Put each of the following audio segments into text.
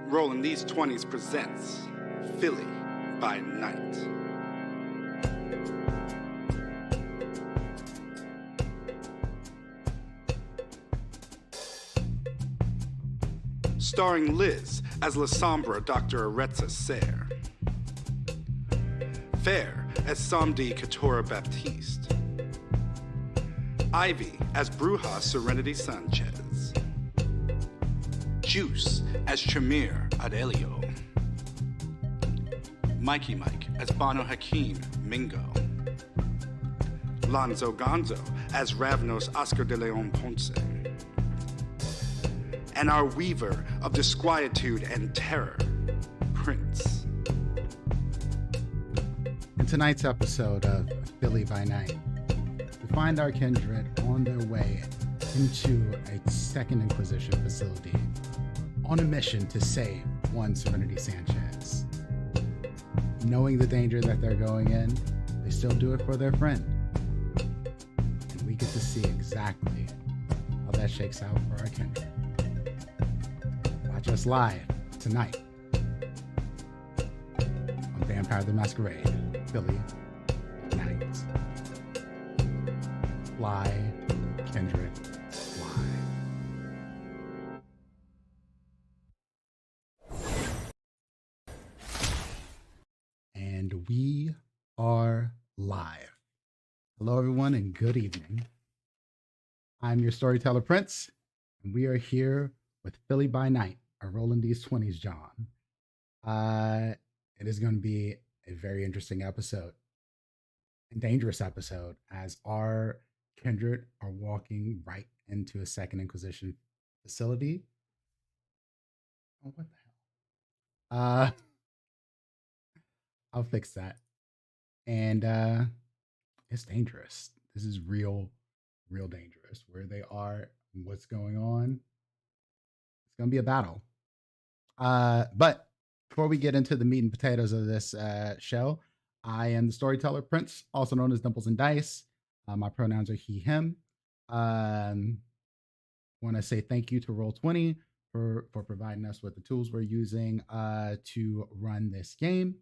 Rolling These 20's presents Philly by Night. Starring Liz as La Sombra Dr. Aretza Ser. Fair as Samdi Katora Baptiste. Ivy as Bruja Serenity Sanchez. Juice as Tremere Adelio. Mikey Mike as Bano Hakim Mingo. Lonzo Gonzo as Ravnos Oscar de Leon Ponce. And our weaver of disquietude and terror, Prince. In tonight's episode of Philly by Night, we find our kindred on their way into a Second Inquisition facility on a mission to save one Serenity Sanchez. Knowing the danger that they're going in, they still do it for their friend. And we get to see exactly how that shakes out for our kindred. Watch us live tonight on Vampire the Masquerade, Philly Night. Fly, Kindred, fly. And we are live. Hello, everyone, and good evening. I'm your storyteller, Prince, and we are here with Philly by Night, a Rolling These 20's, John. It is going to be a very interesting episode and dangerous episode as our kindred are walking right into a Second Inquisition facility. Oh, what the hell? I'll fix that. And it's dangerous. This is real dangerous. Where they are, what's going on. It's gonna be a battle. But before we get into the meat and potatoes of this show, I am the storyteller Prince, also known as Dimples and Dice. My pronouns are he, him. Want to say thank you to Roll20 for providing us with the tools we're using to run this game.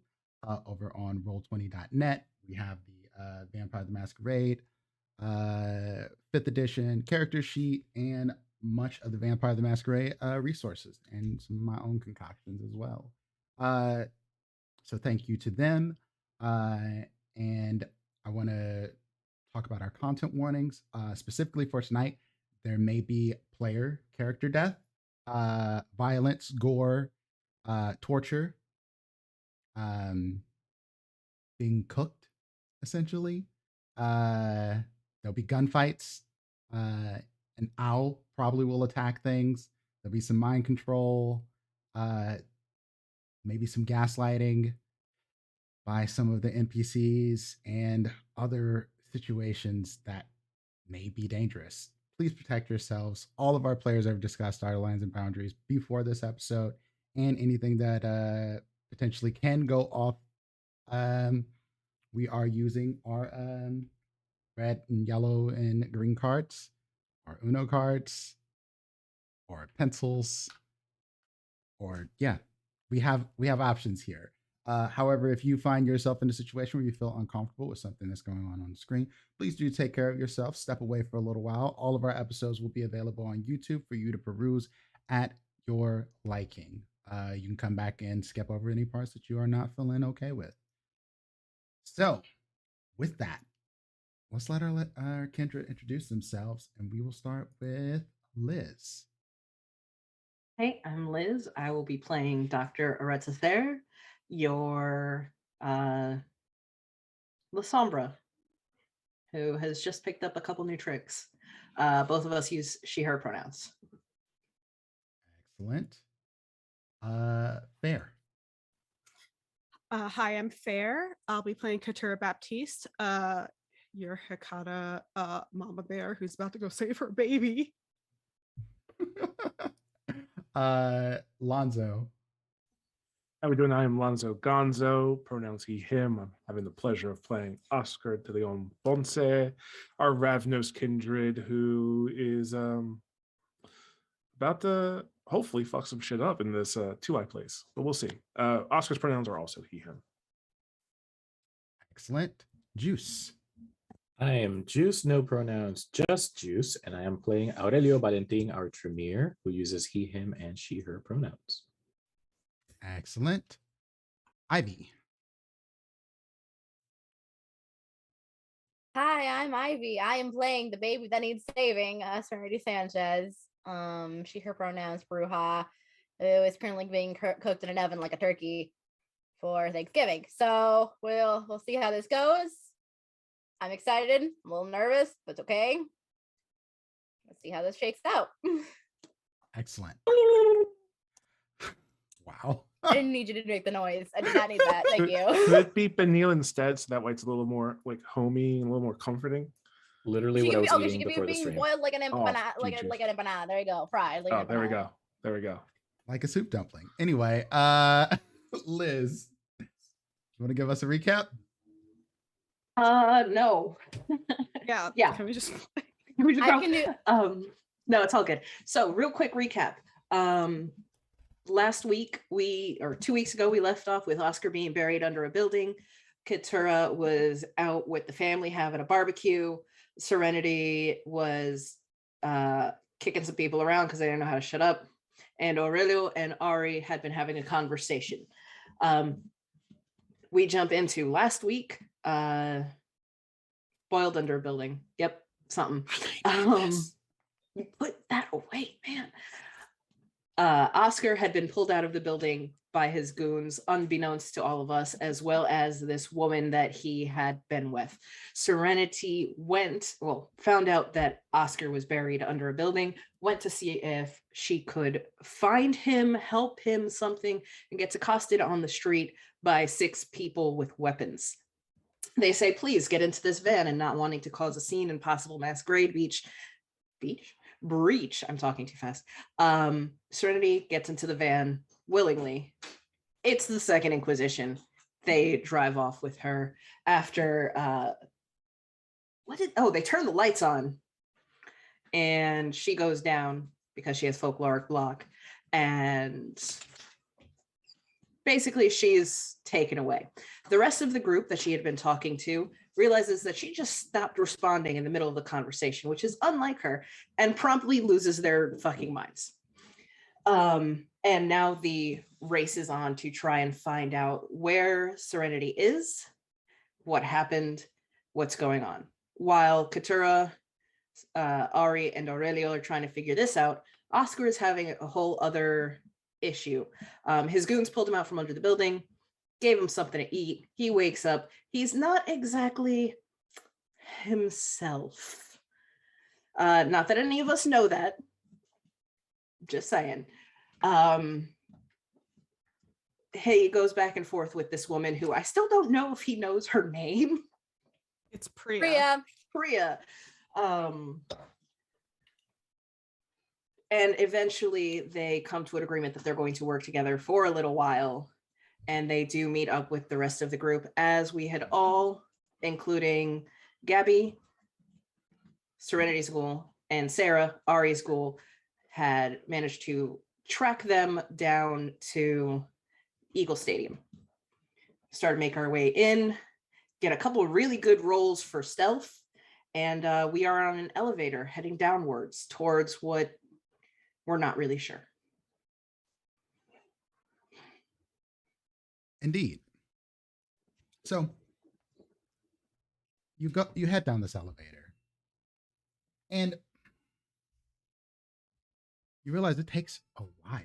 Over on roll20.net, we have the Vampire the Masquerade 5th edition character sheet and much of the Vampire the Masquerade resources and some of my own concoctions as well. So thank you to them. And I want to talk about our content warnings. Specifically for tonight, there may be player character death, violence, gore, torture, being cooked, essentially. There'll be gunfights. An owl probably will attack things. There'll be some mind control, maybe some gaslighting by some of the NPCs and other situations that may be dangerous. Please protect yourselves. All of our players have discussed our lines and boundaries before this episode, and anything that potentially can go off. We are using our red and yellow and green cards, our Uno cards, or pencils, or we have options here. However, if you find yourself in a situation where you feel uncomfortable with something that's going on the screen, please do take care of yourself. Step away for a little while. All of our episodes will be available on YouTube for you to peruse at your liking. You can come back and skip over any parts that you are not feeling okay with. So, with that, let's let our kindred introduce themselves, and we will start with Liz. Hey, I'm Liz. I will be playing Dr. Aretza Ser, your La Sombra, who has just picked up a couple new tricks. Both of us use she, her pronouns. Excellent. Fair. Hi, I'm Fair. I'll be playing Katura Baptiste, your Hekata mama bear who's about to go save her baby. Lonzo. How we doing? I am Lonzo Gonzo, pronouns he, him. I'm having the pleasure of playing Oscar de Leon Ponce, our Ravnos kindred, who is about to hopefully fuck some shit up in this 2i place, but we'll see. Oscar's pronouns are also he, him. Excellent. Juice. I am Juice, no pronouns, just Juice, and I am playing Aurelio Valentin, our Tremere, who uses he, him, and she, her pronouns. Excellent. Ivy. Hi, I'm Ivy. I am playing the baby that needs saving, Serenity Sanchez. She, her pronouns, Bruja, who is currently being cooked in an oven like a turkey for Thanksgiving. So we'll see how this goes. I'm excited, I'm a little nervous, but it's okay. Let's see how this shakes out. Excellent. Wow. I didn't need you to make the noise. I did not need that. Thank you. Could it be Benil instead, so that way it's a little more like homey and a little more comforting? Literally She what I could was be, eating she could before be the being stream. boiled like an empanada, Oh, like juice. an empanada. There you go, fried. Like Oh, an there we empanada. go. There we go. Like a soup dumpling. Anyway, Liz, you want to give us a recap? No. Yeah. Yeah. Can we just Can we just I go? can do. No, it's all good. So real quick recap. Last week or 2 weeks ago, we left off with Oscar being buried under a building. Katura was out with the family having a barbecue. Serenity was kicking some people around because they didn't know how to shut up. And Aurelio and Ari had been having a conversation. We jump into last week. Boiled under a building. Yep, something. You put that away, man. Oscar had been pulled out of the building by his goons, unbeknownst to all of us, as well as this woman that he had been with. Serenity found out that Oscar was buried under a building, went to see if she could find him, help him, something, and gets accosted on the street by 6 people with weapons. They say, please get into this van, and not wanting to cause a scene and possible Masquerade breach. I'm talking too fast. Serenity gets into the van willingly. It's the Second Inquisition. They drive off with her after they turn the lights on, and she goes down because she has folkloric block, and basically she's taken away. The rest of the group that she had been talking to realizes that she just stopped responding in the middle of the conversation, which is unlike her, and promptly loses their fucking minds. And now the race is on to try and find out where Serenity is, what happened, what's going on. While Katura, Ari, and Aurelio are trying to figure this out, Oscar is having a whole other issue. His goons pulled him out from under the building, gave him something to eat. He wakes up. He's not exactly himself. Not that any of us know that. Just saying. He goes back and forth with this woman who I still don't know if he knows her name. It's Priya. Priya. And eventually they come to an agreement that they're going to work together for a little while. And they do meet up with the rest of the group, as we had all, including Gabby, Serenity's Ghoul, and Sarah, Ari's Ghoul, had managed to track them down to Eagle Stadium. Started making our way in, get a couple of really good rolls for stealth, and we are on an elevator heading downwards towards what we're not really sure. Indeed. So you head down this elevator, and you realize it takes a while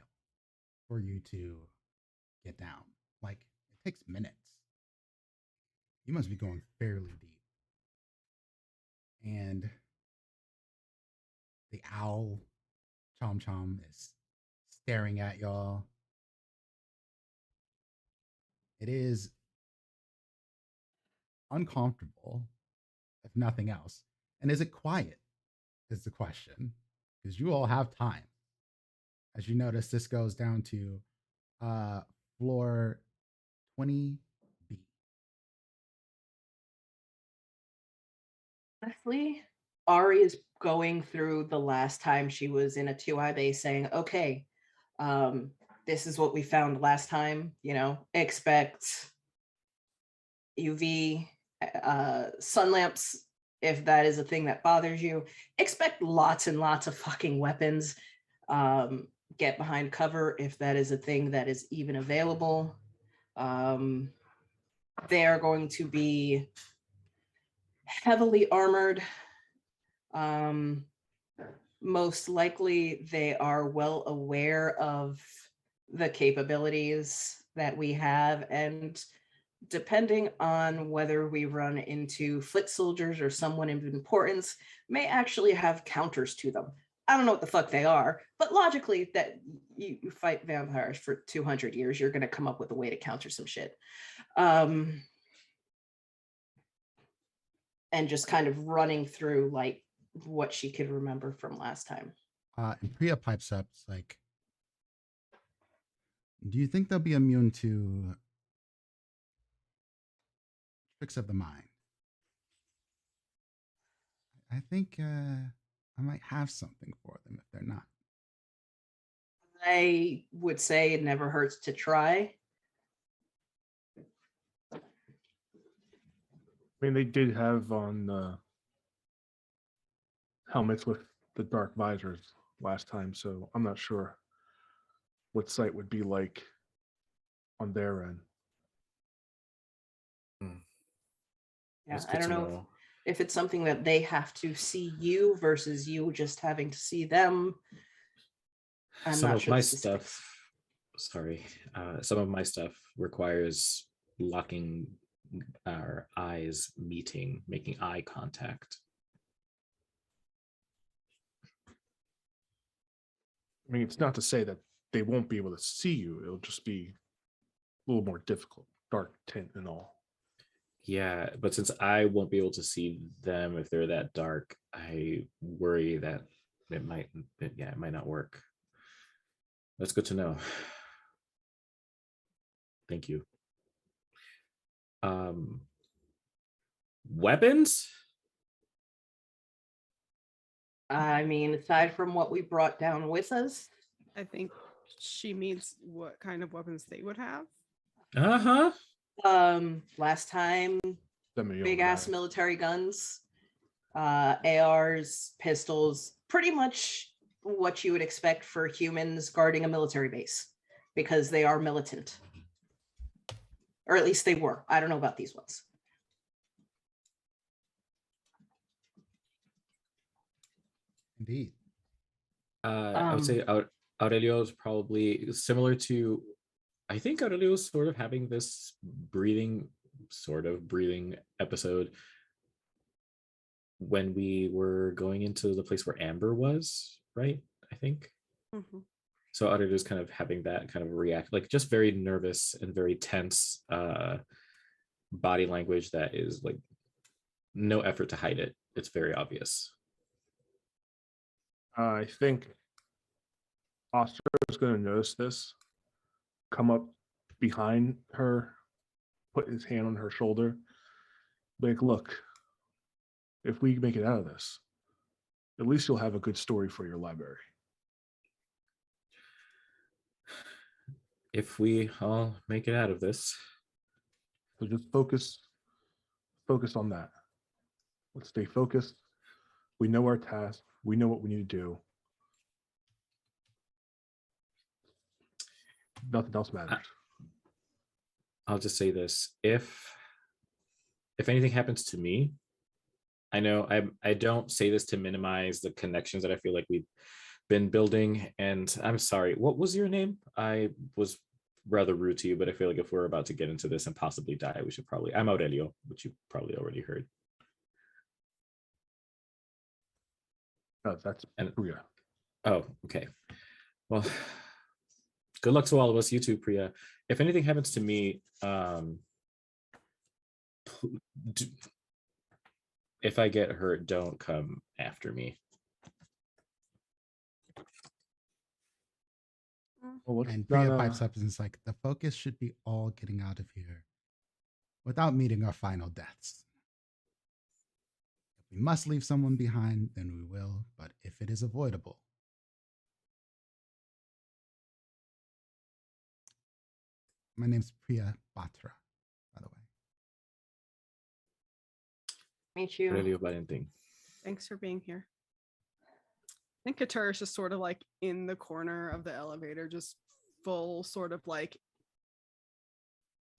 for you to get down. Like, it takes minutes. You must be going fairly deep. And the owl, Chom Chom, is staring at y'all. It is uncomfortable, if nothing else. And is it quiet? Is the question. Because you all have time. As you notice, this goes down to floor 20B. Honestly, Ari is going through the last time she was in a 2i base saying, okay, This is what we found last time, expect UV sun lamps if that is a thing that bothers you. Expect lots and lots of fucking weapons. Get behind cover if that is a thing that is even available. They are going to be heavily armored. Most likely they are well aware of the capabilities that we have, and depending on whether we run into foot soldiers or someone of importance, may actually have counters to them. I don't know what the fuck they are, but logically, that you fight vampires for 200 years, you're going to come up with a way to counter some shit. And just kind of running through like what she could remember from last time. And Priya pipes up, it's like, do you think they'll be immune to tricks of the mind? I think I might have something for them if they're not. I would say it never hurts to try. I mean, they did have on helmets with the dark visors last time, so I'm not sure what sight would be like on their end. Yeah, That's I good don't to know if it's something that they have to see you versus you just having to see them. I'm Some not of sure my the specifics. stuff, sorry, some of my stuff requires locking our eyes, meeting, making eye contact. I mean, it's not to say that they won't be able to see you. It'll just be a little more difficult, dark tint and all. Yeah, but since I won't be able to see them if they're that dark, I worry that it might not work. That's good to know. Thank you. Weapons? I mean, aside from what we brought down with us, I think she means what kind of weapons they would have. Uh-huh. last time, Semi-automatic. big ass military guns, ARs, pistols, pretty much what you would expect for humans guarding a military base, because they are militant. Or at least they were. I don't know about these ones. Indeed. I would say Aurelio is probably similar to, I think Aurelio is sort of having this breathing episode when we were going into the place where Amber was, right? I think. Mm-hmm. So Aurelio is kind of having that kind of react, like just very nervous and very tense body language that is like no effort to hide it. It's very obvious. I think Oscar is going to notice this, come up behind her, put his hand on her shoulder, like, look, if we make it out of this, at least you'll have a good story for your library. If we all make it out of this. So just focus on that. Let's stay focused. We know our task. We know what we need to do. Nothing else matters. I'll just say this: if anything happens to me, I know I don't say this to minimize the connections that I feel like we've been building. And I'm sorry, what was your name? I was rather rude to you, but I feel like if we're about to get into this and possibly die, we should probably. I'm Aurelio, which you probably already heard. No, that's Priya. Oh, okay. Well, good luck to all of us. You too, Priya. If anything happens to me, if I get hurt, don't come after me. Well, And Priya pipes up and it's like, the focus should be all getting out of here without meeting our final deaths. If we must leave someone behind, then we will. But if it is avoidable, My name's Priya Batra, by the way. Meet you. Really about anything. Thanks for being here. I think Katur is just sort of like in the corner of the elevator, just full sort of like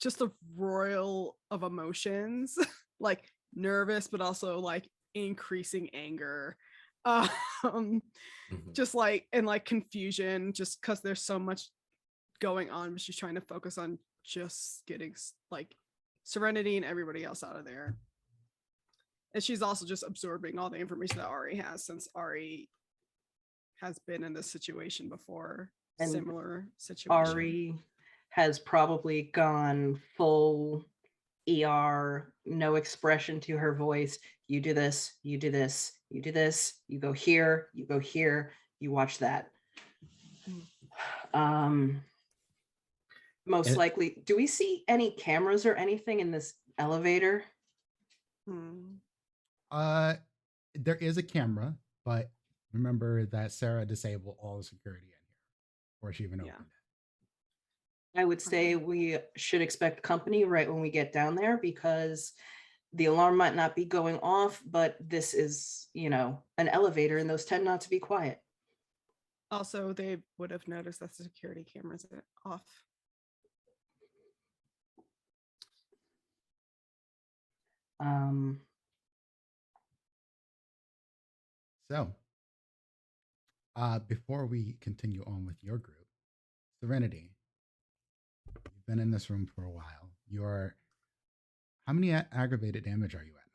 just a royal of emotions, like nervous, but also like increasing anger. Just like and like confusion, just because there's so much going on, but she's trying to focus on just getting like Serenity and everybody else out of there. And she's also just absorbing all the information that Ari has, since Ari has been in this situation before, And similar situation. Ari has probably gone full ER, no expression to her voice. You do this, you do this, you do this, you go here, you watch that. Most likely, do we see any cameras or anything in this elevator? There is a camera, but remember that Sarah disabled all the security in here before she even opened it. I would say we should expect company right when we get down there, because the alarm might not be going off, but this is, you know, an elevator and those tend not to be quiet. Also, they would have noticed that the security cameras are off. So, before we continue on with your group, Serenity, you've been in this room for a while. How many aggravated damage are you at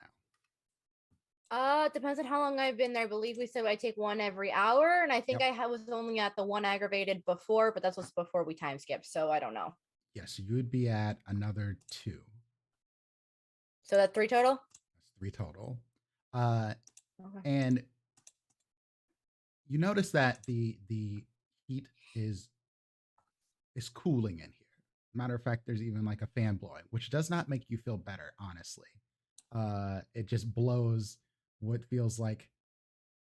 now? Depends on how long I've been there. I believe we said I take one every hour, and I think I was only at the one aggravated before, but that's was before we time skipped, so I don't know. Yes, you would be at another 2. So that's 3 total? That's 3 total. Okay. And you notice that the heat is cooling in here. Matter of fact, there's even like a fan blowing, which does not make you feel better, honestly. It just blows what feels like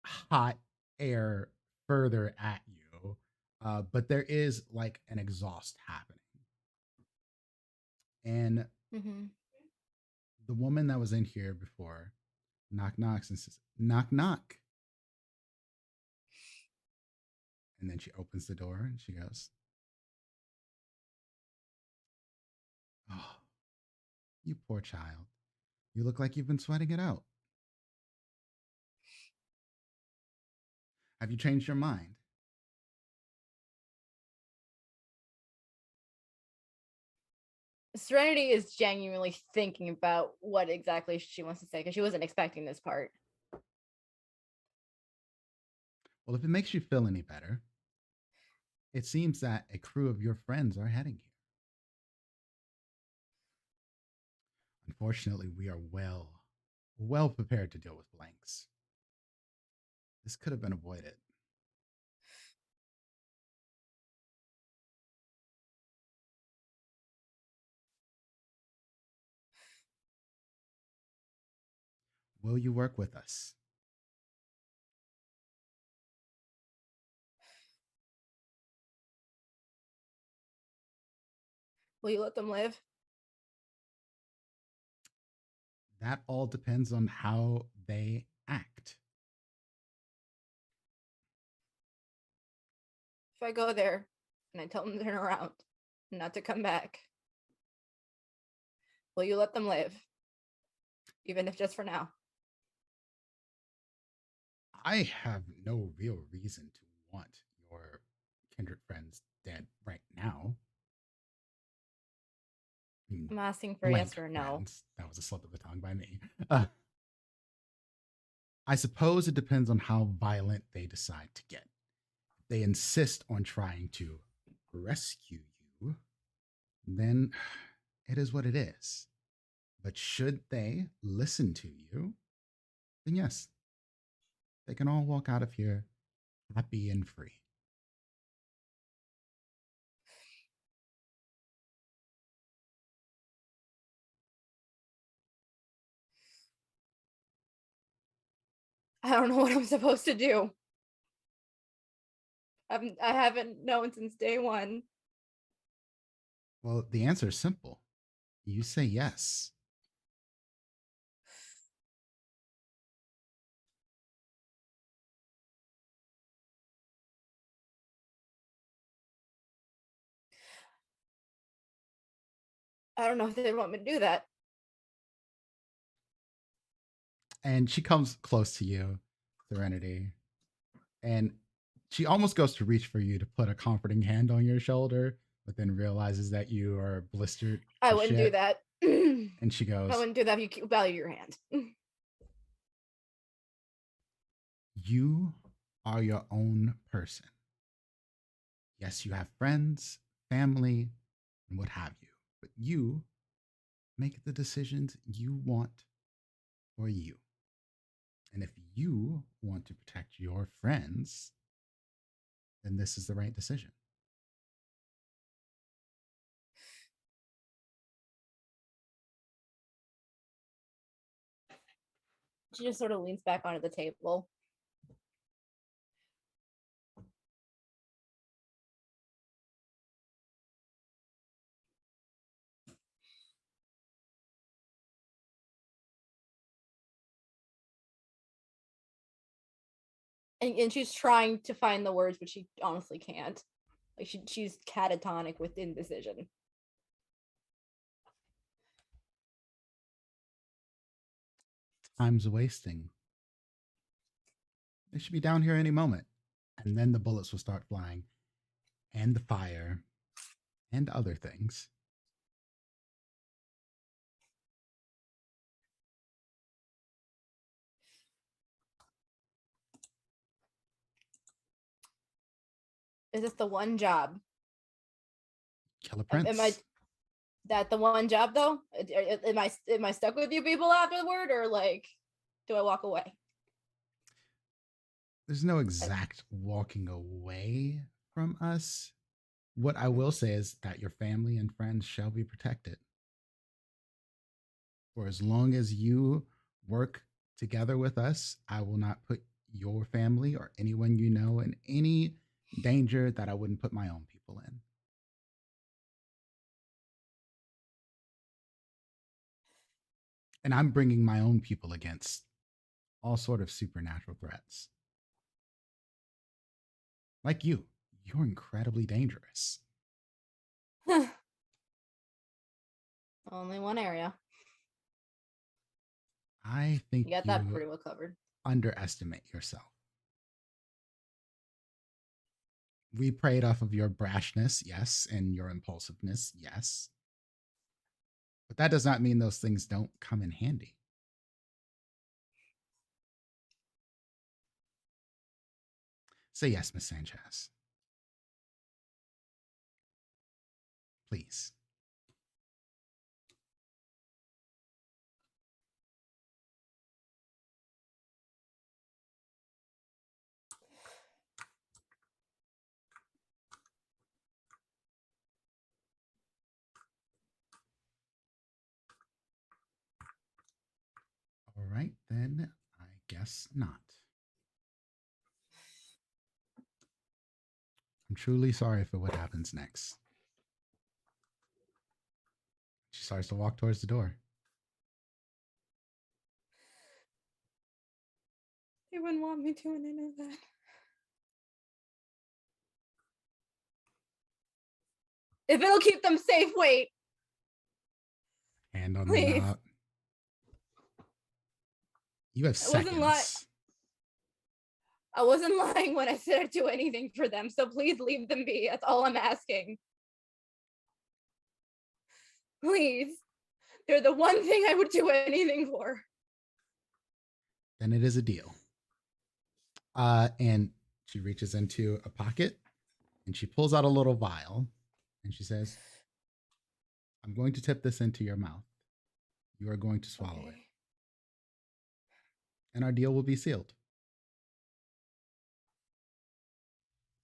hot air further at you. But there is like an exhaust happening. And the woman that was in here before knocks and says, knock, knock. And then she opens the door and she goes, oh, you poor child. You look like you've been sweating it out. Have you changed your mind? Serenity is genuinely thinking about what exactly she wants to say, because she wasn't expecting this part. Well, if it makes you feel any better, it seems that a crew of your friends are heading here. Unfortunately, we are well prepared to deal with blanks. This could have been avoided. Will you work with us? Will you let them live? That all depends on how they act. If I go there and I tell them to turn around and not to come back, will you let them live? Even if just for now. I have no real reason to want your kindred friends dead right now. I'm asking for yes or no. That was a slip of the tongue by me. I suppose it depends on how violent they decide to get. If they insist on trying to rescue you, then it is what it is. But should they listen to you, then yes, they can all walk out of here happy and free. I don't know what I'm supposed to do. I haven't known since day one. Well, the answer is simple. You say yes. I don't know if they want me to do that. And she comes close to you, Serenity, and she almost goes to reach for you to put a comforting hand on your shoulder, but then realizes that you are blistered. I to wouldn't do shit, that. And she I goes, wouldn't do that if you value your hand. you are your own person. Yes, you have friends, family, and what have you, but you make the decisions you want for you. And if you want to protect your friends, then this is the right decision. She just sort of leans back onto the table. And she's trying to find the words, but she honestly can't. Like she's catatonic with indecision. Time's wasting. They should be down here any moment. And then the bullets will start flying, and the fire, and other things. Is this the one job? Kill a prince. Am I that the one job though? Am I stuck with you people afterward, or like, do I walk away? There's no exact walking away from us. What I will say is that your family and friends shall be protected. For as long as you work together with us, I will not put your family or anyone you know in any danger that I wouldn't put my own people in. And I'm bringing my own people against all sort of supernatural threats. Like you, you're incredibly dangerous. Only one area. I think You got that pretty well covered. Underestimate yourself. We preyed off of your brashness, yes, and your impulsiveness, yes. But that does not mean those things don't come in handy. Say yes, Miss Sanchez. Please. All right, then I guess not. I'm truly sorry for what happens next. She starts to walk towards the door. They wouldn't want me to, and I know that. If it'll keep them safe, wait. Hand on Please. the knob. You have seconds. I wasn't lying when I said I'd do anything for them, so please leave them be. That's all I'm asking. Please. They're the one thing I would do anything for. Then it is a deal. And she reaches into a pocket and she pulls out a little vial and she says, I'm going to tip this into your mouth. You are going to swallow it. And our deal will be sealed.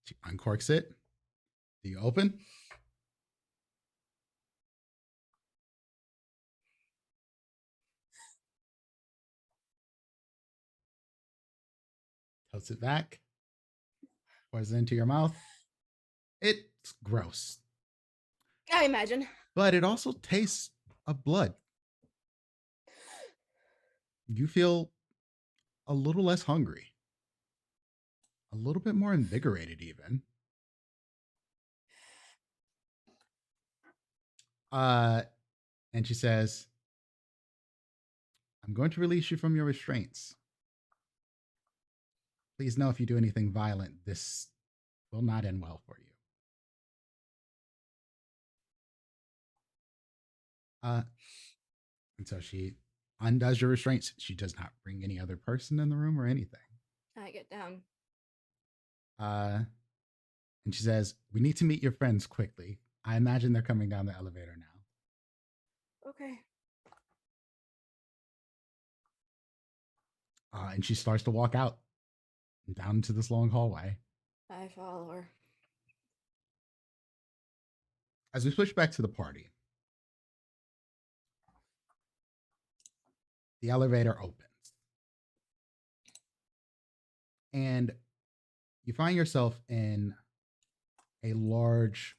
She uncorks it. Do you open? Tilts it back. Pours it into your mouth. It's gross. I imagine. but it also tastes of blood. You feel a little less hungry, a little bit more invigorated, even. And she says, I'm going to release you from your restraints. Please know if you do anything violent, this will not end well for you. And so she undoes your restraints. She does not bring any other person in the room or anything. I get down. And she says, we need to meet your friends quickly. I imagine they're coming down the elevator now. Okay. And she starts to walk out and down into this long hallway. I follow her. As we switch back to the party, the elevator opens. And you find yourself in a large,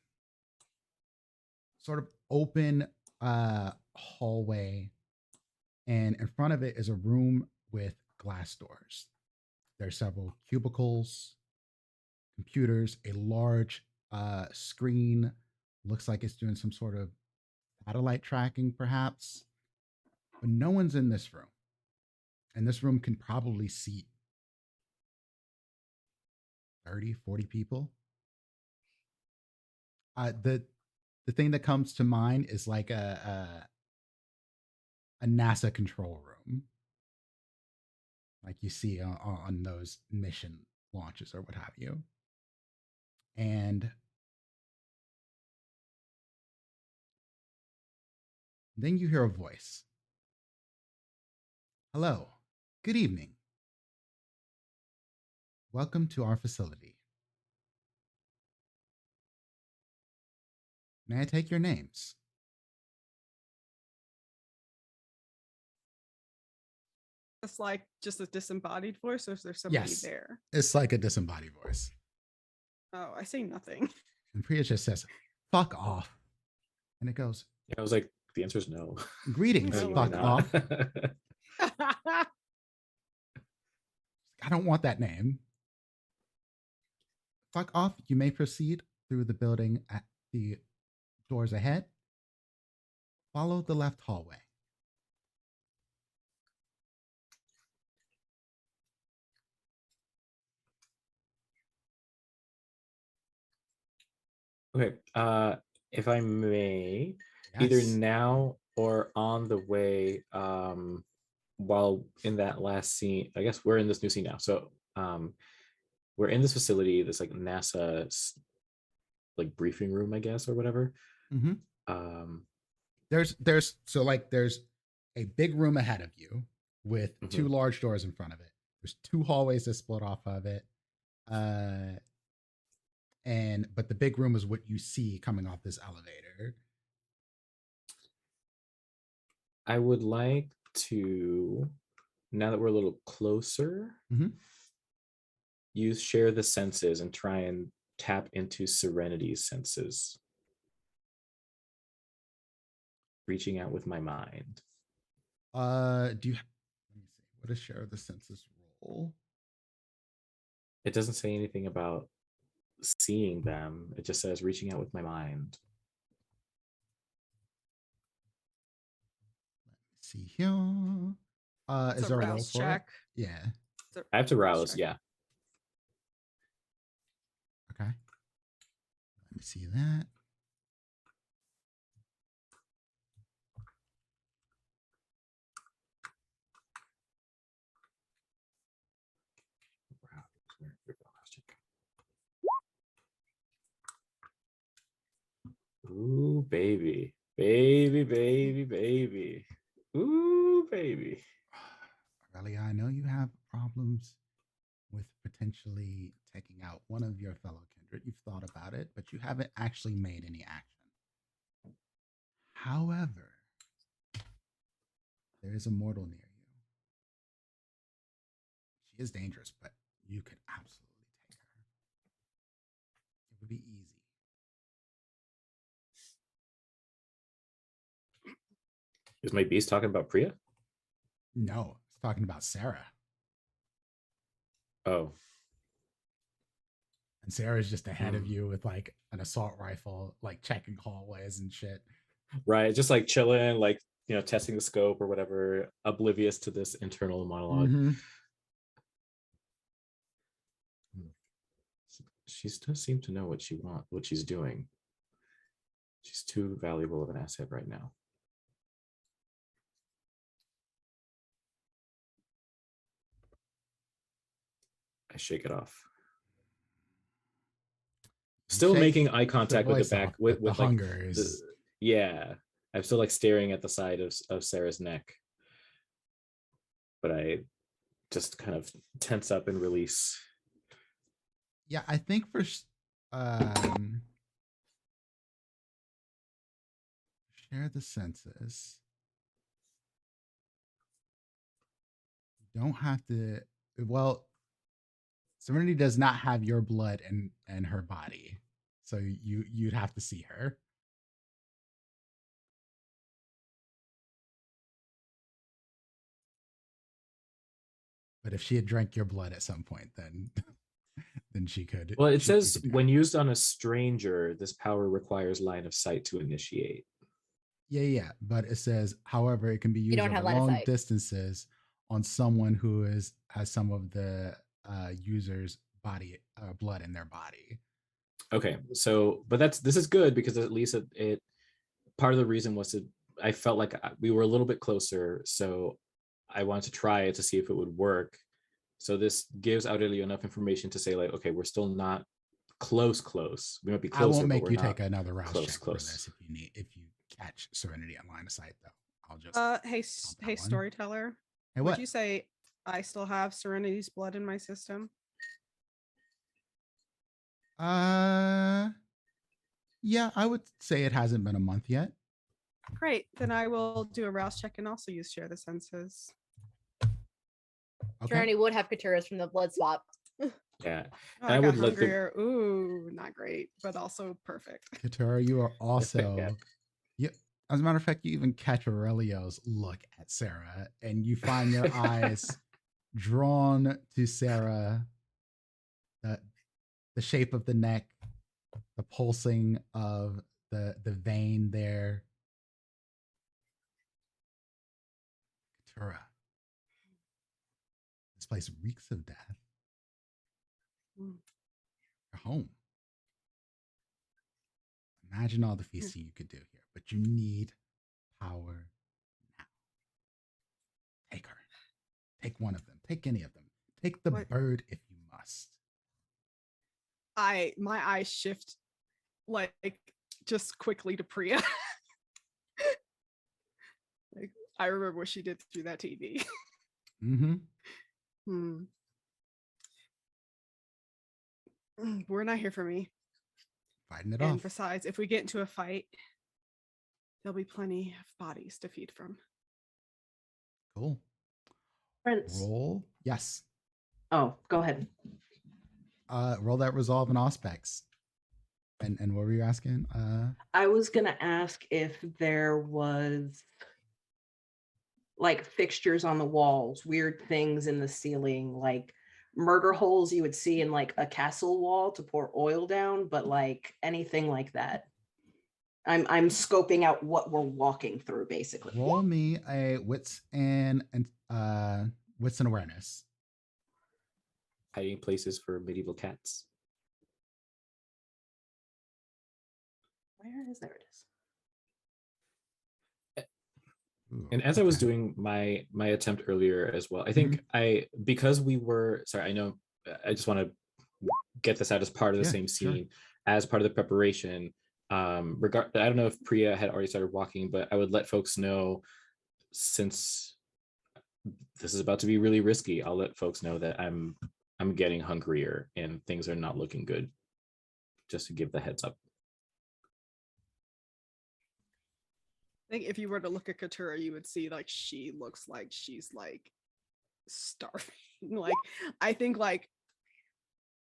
sort of open hallway. And in front of it is a room with glass doors. There's several cubicles, computers, a large screen. Looks like it's doing some sort of satellite tracking, perhaps. But no one's in this room. And this room can probably seat 30, 40 people. The thing that comes to mind is like a NASA control room, like you see on those mission launches or what have you. And then you hear a voice. Hello, good evening. Welcome to our facility. May I take your names? It's like just a disembodied voice, or is there somebody Yes. there? It's like a disembodied voice. Oh, I say nothing. And Priya just says, fuck off. And it goes, Yeah, I was like, the answer is no. greetings, No, Why fuck not? off. I don't want that name. Fuck off. You may proceed through the building at the doors ahead. Follow the left hallway. Okay. If I may, either Yes. now or on the way, while in that last scene, I guess we're in this new scene now. So we're in this facility, this like NASA like briefing room, I guess, or whatever. Mm-hmm. There's a big room ahead of you with two large doors in front of it. There's two hallways that split off of it. But the big room is what you see coming off this elevator. I would like to, now that we're a little closer, use share the senses and try and tap into Serenity's senses. Reaching out with my mind. Do you? Let me see. What does share the senses roll? It doesn't say anything about seeing them. It just says reaching out with my mind. Let's see here. Is there a roll for check? it? Yeah. I have to rouse, yeah. Okay. Let me see that. Ooh, baby. Baby, baby, baby. Ooh, baby. Aurelia, I know you have problems with potentially taking out one of your fellow kindred. You've thought about it, but you haven't actually made any action. However, there is a mortal near you. She is dangerous, but you could absolutely take her. It would be easy. Is my beast talking about Priya? No, it's talking about Sarah. Oh, And Sarah's just ahead of Hmm. you with like an assault rifle, like checking hallways and shit. right. Just like chilling, like, testing the scope or whatever, oblivious to this internal monologue. Mm-hmm. She does seem to know what she's doing. She's too valuable of an asset right now. I shake it off. Still making eye contact with the back with the like hunger the, is yeah. I'm still like staring at the side of Sarah's neck. But I just kind of tense up and release. yeah. I think for share the senses. You don't have to. Well, Serenity does not have your blood in her body, so you'd have to see her. But if she had drank your blood at some point, then then she could. Well, it she says could- when used on a stranger, this power requires line of sight to initiate. Yeah. But it says, however, it can be used don't over have line of long sight. distances on someone who has some of the user's body blood in their body. Okay, so but this is good because at least it part of the reason was I felt like we were a little bit closer, so I wanted to try it to see if it would work. So this gives Aurelio enough information to say like, okay, we're still not close. We might be closer. I won't but make we're you not take another rouse close. check for this if you catch Serenity on line of sight, though. I'll just Hey, that hey, one. storyteller. Hey, Would what? you say I still have Serenity's blood in my system? Yeah, I would say it hasn't been a month yet. Great. Then I will do a rouse check and also use share the senses. Okay. Serenity would have Katura's from the blood swap. Yeah, Oh, and I I got would let the hungrier. Ooh, not great, but also perfect. Katura, you are also Yeah. yeah. As a matter of fact, you even catch Aurelio's look at Sarah, and you find your eyes drawn to Sarah. The shape of the neck, the pulsing of the vein there. Katura, this place reeks of death. Mm. Your home. Imagine all the feasting you could do here, but you need power now. Take her. Take one of them. Take any of them. Take the What? bird if you must. My eyes shift like just quickly to Priya. Like I remember what she did through that TV. Mm-hmm. We're not here for me. Fighting it And off. besides, if we get into a fight, there'll be plenty of bodies to feed from. Cool. Prince. Roll. Yes. Oh, go ahead. Roll that resolve and aspects. And what were you asking? I was gonna ask if there was like fixtures on the walls, weird things in the ceiling, like murder holes you would see in like a castle wall to pour oil down, but like anything like that. I'm scoping out what we're walking through, basically. Roll me a wits and awareness. hiding places for medieval cats. Where is there? It is. Ooh, And as I was okay. doing my attempt earlier as well, I think because we were sorry, I know I just want to get this out as part of the same scene, as part of the preparation. I don't know if Priya had already started walking, but I would let folks know, since this is about to be really risky, I'll let folks know that I'm getting hungrier and things are not looking good, just to give the heads up. I think if you were to look at Katura, you would see like she looks like she's like starving. Like I think like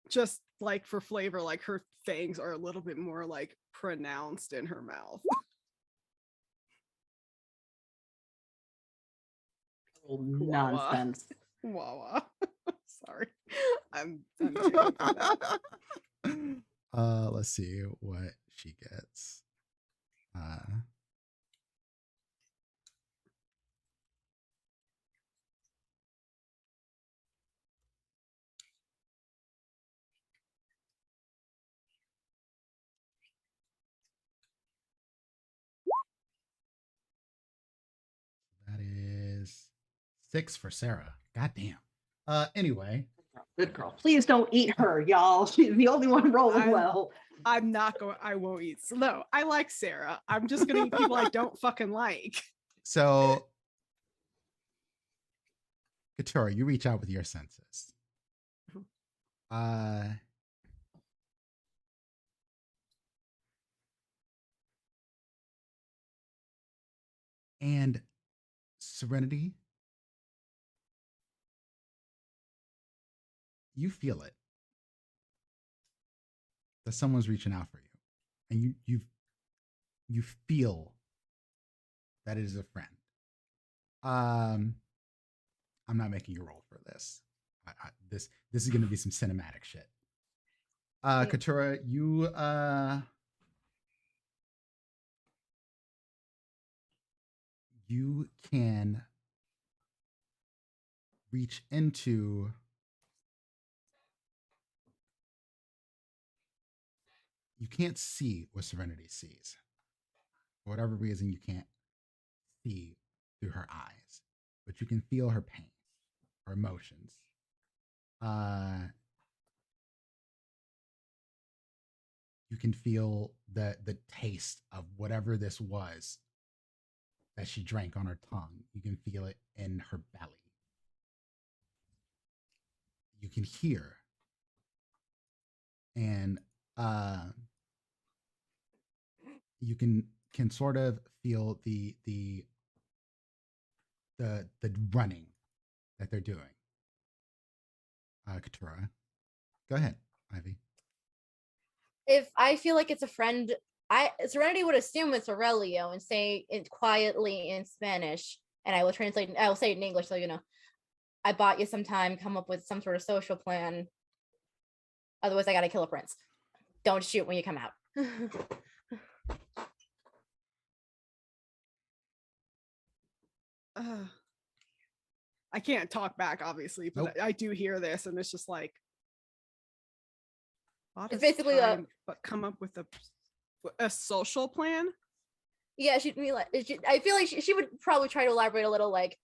just like for flavor, like her fangs are a little bit more like pronounced in her mouth. nonsense. Wawa. Sorry. I'm tickled for that. Let's see what she gets. That is 6 for Sarah. God damn. Anyway. Good girl. Please don't eat her, y'all. She's the only one rolling well. I'm not going. I won't eat. No, I like Sarah. I'm just gonna eat people I don't fucking like. So, Katura, you reach out with your senses. And Serenity, you feel it. That someone's reaching out for you. And you feel that it is a friend. I'm not making you roll for this. This is going to be some cinematic shit. Katura, you can reach into you can't see what Serenity sees. For whatever reason, you can't see through her eyes, but you can feel her pain, her emotions. You can feel the taste of whatever this was that she drank on her tongue. You can feel it in her belly. You can hear, and you can sort of feel the running that they're doing. Katura, go ahead, Ivy. If I feel like it's a friend, Serenity would assume it's Aurelio and say it quietly in Spanish, and I will translate. I will say it in English, so you know. I bought you some time. Come up with some sort of social plan. Otherwise, I gotta kill a prince. Don't shoot when you come out. I can't talk back, obviously, but Nope. I do hear this, and it's just like, It's basically but come up with a social plan. Yeah, I feel like she would probably try to elaborate a little, like,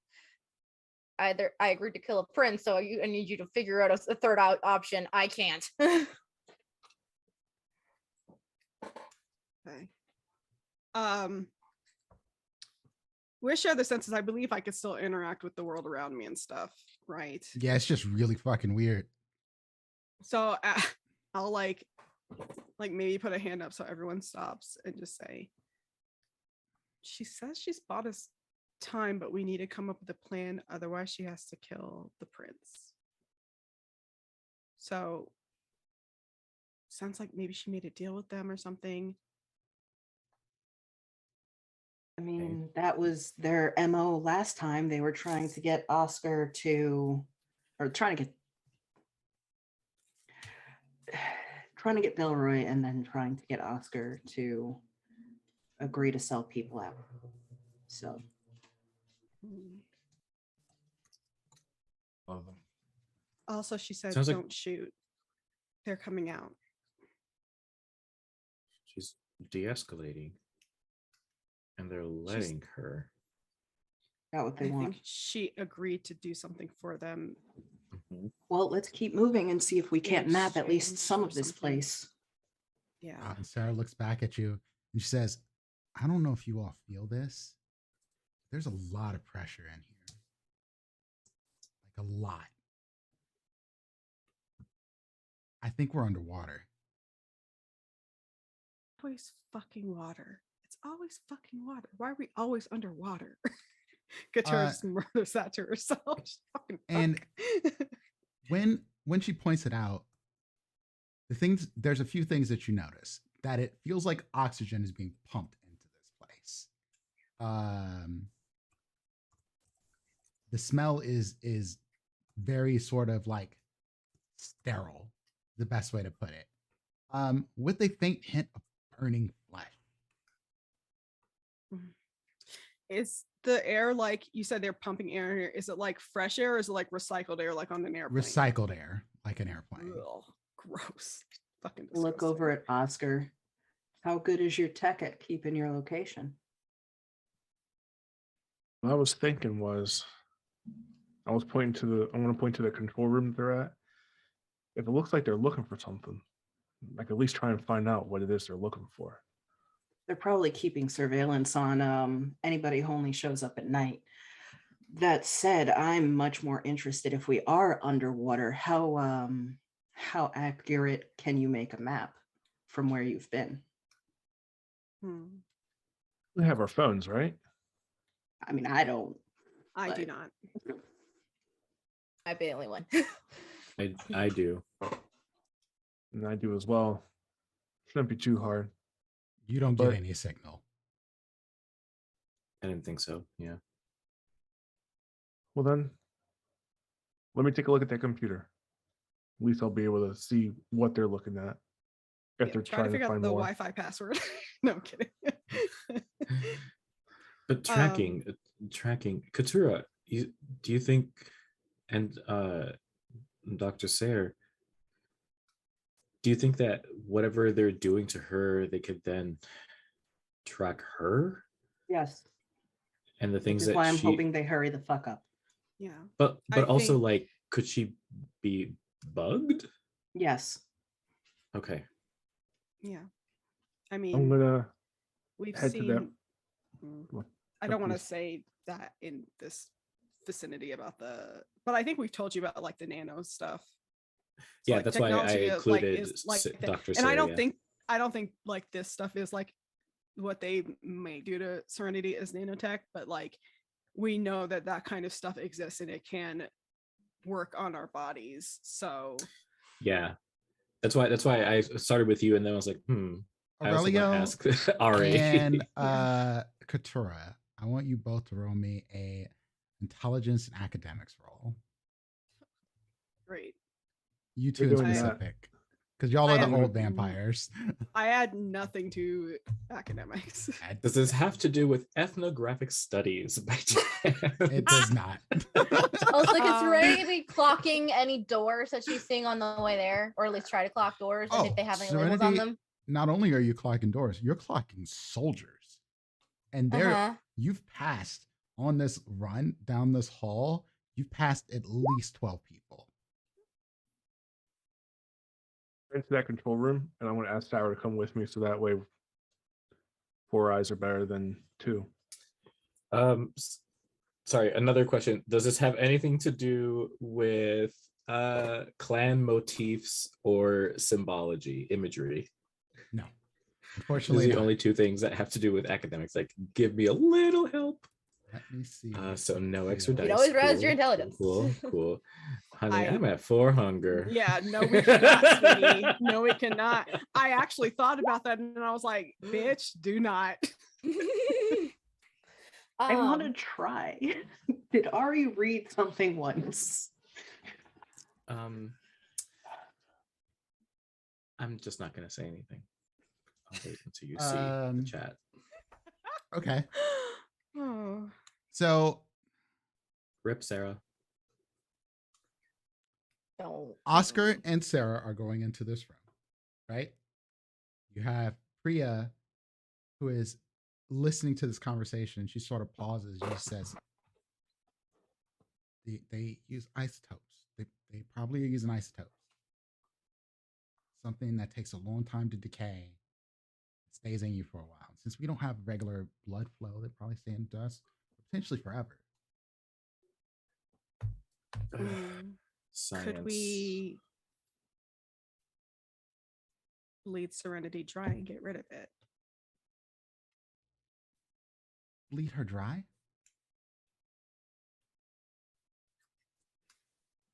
either I agreed to kill a prince, so I need you to figure out a third option. I can't. Okay. With Share the Senses, I believe I could still interact with the world around me and stuff, right? Yeah, it's just really fucking weird. So I'll like maybe put a hand up so everyone stops and just say, she says she's bought us time, but we need to come up with a plan. Otherwise, she has to kill the prince. So sounds like maybe she made a deal with them or something. I mean, that was their MO last time. They were trying to get Oscar to, or trying to get Delroy and then trying to get Oscar to agree to sell people out. So. All of them. Also, she said, Sounds like- don't shoot. They're coming out. She's de-escalating, and they're letting her. Got what they I want. think she agreed to do something for them. Mhm. Well, let's keep moving and see if we can't map at least exchange some or of this something. place. Yeah. And Sarah looks back at you and she says, I don't know if you all feel this. There's a lot of pressure in here. Like a lot. I think we're underwater. Always fucking water. It's always fucking water. Why are we always underwater? Katura just murders that to herself. She's fucking And fuck. when she points it out, there's a few things that you notice. That it feels like oxygen is being pumped into this place. the smell is very sort of like sterile, the best way to put it. With a faint hint of burning flesh. Is the air like you said they're pumping air in here? Is it like fresh air or is it like recycled air like on an airplane? Recycled air, like an airplane. Ugh, gross. Fucking disgusting. Look over at Oscar. How good is your tech at keeping your location? What I was thinking was, I'm going to point to the control room that they're at. If it looks like they're looking for something, I could at least try and find out what it is they're looking for. They're probably keeping surveillance on anybody who only shows up at night. That said, I'm much more interested if we are underwater. How accurate can you make a map from where you've been? We have our phones, right? I mean, I don't. I do but- not. I'd be the only one. I do. And I do as well. Shouldn't be too hard. You don't But- get any signal. I didn't think so. Yeah. Well then, let me take a look at that computer. At least I'll be able to see what they're looking at. If Yeah, they're try to trying to figure out find the more. Wi-Fi password. No, I'm kidding. But tracking, Katura, do you think, and Dr. Sayre, do you think that whatever they're doing to her, they could then track her Yes. and the Which things is that why I'm she? hoping they hurry the fuck up. Yeah. But I also, think- like, could she be bugged? Yes. Okay. Yeah. I I'm mean, gonna we've head to seen. that. Mm, I don't want to please. say that in this vicinity about the, but I think we've told you about like the nano stuff. So, Yeah, like, that's why I technology, included is like that. Dr. And Sayre. I don't yeah. think like this stuff is like what they may do to Serenity as nanotech, but like we know that that kind of stuff exists and it can work on our bodies. So Yeah, that's why I started with you, and then I was like, I also want to Aurelio ask Ari. and Katura, I want you both to roll me a intelligence and academics roll. great. You two in doing that. specific. Because y'all I are the am- old vampires. I add nothing to academics. Does this have to do with ethnographic studies by chance? It does not. Also, could Um, Serenity be clocking any doors that she's seeing on the way there, or at least try to clock doors and if they have any labels on Serenity, them? not only are you clocking doors, you're clocking soldiers. And there Uh-huh. you've passed on this run down this hall, you've passed at least 12 people. Into that control room, and I'm going to ask Sarah to come with me, so that way 4 eyes are better than 2. Sorry, another question. Does this have anything to do with clan motifs or symbology, imagery? No. Those Unfortunately, are the not. only two things that have to do with academics. Like, give me a little help. Let me see. So no extra You dice. You can always rouse Cool, your intelligence. Cool. Honey, I- I'm at 4 hunger. Yeah, no, we cannot, sweetie. No, we cannot. I actually thought about that and I was like, bitch, do not. I want to Um, try. Did Ari read something once? I'm just not gonna say anything. I'll wait until you see the chat. Okay. Oh. So Rip Sarah. don't. Oscar and Sarah are going into this room, right? You have Priya, who is listening to this conversation. She sort of pauses. She says, they use isotopes. They probably are using isotopes. Something that takes a long time to decay, stays in you for a while. Since we don't have regular blood flow, they probably stay in dust potentially forever. Mm. Science. Could we bleed Serenity dry and get rid of it? Bleed her dry?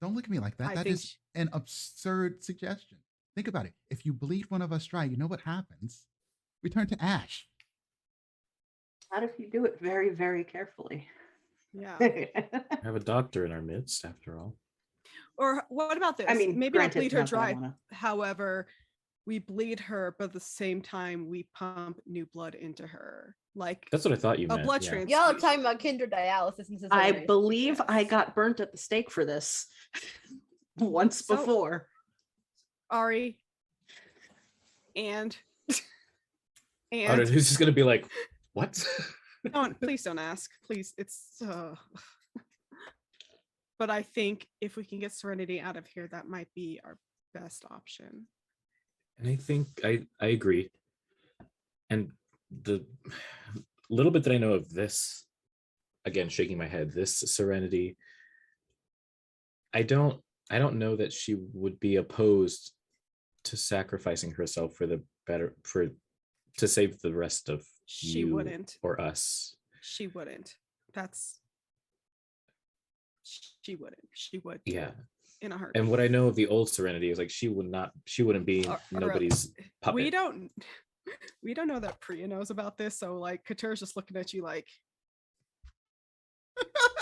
Don't look at me like that. I That think is an absurd suggestion. Think about it. If you bleed one of us dry, you know what happens? We turn to ash. Not if you do it very, very carefully. Yeah. We have a doctor in our midst, after all. Or what about this? I mean, maybe granted, not bleed her not that I dry. wanna- However, we bleed her, but at the same time, we pump new blood into her. Like That's what I thought you a meant. blood yeah. transfusion. Y'all are talking about Kindred dialysis. And I cesarean. believe I Yes. got burnt at the stake for this once So- before. Ari. And Oh, who's just gonna be like, what? please don't ask. Please, it's but I think if we can get Serenity out of here, that might be our best option. And I think I agree. And the little bit that I know of this, again, shaking my head, this Serenity, I don't know that she would be opposed to sacrificing herself for the better, to save the rest of She you wouldn't. or us. She wouldn't. She wouldn't. She would. Yeah. In a heartbeat. And what I know of the old Serenity is like she wouldn't be Or- nobody's puppet. we don't know that Priya knows about this, so like Katur's just looking at you like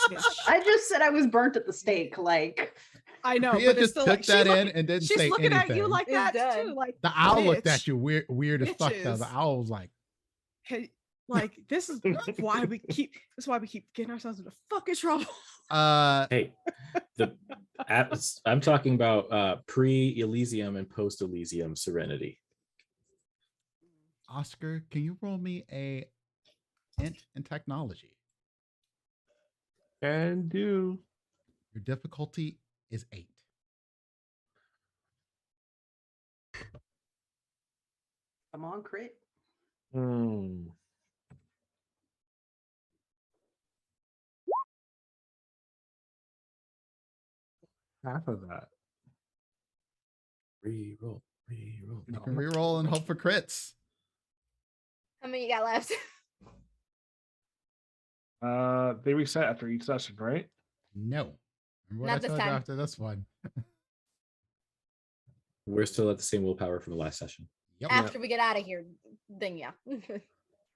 bitch. I just said I was burnt at the stake. Like, I know, Priya but it's just still took like she's that in looking, and didn't she's say looking anything. at you like It's that done. too. Like The owl looked bitch. at you weird as fuck though. The Bitches. owl was like, Hey, like this is why we keep getting ourselves into fucking trouble. Hey, I'm talking about pre-Elysium and post-Elysium Serenity. Oscar, can you roll me a int in technology? And do. Your difficulty is 8. come on, crit. Half of that. Reroll. You No, can I'm not- reroll and hope for crits. How many you got left? They reset after each session, right? No. Remember what Not I this told you time. after this one. We're still at the same willpower from the last session. Yep. After we get out of here, then yeah.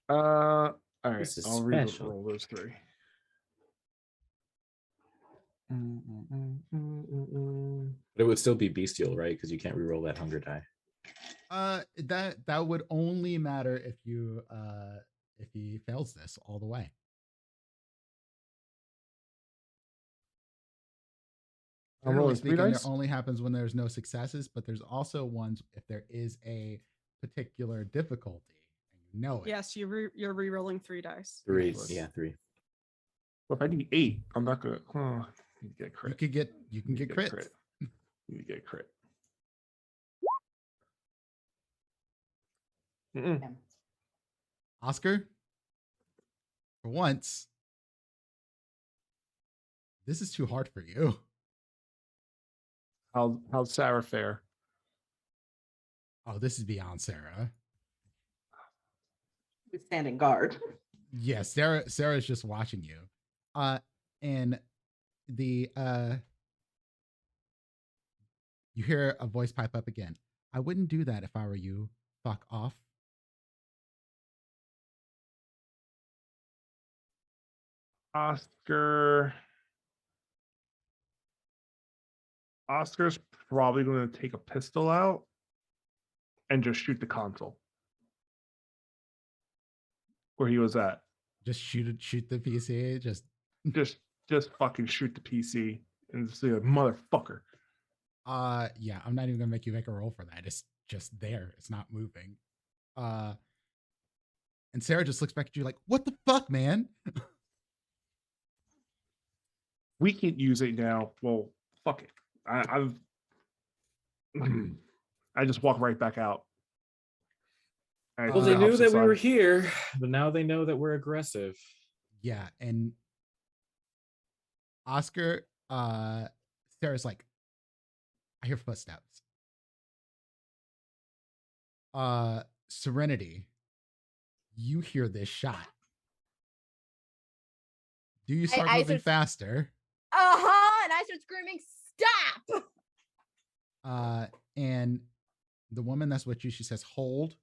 All right. This is I'll special. roll those 3. But it would still be bestial, right? Because you can't reroll that hunger die. That would only matter if he fails this all the way. I'm Generally rolling 3 speaking, dice. it only happens when there's no successes, but there's also ones if there is a particular difficulty and you know it. Yes, you're re-rolling 3 dice. 3. Yes. Yeah, 3. Well, if I need 8, I'm not gonna. You get You crit. can get crits. crit. You get crit. Mm-mm. Oscar, for once, this is too hard for you. How's Sarah fare? Oh, this is beyond Sarah. Who's standing guard? Yes, Sarah's just watching you. And the you hear a voice pipe up again. I wouldn't do that if I were you. Fuck off. Oscar's probably going to take a pistol out and just shoot the console where he was at. Just shoot the PC. Just fucking shoot the PC and just say, motherfucker. Yeah, I'm not even gonna make you make a roll for that. It's just there. It's not moving. And Sarah just looks back at you like, what the fuck, man? We can't use it now. Well, fuck it. I just walk right back out. I Well, they hop they knew that we aside. were here, but now they know that we're aggressive. Yeah, and Oscar, Sarah's like, I hear footsteps. Serenity, you hear this shot. Do you start I moving start- faster? And I start screaming, stop! And the woman that's with you, she says, hold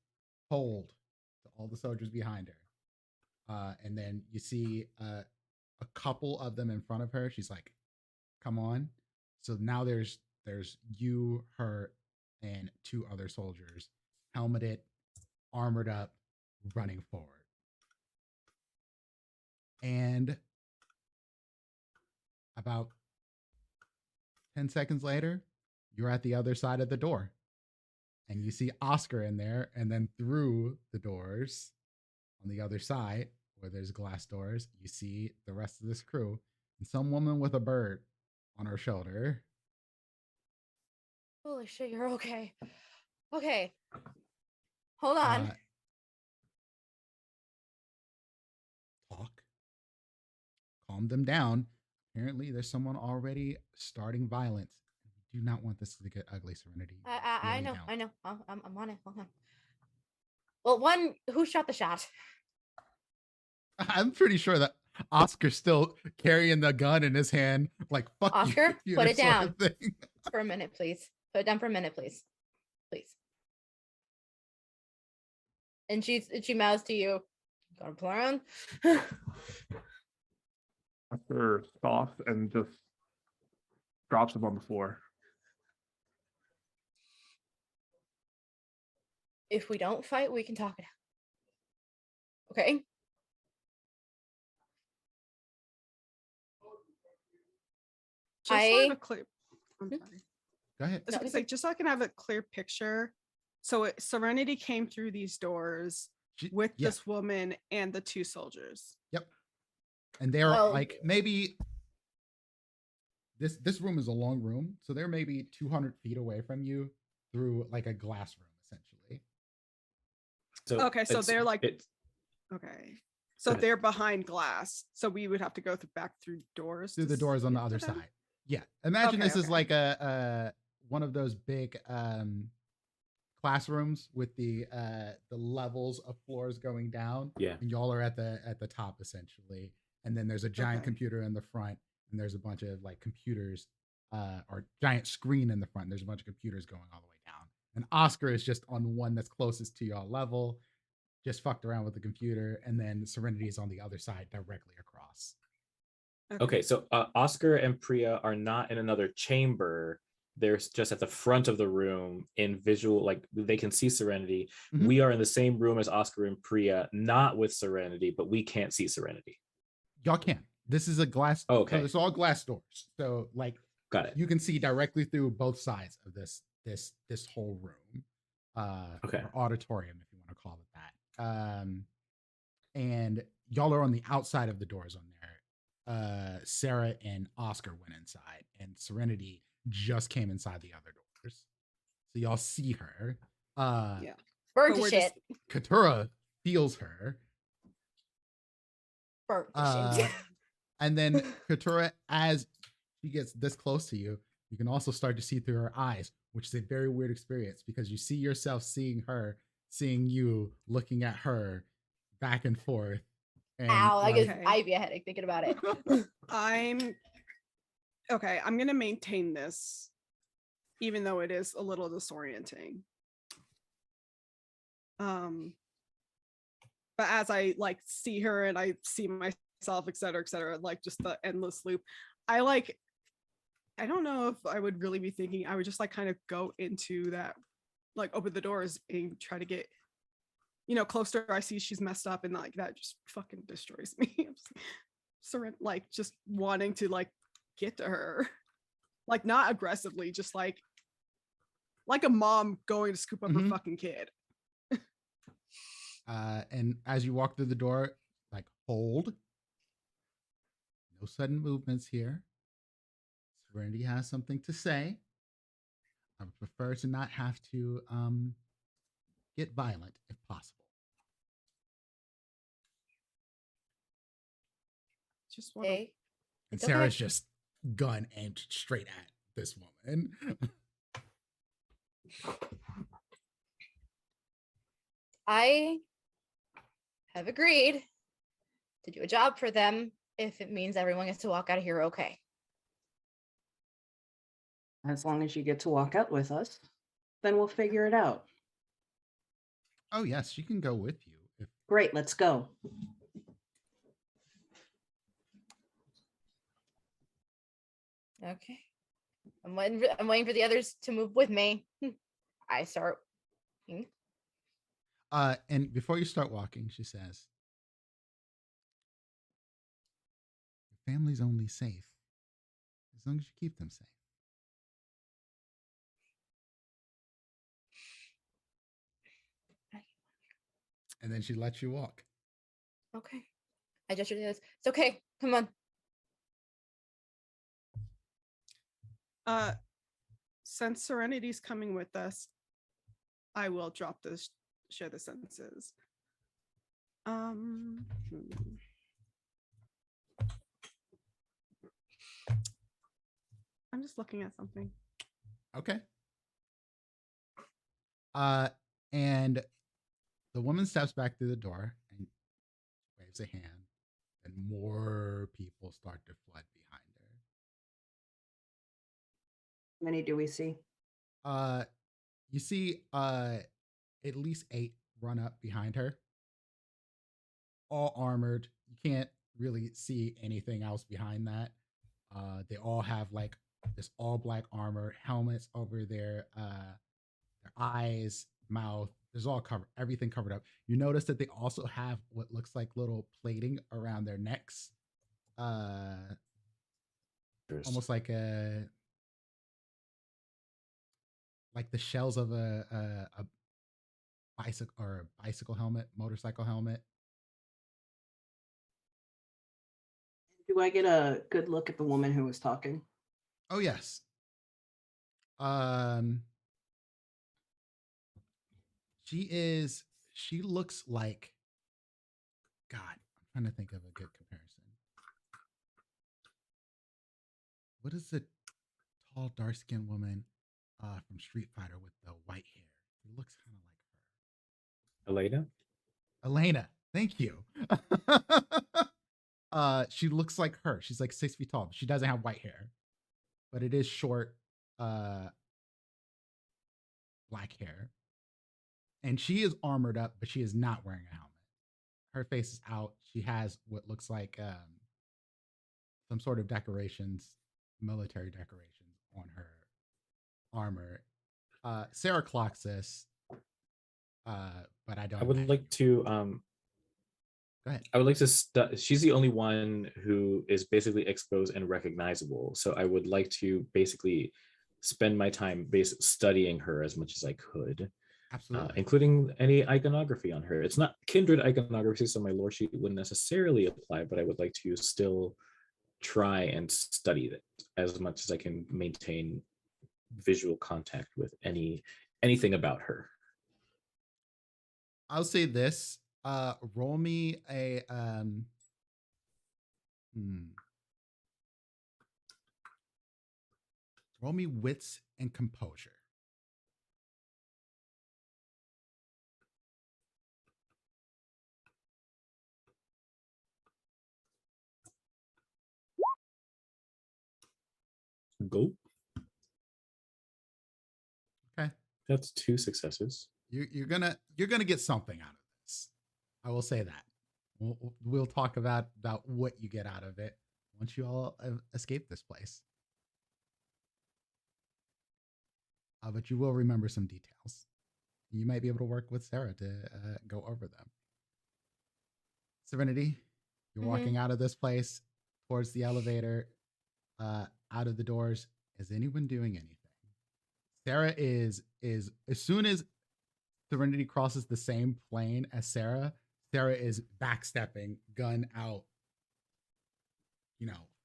to all the soldiers behind her. And then you see a couple of them in front of her. She's like, come on. So now there's you, her, and 2 other soldiers, helmeted, armored up, running forward. And about 10 seconds later, you're at the other side of the door. And you see Oscar in there, and then through the doors on the other side, where there's glass doors, you see the rest of this crew and some woman with a bird on her shoulder. Holy shit, you're okay. Okay. Hold on. Talk. Calm them down. Apparently, there's someone already starting violence. We do not want this to get ugly, Serenity. I Really know, don't. I know. I'm on it. Hold on. Well, one, who shot the shot? I'm pretty sure that Oscar's still carrying the gun in his hand, like fuck you, Oscar, computer put it sort down of thing. for a minute, please. Put it down for a minute, please. Please. And she mouths to you. Got a plan? Oscar stops and just drops him on the floor. If we don't fight, we can talk it out. Okay? Just so I have a clear. I'm Hmm? sorry. Go ahead. I was gonna say, just so I can have a clear picture. So Serenity came through these doors with Yeah. this woman and the 2 soldiers. Yep. And they're Well- like maybe this room is a long room, so they're maybe 200 feet away from you through like a glass room, essentially. So Okay, so it's- they're like, it's- okay, so ahead. they're behind glass. So we would have to go back through doors. Through to the doors on the get to other them? side. Yeah. Imagine Okay, this is okay. like a one of those big classrooms with the levels of floors going down. Yeah. And y'all are at the top essentially. And then there's a giant Okay. computer in the front, and there's a bunch of like computers or giant screen in the front. There's a bunch of computers going all the way down. And Oscar is just on one that's closest to y'all level, just fucked around with the computer, and then Serenity is on the other side directly across. Okay, so Oscar and Priya are not in another chamber. They're just at the front of the room in visual, like they can see Serenity. Mhm. We are in the same room as Oscar and Priya, not with Serenity, but we can't see Serenity. Y'all can. This is a glass. Oh, okay. So it's all glass doors. So like Got it. you can see directly through both sides of this whole room. Okay. Or auditorium, if you want to call it that. And y'all are on the outside of the doors on there. Sarah and Oscar went inside, and Serenity just came inside the other doors. So y'all see her. Yeah. Burnt But to we're shit. just- Katura feels her. Burnt to shit. And then Katura, as she gets this close to you, you can also start to see through her eyes, which is a very weird experience because you see yourself seeing her, seeing you, looking at her, back and forth. And Ow, that gives Okay. Ivy a headache thinking about it. I'm gonna maintain this, even though it is a little disorienting. But as I like see her and I see myself, et cetera, like just the endless loop, I don't know if I would really be thinking. I would just like kind of go into that, like open the doors and try to get, close to her. I see she's messed up and like that just fucking destroys me. Like just wanting to like get to her, like not aggressively, just like a mom going to scoop up her Mhm. fucking kid. And as you walk through the door, like hold. No sudden movements here. Serenity has something to say. I would prefer to not have to get violent if possible. Just want to. Okay. And It's okay. Sarah's just gun aimed straight at this woman. I have agreed to do a job for them if it means everyone gets to walk out of here okay. As long as you get to walk out with us, then we'll figure it out. Oh yes, she can go with you. If Great, let's go. Okay. I'm waiting for the others to move with me. I start. And before you start walking, she says, "Your family's only safe as long as you keep them safe." And then she lets you walk. Okay. I gesture to this. It's okay. Come on. Since Serenity's coming with us, I will drop this share the sentences. I'm just looking at something. Okay. And the woman steps back through the door and waves a hand, and more people start to flood behind her. How many do we see? You see at least 8 run up behind her, all armored. You can't really see anything else behind that. They all have like this all black armor, helmets over their eyes, mouth. There's all covered, everything covered up. You notice that they also have what looks like little plating around their necks, almost like the shells of a bicycle or a bicycle helmet, motorcycle helmet. Do I get a good look at the woman who was talking? Oh yes. She looks like, God, I'm trying to think of a good comparison. What is the tall, dark-skinned woman from Street Fighter with the white hair? She looks kind of like her. Elena? Elena, thank you. She looks like her. She's like 6 feet tall. She doesn't have white hair, but it is short, black hair. And she is armored up, but she is not wearing a helmet. Her face is out. She has what looks like some sort of decorations, military decorations on her armor. Sarah clocks this, but I don't. I would like to Go ahead. I would like to she's the only one who is basically exposed and recognizable. So I would like to basically spend my time studying her as much as I could. Absolutely. Including any iconography on her. It's not Kindred iconography, so my lore sheet wouldn't necessarily apply, but I would like to still try and study it as much as I can maintain visual contact with anything about her. I'll say this. Roll me a roll me wits and composure. Go. Okay. That's 2 successes. You're gonna get something out of this. I will say that. We'll talk about what you get out of it once you all escape this place. But you will remember some details. You might be able to work with Sarah to go over them. Serenity, you're walking out of this place towards the elevator, out of the doors. Is anyone doing anything? Sarah is as soon as Serenity crosses the same plane as Sarah is backstepping, gun out,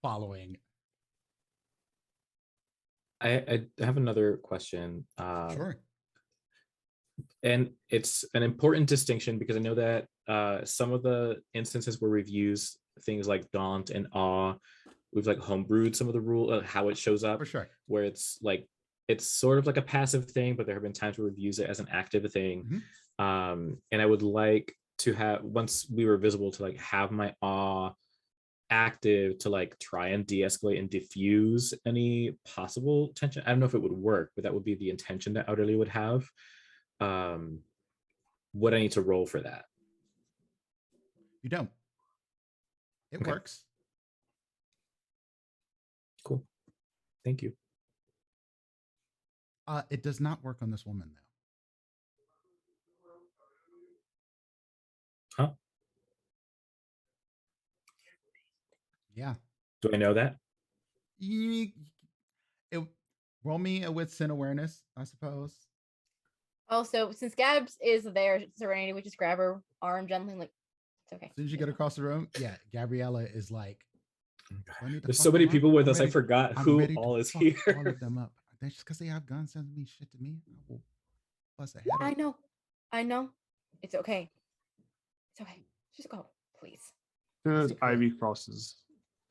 following. I have another question. Sure. And it's an important distinction because I know that some of the instances where we've used things like Daunt and Awe, we've like homebrewed some of the rule, how it shows up. For sure. Where it's sort of like a passive thing, but there have been times where we've used it as an active thing. And I would like to have, once we were visible, to like have my Awe active to like try and de-escalate and diffuse any possible tension. I don't know if it would work, but that would be the intention that Outerly would have. Would I need to roll for that? You don't. It works. Cool. Thank you. It does not work on this woman though. Huh? Yeah. Do I know that? It, roll me a wit sin awareness, I suppose. Also, since Gabs is there, Serenity would just grab her arm gently, like, it's okay. As soon as you get across the room, yeah, Gabriella is like, "Do I need to There's fuck so many them up? people with I'm us. I ready- forgot I'm who ready to all is fuck here. all of them up. That's just because they have guns doesn't mean shit to me. I will bust a head I open. know. It's okay. It's okay. Just go, please. As soon as Yes, you could. Ivy crosses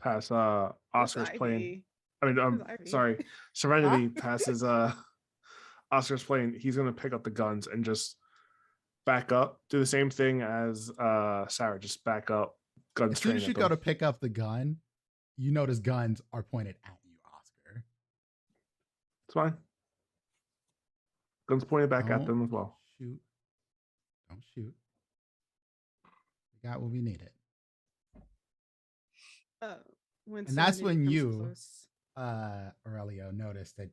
past Where's Oscar's plane. Ivy? I mean, Where's Ivy? sorry, Serenity passes Oscar's plane. He's gonna pick up the guns and just back up. Do the same thing as Sarah. Just back up. Guns As soon as trained you at go to them. pick up the gun, you notice guns are pointed at you, Oscar. It's fine. Guns pointed back at Don't them as well. Shoot. Don't shoot. We got what we needed. When And that's Serenity when comes you, close- Aurelio, notice that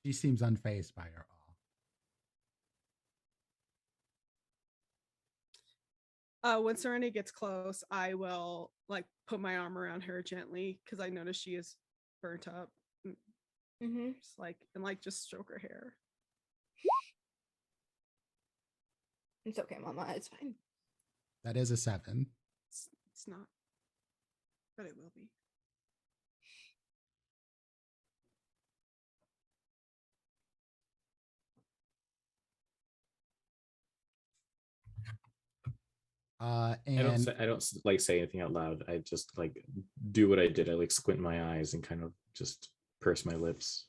she seems unfazed by your awe. When Serenity gets close, I will like put my arm around her gently because I notice she is burnt up. Mm-hmm. Just like and like just stroke her hair. It's okay, Mama. It's fine. That is a 7. It's not, but it will be. And I don't like say anything out loud. I just like do what I did. I like squint my eyes and kind of just purse my lips.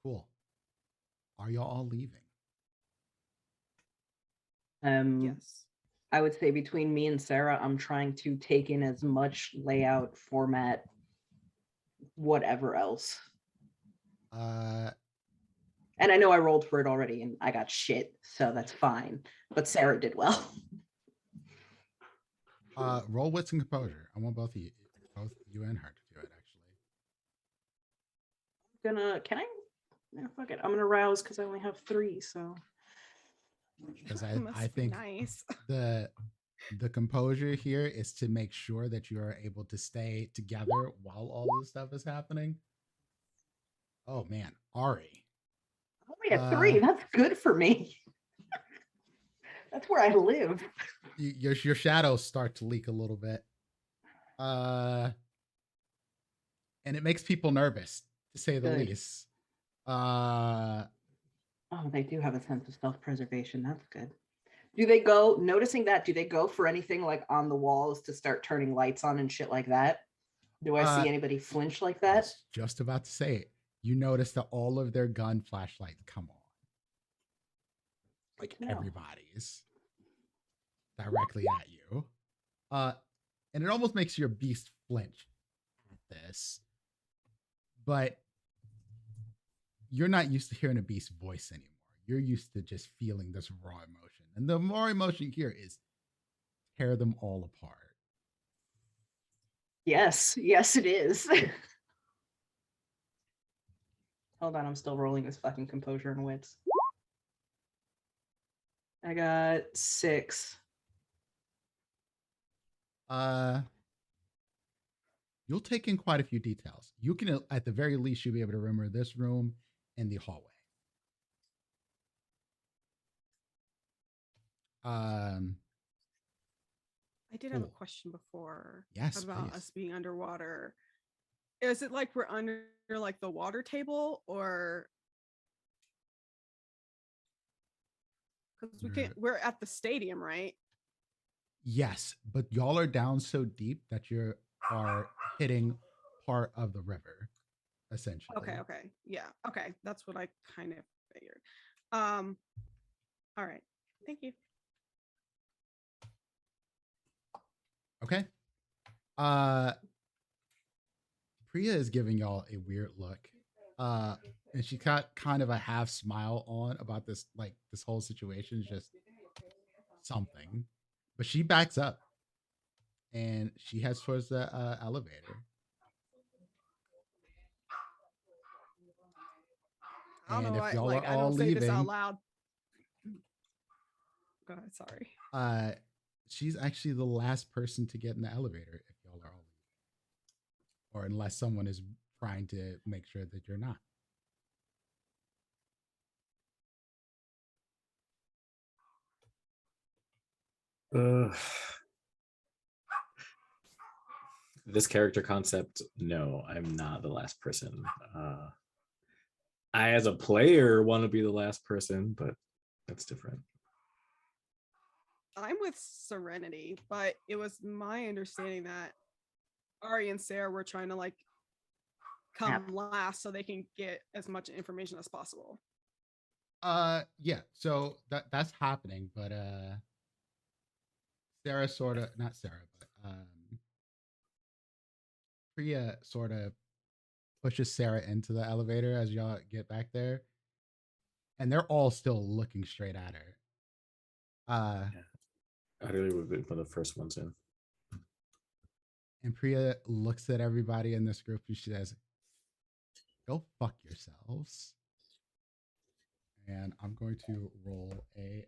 cool. Are y'all all leaving? Yes. I would say between me and Sarah, I'm trying to take in as much layout, format, whatever else. And I know I rolled for it already and I got shit, so that's fine. But Sarah did well. Roll wits and composure. I want both you and her to do it. Actually, Can I? No, fuck it. I'm gonna rouse because I only have 3. So because Must I be think nice. the composure here is to make sure that you are able to stay together while all this stuff is happening. Oh man, Ari. only at 3. That's good for me. That's where I live. Your shadows start to leak a little bit. And it makes people nervous, to say the Good. least. Oh, they do have a sense of self-preservation. That's good. Do they go, noticing that, do they go for anything like on the walls to start turning lights on and shit like that? Do I see anybody flinch like I that? was just about to say it. You notice that all of their gun flashlights come on. Like No. everybody's directly at you. And it almost makes your beast flinch at this. But you're not used to hearing a beast's voice anymore. You're used to just feeling this raw emotion. And the raw emotion here is tear them all apart. Yes, it is. Hold on, I'm still rolling this fucking composure and wits. I got 6. You'll take in quite a few details. You can, at the very least, you'll be able to remember this room and the hallway. I did have a Cool. question before. Yes, About please. us being underwater. Is it like we're under like the water table or because we're at the stadium, right? Yes, but y'all are down so deep that you are hitting part of the river, essentially. Okay. Yeah. Okay. That's what I kind of figured. All right. Thank you. Okay. Priya is giving y'all a weird look. And she got kind of a half smile on about this, like this whole situation is just something. But she backs up. and she heads towards the elevator. I don't And know. if y'all I are all don't say this out leaving, loud. Go ahead. Sorry. she's actually the last person to get in the elevator if y'all are all leaving, or unless someone is trying to make sure that you're not. This character concept, no, I'm not the last person. I, as a player, want to be the last person, but that's different. I'm with Serenity, but it was my understanding that Ari and Sarah were trying to like come last so they can get as much information as possible. Yeah, so that's happening, but Sarah sort of, not Sarah, but Priya sort of pushes Sarah into the elevator as y'all get back there, and they're all still looking straight at her. I really would have been one of the first ones in. And Priya looks at everybody in this group and she says, "Go fuck yourselves." And I'm going to roll a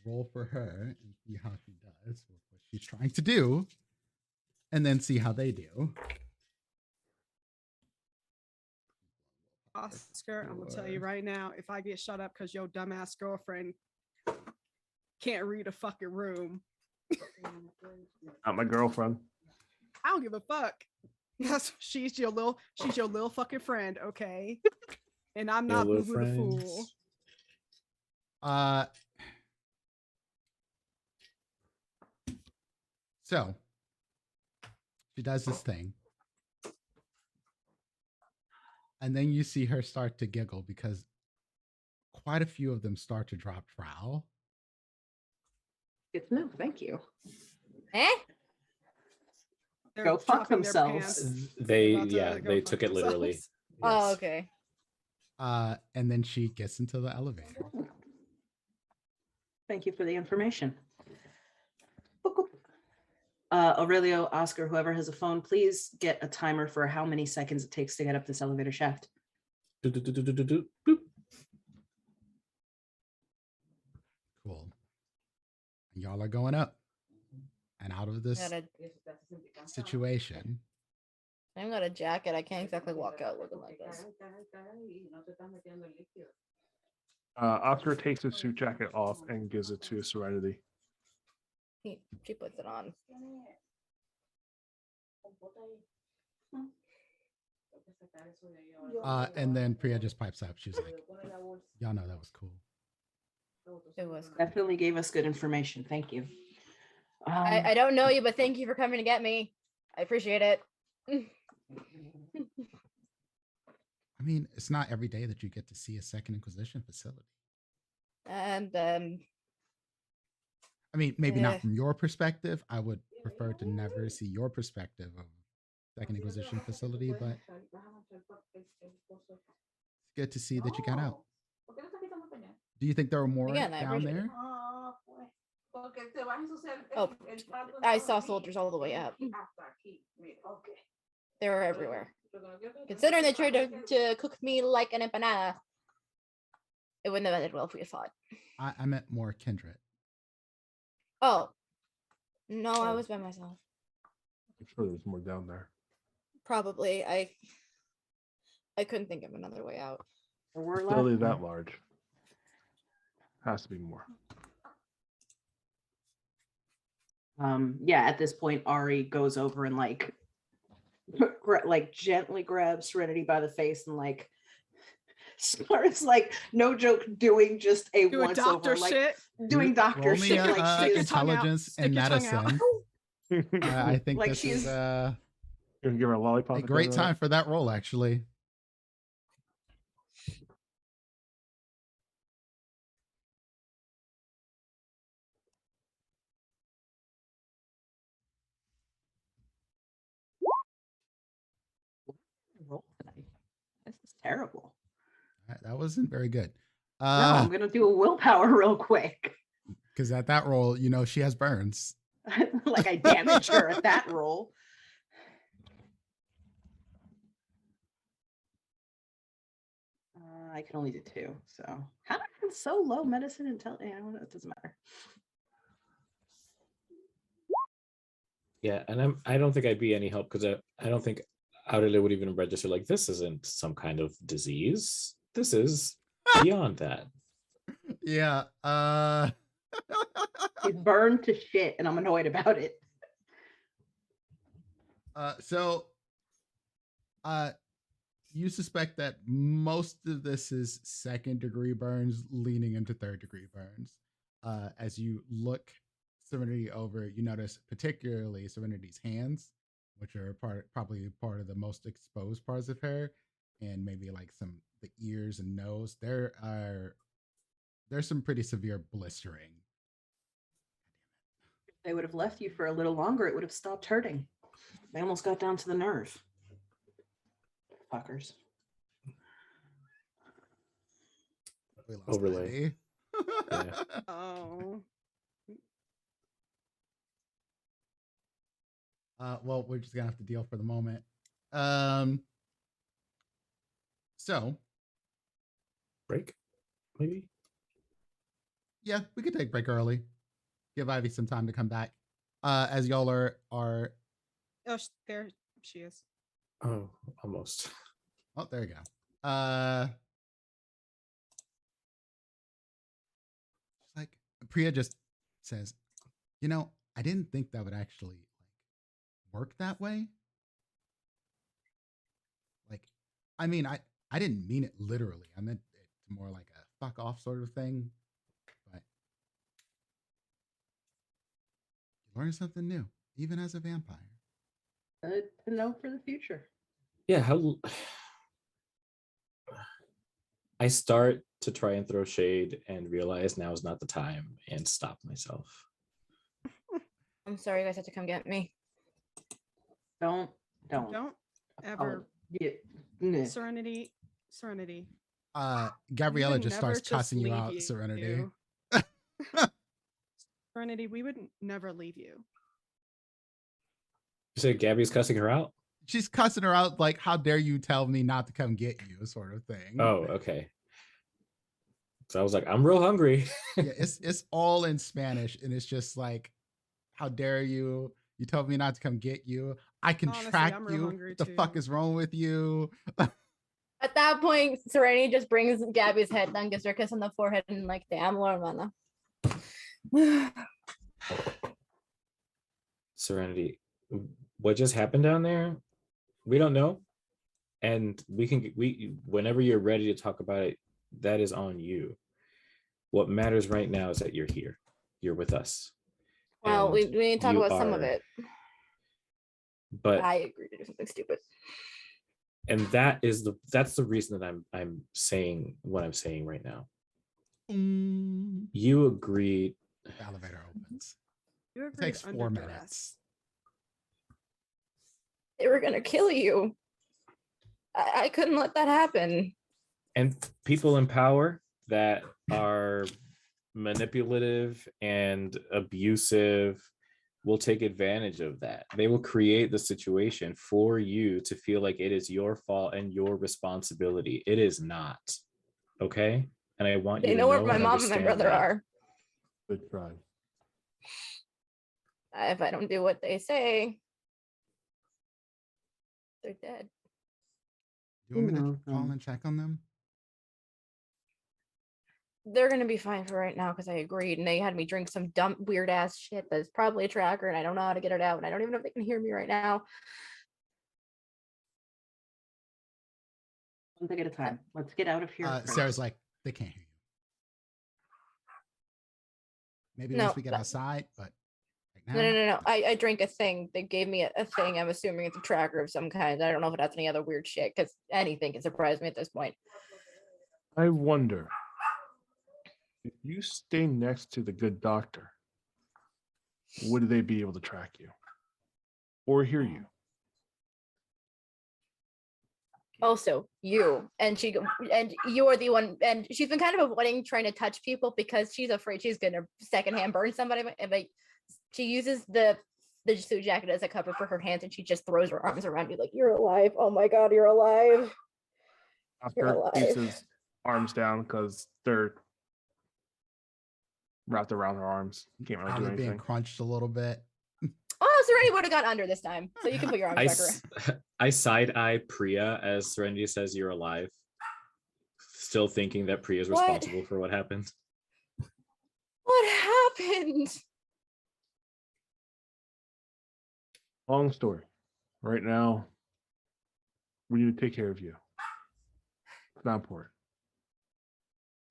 roll for her and see how she does with what she's trying to do, and then see how they do. Oscar, I'm gonna tell you right now, if I get shut up because your dumbass girlfriend can't read a fucking room, Not my girlfriend. I don't give a fuck. She's your little fucking friend, okay? And I'm not Boo Boo the fool. So she does this thing. And then you see her start to giggle because quite a few of them start to drop trowel. Good to know. Thank you. They're Go fuck dropping their themselves. pants. They They're about to go they fuck took it literally. themselves. Oh, Yes. okay. And then she gets into the elevator. Thank you for the information. Aurelio, Oscar, whoever has a phone, please get a timer for how many seconds it takes to get up this elevator shaft. Boop. Cool. And y'all are going up and out of this situation. I've got a jacket. I can't exactly walk out looking like this. Oscar takes his suit jacket off and gives it to Serenity. She puts it on. And then Priya just pipes up. She's like, "Y'all know that was cool." It was. Definitely gave us good information. Thank you. I don't know you, but thank you for coming to get me. I appreciate it. I mean, it's not every day that you get to see a Second Inquisition facility. And I mean, maybe not from your perspective. I would prefer to never see your perspective of Second Inquisition facility, but it's good to see that you got out. Do you think there were more down there? Oh, I saw soldiers all the way up. They were everywhere. Considering they tried to cook me like an empanada, it wouldn't have ended well if we had fought. I meant more Kindred. Oh, no, I was by myself. I'm sure there's more down there. Probably. I couldn't think of another way out. Facility that large. Has to be more. Yeah, at this point, Ari goes over and like gently grabs Serenity by the face and like starts like, no joke, doing just a once over, like shit. doing doctor Roll me shit. a, Like she's intelligence and medicine. I think Like this she's- is You're gonna give her a lollipop. a at the great end of time for that roll, actually. This is terrible. That wasn't very good. No, I'm gonna do a willpower real quick. Because at that roll, you know, she has burns. Like I damaged her at that roll. I can only do 2. So how did I have so low medicine intelligence? Yeah, it doesn't matter. Yeah, and I don't think I'd be any help because I don't think Outerlay would even register like this isn't some kind of disease. This is beyond that. Yeah. He's burned to shit, and I'm annoyed about it. So you suspect that most of this is 2nd-degree burns leaning into 3rd-degree burns. As you look Serenity over, you notice particularly Serenity's hands, which are probably part of the most exposed parts of her, and maybe like the ears and nose. There's some pretty severe blistering. If they would have left you for a little longer, it would have stopped hurting. They almost got down to the nerve. Fuckers. We lost Overlay. Ivy. Yeah. Oh. Well, we're just gonna have to deal for the moment. So Break, maybe? yeah, we could take break early. Give Ivy some time to come back. As y'all are Oh, there she is. Oh, almost. oh, there you go. Like Priya just says, you know, I didn't think that would actually work that way. Like, I mean, I didn't mean it literally. I meant it more like a fuck off sort of thing. But you learn something new, even as a vampire. To know for the future. Yeah, how I start to try and throw shade and realize now is not the time and stop myself. I'm sorry you guys had to come get me. Don't Ever. Yeah. Serenity. Gabriella would just never starts cussing you leave out, Serenity. Serenity, we would never leave you. You said Gabby's cussing her out? She's cussing her out like, how dare you tell me not to come get you, sort of thing. Oh, okay. So I was like, I'm real hungry. Yeah, it's all in Spanish, and it's just like, how dare you? You told me not to come get you. I can Honestly, track I'm real you. hungry What the too. fuck is wrong with you? At that point, Serenity just brings Gabby's head down, gives her a kiss on the forehead, and like, te amo, hermana. Serenity, what just happened down there? We don't know. And we whenever you're ready to talk about it, that is on you. What matters right now is that you're here. You're with us. Well, we And need to talk you about some of are- it. But I agree to do something stupid. and that's the reason that I'm saying what I'm saying right now. The You agreed. elevator opens. You It agreed takes under 4 duress. minutes. They were gonna kill you. I couldn't let that happen. And people in power that are manipulative and abusive will take advantage of that. They will create the situation for you to feel like it is your fault and your responsibility. It is not. Okay? And I want you They to know where know my and mom and my understand brother that. are. Good try. If I don't do what they say, they're dead. Do you want me to No, call no. and check on them? They're gonna be fine for right now because I agreed, and they had me drink some dumb, weird ass shit that's probably a tracker, and I don't know how to get it out, and I don't even know if they can hear me right now. One thing at a time. Let's get out of here. first. Sarah's like, they can't hear you. Maybe No, once we get but- outside, but right now, No. I drank a thing. They gave me a thing. I'm assuming it's a tracker of some kind. I don't know if it has any other weird shit because anything can surprise me at this point. I wonder if you stay next to the good doctor, would they be able to track you or hear you? also you, and you're the one, and she's been kind of avoiding trying to touch people because she's afraid she's gonna secondhand burn somebody. But she uses the suit jacket as a cover for her hands, and she just throws her arms around you like, you're alive. Oh my god, you're alive. You're Oscar keeps alive. his arms down because they're wrapped around her arms. You can't really do Probably being anything. crunched a little bit. Oh, Serenity would have gone under this time, so you can put your arms I, back around. I side eye Priya as Serenity says you're alive, still thinking that Priya is What? responsible for what happened. What happened? Long story. Right now, we need to take care of you. It's not important.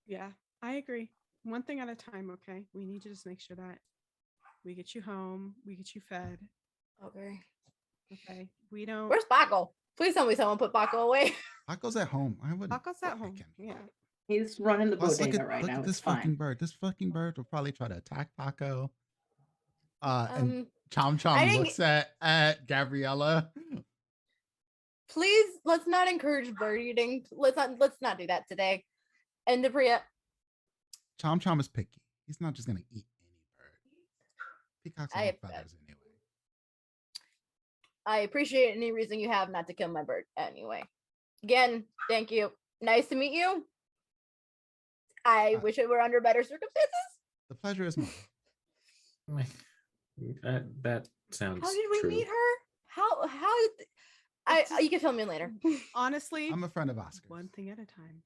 Yeah, I agree. One thing at a time, okay? We need to just make sure that we get you home, we get you fed. Okay. Okay. We don't. Where's Paco? Please tell me someone put Paco away. Paco's at home. I wouldn't. Paco's at home. pick him. Yeah. He's running the Plus, bodega right now. Look at this It's fine. fucking bird. This fucking bird will probably try to attack Paco. And I Chom didn't looks at Gabriella. Please, let's not encourage bird eating. Let's not do that today. And the Priya, Chom is picky. He's not just gonna eat any bird. Peacocks I- have feathers anyway. I appreciate any reason you have not to kill my bird. Anyway, again, thank you. Nice to meet you. I wish it were under better circumstances. The pleasure is mine. That sounds How did we true. meet her? How you can fill me in later. Honestly, I'm a friend of Oscar's. one thing at a time.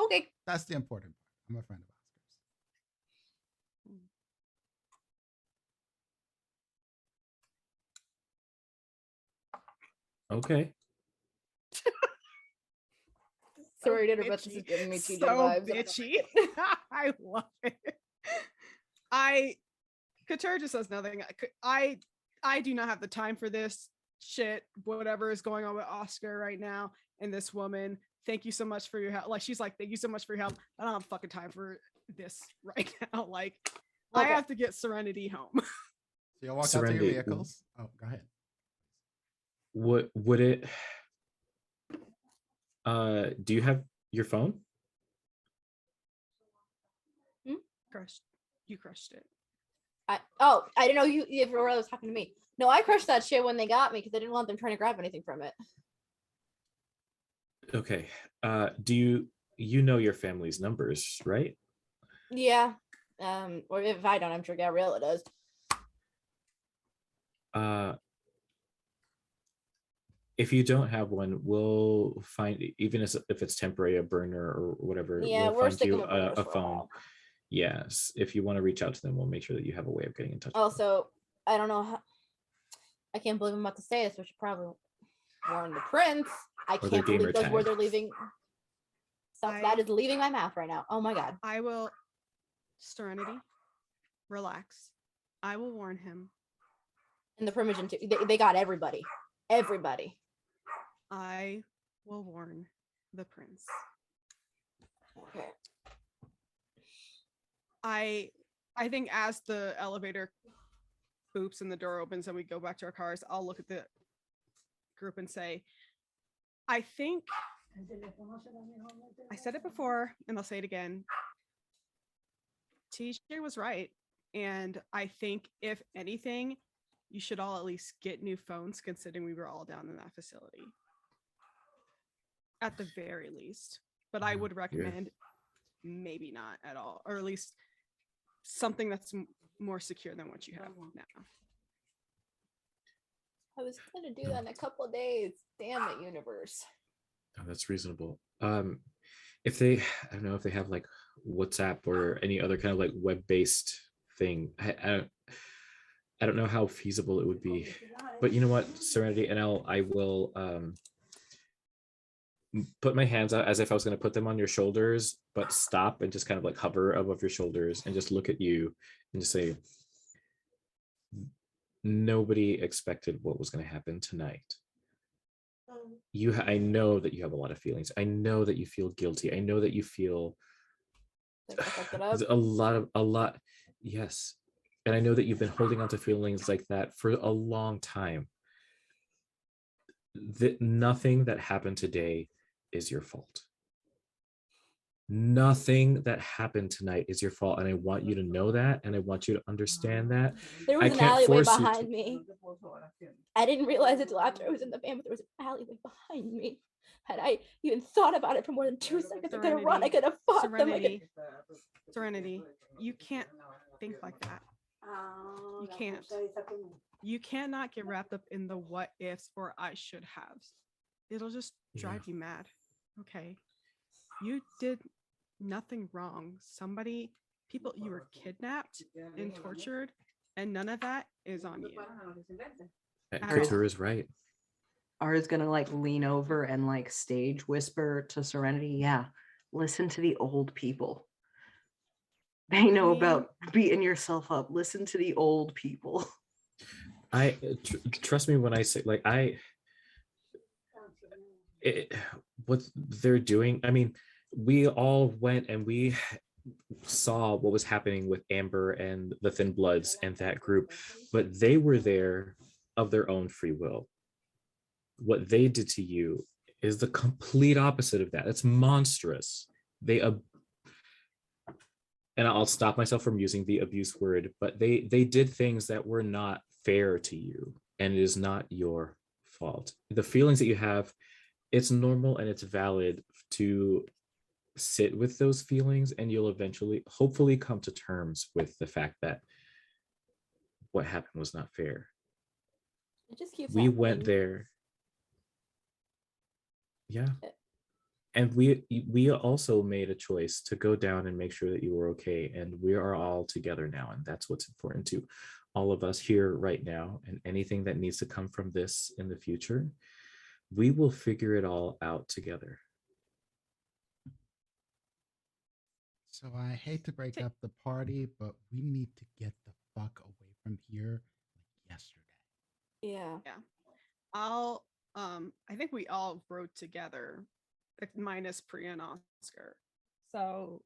Okay. That's the important part. I'm a friend of Oscar's. Okay. Sorry, did but this is bitchy. giving me TJ So vibes. bitchy. I love it. Couture just says nothing. I do not have the time for this shit. Whatever is going on with Oscar right now and this woman. Thank you so much for your help. Like, she's like, thank you so much for your help. I don't have fucking time for this right now. Like, I Okay. have to get Serenity home. So you'll walk out to Serenity. your vehicles. Oh, go ahead. Would it? Do you have your phone? Crushed. You crushed it. I didn't know you were was talking to me. No, I crushed that shit when they got me because I didn't want them trying to grab anything from it. Okay. Do you know your family's numbers, right? Yeah. Or if I don't, I'm sure Gabriella does. If you don't have one, we'll find, even if it's temporary, a burner or whatever. Yeah, we'll we're find sticking you with burners a for a phone. while. Yes, if you want to reach out to them, we'll make sure that you have a way of getting in touch. with them. Also, I don't know how. I can't believe I'm about to say this, we should probably warn the prince. I Or their can't believe gamer those tag. words are leaving. Stuff I- that is leaving my mouth right now. Oh my god. I will. Serenity. Relax. I will warn him. And the Primogen too. They got everybody. Everybody. I will warn the prince. Okay. I think as the elevator boops and the door opens and we go back to our cars, I'll look at the group and say, I think I said it before and I'll say it again. TJ was right. And I think if anything, you should all at least get new phones considering we were all down in that facility. At the very least. But I would recommend maybe not at all, or at least something that's more secure than what you have now. I was gonna do that in a couple of days. Damn it, universe. Oh, that's reasonable. If they, I don't know if they have like WhatsApp or any other kind of like web-based thing. I don't know how feasible it would be, but you know what, Serenity, and I will put my hands out as if I was going to put them on your shoulders, but stop and just kind of like hover above your shoulders and just look at you and just say, nobody expected what was going to happen tonight. I know that you have a lot of feelings. I know that you feel guilty. I know that you feel Think I fucked it up. a lot. Yes. And I know that you've been holding on to feelings like that for a long time. nothing that happened today is your fault. Nothing that happened tonight is your fault, and I want you to know that, and I want you to understand that. There was I an can't alleyway force you behind to. me. I didn't realize it till after I was in the van, but there was an alleyway behind me. Had I even thought about it for more than 2 seconds, I could have run. I could have fought them. Serenity, you can't think like that. You can't. You cannot get wrapped up in the what ifs or I should have. It'll just drive you mad. Okay. You did nothing wrong. You were kidnapped and tortured, and none of that is on you. Couture is right. Ara's gonna like lean over and like stage whisper to Serenity, yeah, listen to the old people. They know about beating yourself up. Listen to the old people. Trust me when I say, like, what they're doing. I mean, we all went and we saw what was happening with Amber and the Thin Bloods and that group, but they were there of their own free will. What they did to you is the complete opposite of that. It's monstrous. And I'll stop myself from using the abuse word, but they did things that were not fair to you, and it is not your fault. The feelings that you have, it's normal and it's valid to sit with those feelings, and you'll eventually, hopefully, come to terms with the fact that what happened was not fair. It just keeps We happening. went there. Yeah. And we also made a choice to go down and make sure that you were okay. And we are all together now. And that's what's important to all of us here right now. And anything that needs to come from this in the future, we will figure it all out together. So I hate to break up the party, but we need to get the fuck away from here like yesterday. Yeah. I think we all rode together, minus Priya and Oscar. So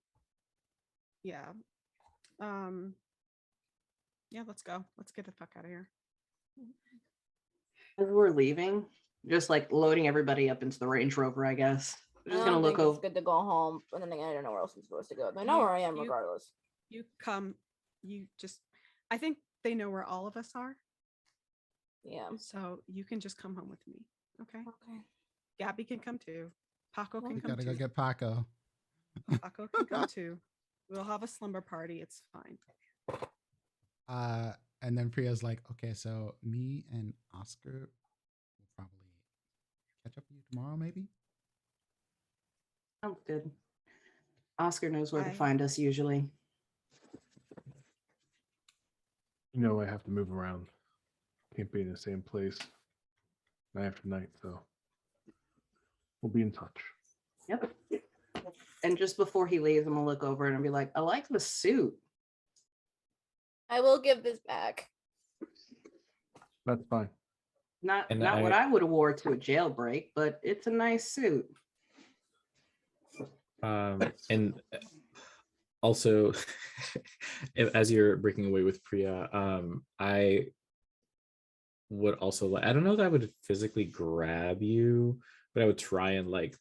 yeah. Let's go. Let's get the fuck out of here. As we're leaving, just like loading everybody up into the Range Rover, I guess. We're just gonna look It's over. good to go home, but then again, I don't know where else I'm supposed to go. They know where I am regardless. I think they know where all of us are. Yeah. So you can just come home with me. Okay. Okay. Gabby can come too. Paco can We come gotta too. go get Paco. Paco can come too. We'll have a slumber party. It's fine. And then Priya's like, okay, so me and Oscar will probably catch up with you tomorrow, maybe? Sounds good. Oscar knows where to Bye. find us usually. You know, I have to move around. Can't be in the same place night after night, so we'll be in touch. Yep. And just before he leaves, I'm gonna look over and I'll be like, I like the suit. I will give this back. That's fine. Not And what I would have wore to a jailbreak, but it's a nice suit. And also, as you're breaking away with Priya, I would also I don't know that I would physically grab you, but I would try and like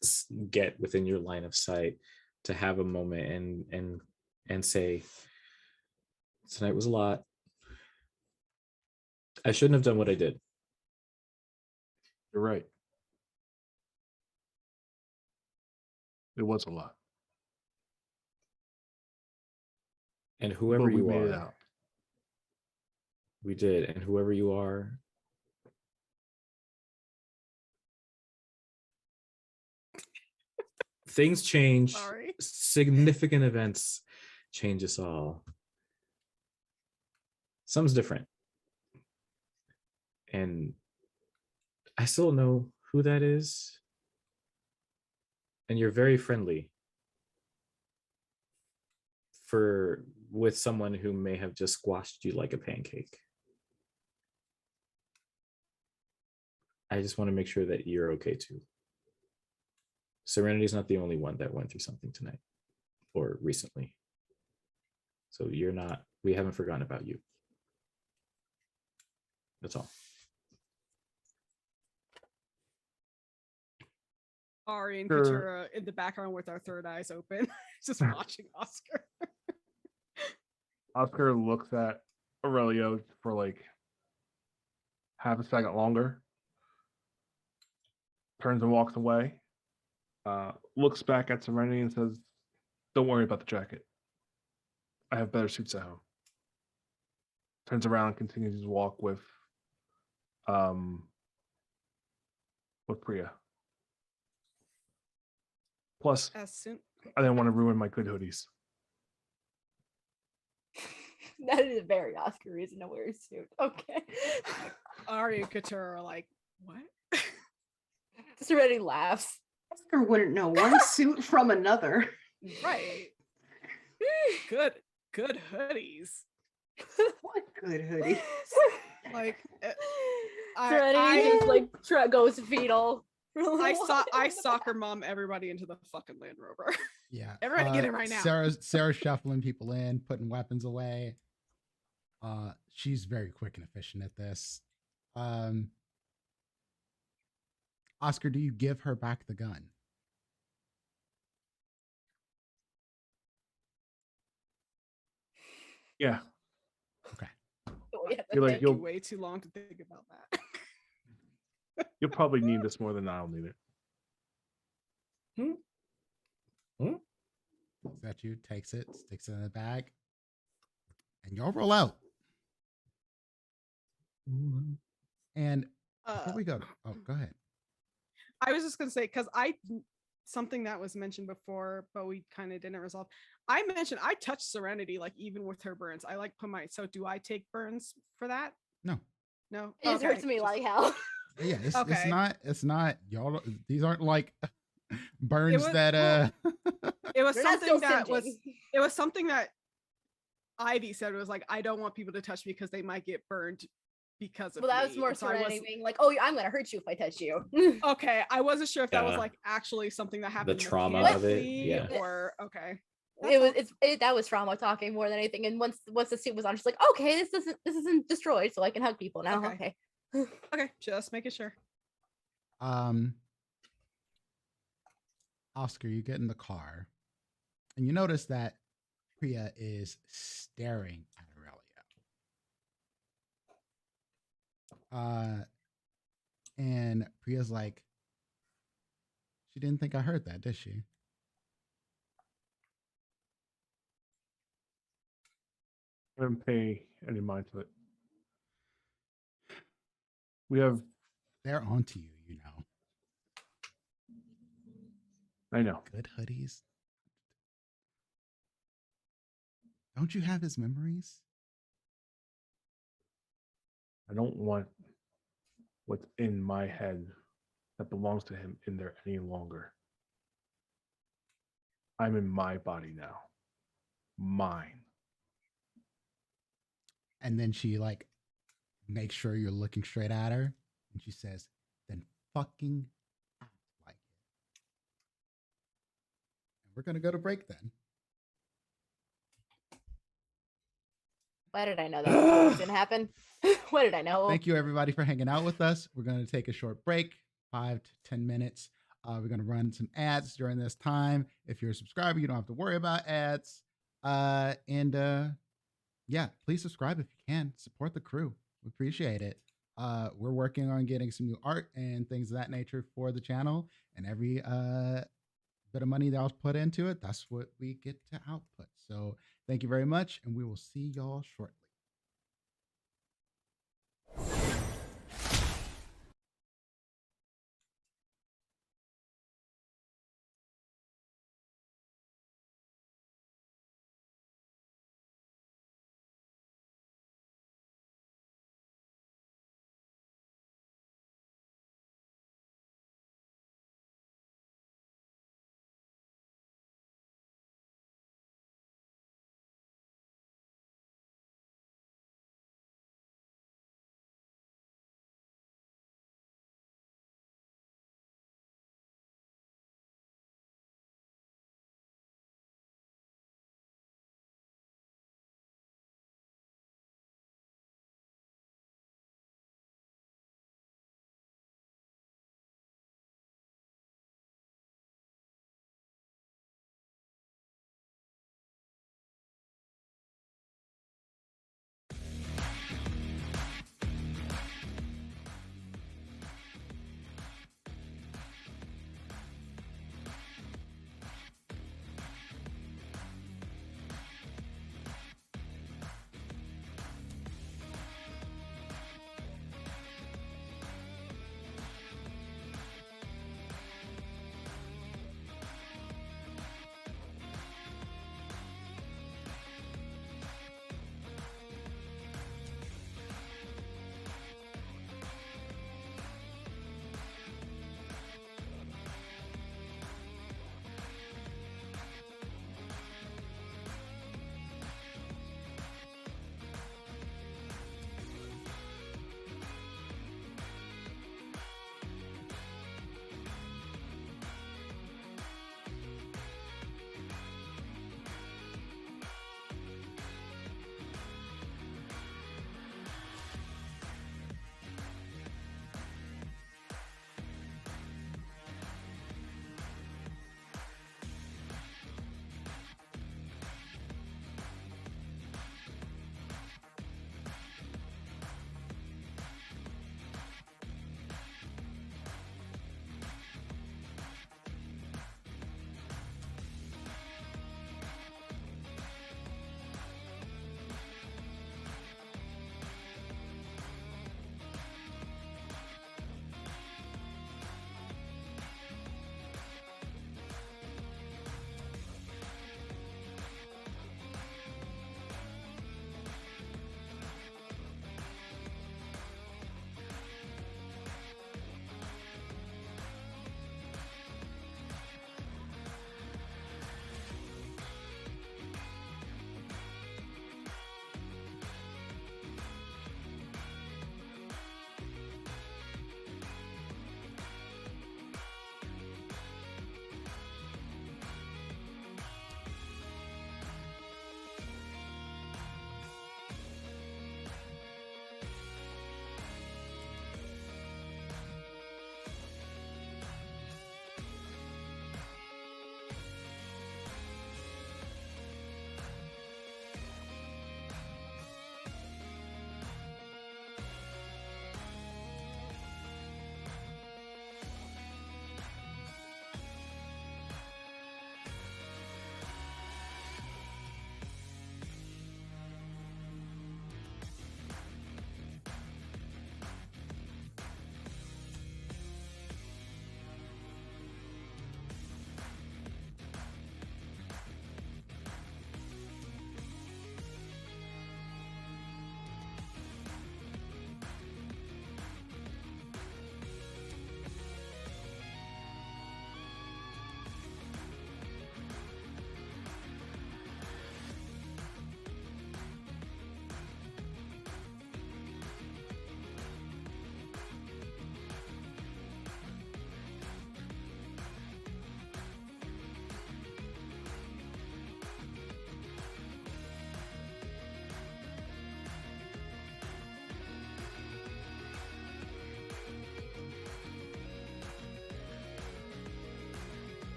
get within your line of sight to have a moment and say, tonight was a lot. I shouldn't have done what I did. You're right. It was a lot. And whoever But we you made are, it out. we did. And whoever you are, things change. Sorry. Significant events change us all. Some's different. And I still don't know who that is. And you're very friendly with someone who may have just squashed you like a pancake. I just want to make sure that you're okay too. Serenity's not the only one that went through something tonight or recently. So we haven't forgotten about you. That's all. Ari and Sure. Katura in the background with our third eyes open, just watching Oscar. Oscar looks at Aurelio for like half a second longer, turns and walks away, looks back at Serenity and says, "Don't worry about the jacket. I have better suits at home." Turns around and continues his walk with Priya. Plus, As soon I didn't want to ruin my good hoodies. That is a very Oscar reason to wear a suit. Okay. Ari and Katura are like, what? Serenity laughs. Oscar wouldn't know one suit from another. Right. Good hoodies. What good hoodie. Like Serenity just like goes fetal. I soccer mom everybody into the fucking Land Rover. Yeah. Everybody get in right now. Sarah's shuffling people in, putting weapons away. She's very quick and efficient at this. Oscar, do you give her back the gun? Yeah. Okay. You're like, You're way too long to think about that. you'll probably need this more than I'll need it. Looks at you, takes it, sticks it in the bag, and y'all roll out. And before we go, go ahead. I was just gonna say, because something that was mentioned before, but we kind of didn't resolve. I mentioned I touched Serenity, like even with her burns. I like put my, so do I take burns for that? No. It hurts me like hell. Yeah, it's Okay. not y'all. These aren't like burns was- that It was They're not something still that was singeing. it was something that Ivy said. It was like, I don't want people to touch me because they might get burned because of Well, that me. was more And so I Serenity was- being like, "Oh, I'm gonna hurt you if I touch you." okay, I wasn't sure if that was Yeah. like actually something that happened. trauma of it, mechanically, yeah. Or okay. That was trauma talking more than anything. And once the suit was on, she's like, "Okay, this isn't destroyed, so I can hug people now." Okay. Okay. Okay, just making sure. Oscar, you get in the car, and you notice that Priya is staring at Aurelia. And Priya's like, she didn't think I heard that, did she? I didn't pay any mind to it. We have, They're onto you, you know. I know. Good hoodies. Don't you have his memories? I don't want what's in my head that belongs to him in there any longer. I'm in my body now. Mine. And then she like makes sure you're looking straight at her, and she says, "Then fucking act like it." And we're gonna go to break then. Why did I know that was going to happen? What did I know? Thank you everybody for hanging out with us. We're gonna take a short break, 5 to 10 minutes. We're gonna run some ads during this time. If you're a subscriber, you don't have to worry about ads. Yeah, please subscribe if you can. Support the crew. We appreciate it. We're working on getting some new art and things of that nature for the channel. And every bit of money that was put into it, that's what we get to output. So thank you very much, and we will see y'all shortly.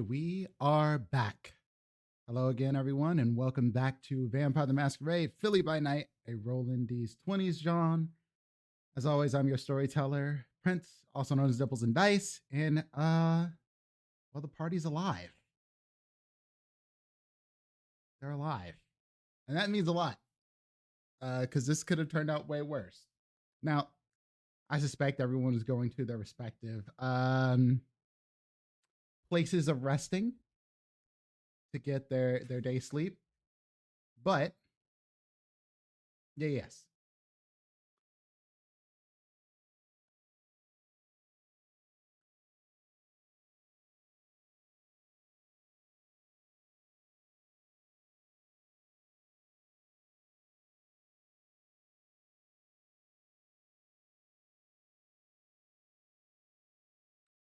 we are back. Hello again, everyone, and welcome back to Vampire the Masquerade, Philly by Night, a Roland Deez 20's John. As always, I'm your storyteller, Prince, also known as Dipples and Dice, and well, the party's alive. They're alive. And that means a lot. Because this could have turned out way worse. Now, I suspect everyone is going to their respective places of resting to get their day sleep. But yes.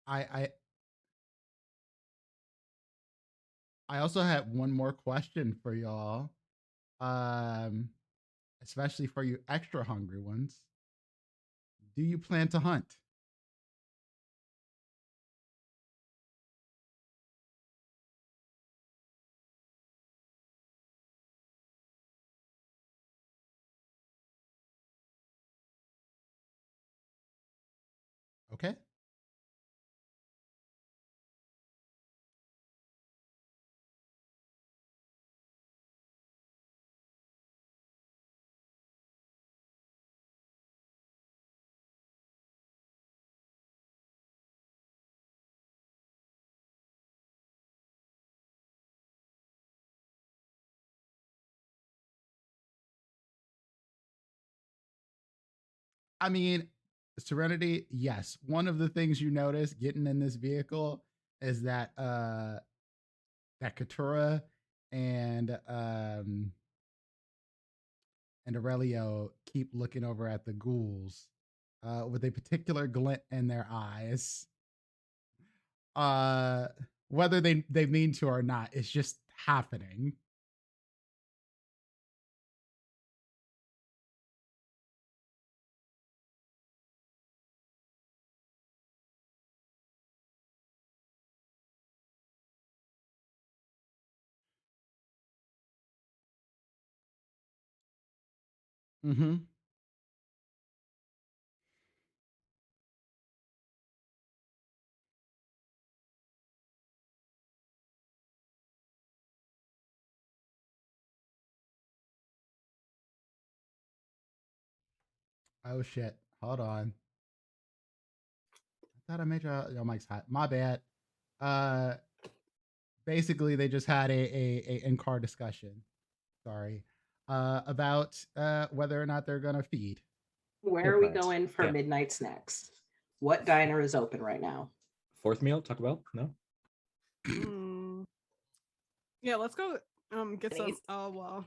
I also had one more question for y'all. Especially for you extra hungry ones. Do you plan to hunt? Okay. I mean, Serenity, yes. One of the things you notice getting in this vehicle is that that Katura and Aurelio keep looking over at the ghouls with a particular glint in their eyes. Whether they mean to or not, it's just happening. Mm-hmm. Oh shit. Hold on. I thought I made your mic's hot. My bad. Basically they just had a in-car discussion. Sorry. About whether or not they're gonna feed. Where are we Nice. going for Yeah. midnight snacks? What diner is open right now? Fourth meal, Taco Bell? No. Yeah, let's go get some. Denise. Oh well.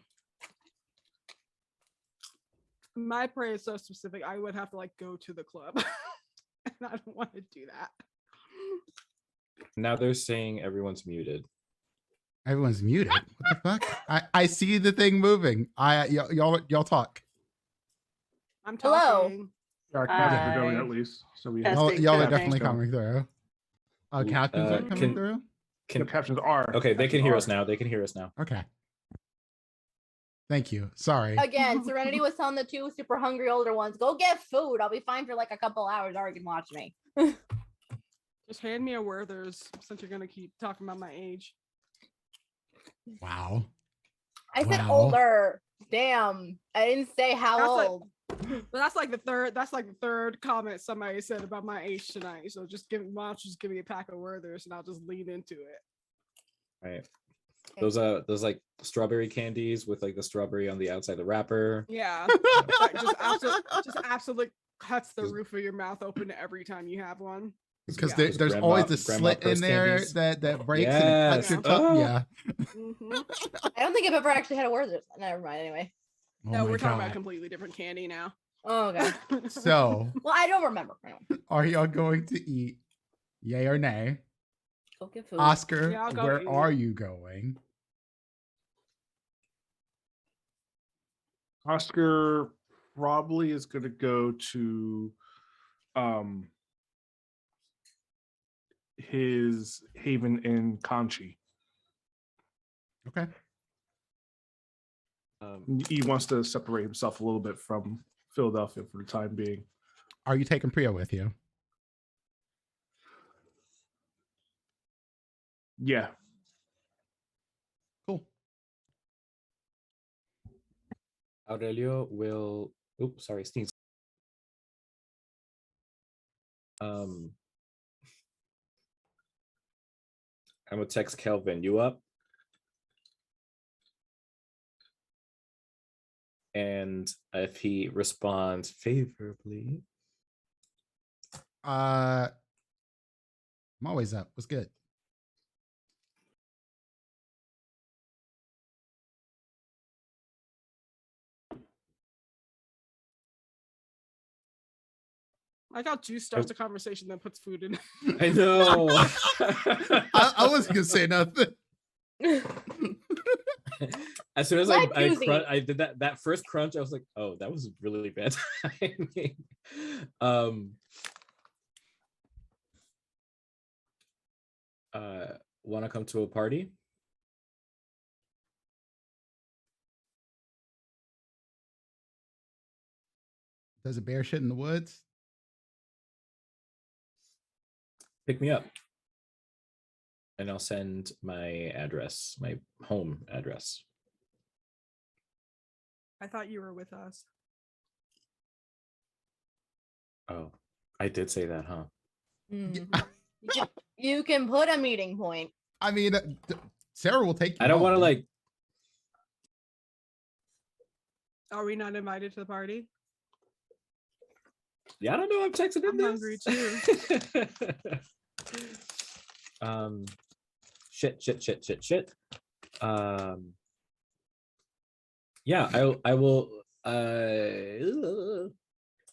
My prayer is so specific. I would have to like go to the club. And I don't want to do that. Now they're saying everyone's muted. Everyone's muted. What the fuck? I see the thing moving. Y'all talk. I'm Hello. talking. Our captains are going Hi. at least, so we Yes. have Testing, Y'all are testing. definitely coming through. Oh, captains are coming through? the captains are. Okay, they can Captains hear us are. now. They can hear us now. Okay. Thank you. Sorry. Again, Serenity was telling the two super hungry older ones, go get food. I'll be fine for like a couple hours, or you can watch me. Just hand me a Werther's since you're gonna keep talking about my age. Wow. I said Wow. older. Damn. I didn't say how That's like- old. But that's like the third comment somebody said about my age tonight. So why don't you just give me a pack of Werther's and I'll just lean into it. Right. Those like strawberry candies with like the strawberry on the outside of the wrapper. Yeah. Like, just absolutely cuts the roof of your mouth open every time you have one. Because Yeah. there's always the Grandma slit in purse there candies. that breaks and it cuts Yes. your tongue. Oh. Yeah. I don't think I've ever actually had a Werther's. Never mind. Anyway. Oh No, my we're talking God. about completely different candy now. Oh god. So, Well, I don't remember. Anyway, are y'all going to eat? Yay or nay? go get food. Oscar, Yeah, I'll go where eat. are you going? Oscar probably is going to go to his haven in Conchi. Okay. He wants to separate himself a little bit from Philadelphia for the time being. Are you taking Priya with you? Yeah. Cool. Aurelio will. Oops, sorry, sneeze. I'm gonna text Kelvin. You up? And if he responds favorably, I'm always up. What's good? I got Juice starts a conversation, then puts food in. I know. I wasn't gonna say nothing. As soon as Like I did that first crunch, I was like, oh, that was really bad timing. Want to come to a party? Does a bear shit in the woods? Pick me up. And I'll send my address, my home address. I thought you were with us. Oh, I did say that, huh? You can put a meeting point. I mean, Sarah will take you. I don't want to like. Are we not invited to the party? Yeah, I don't know. I'm texting him. I'm hungry too. Shit. Yeah, I will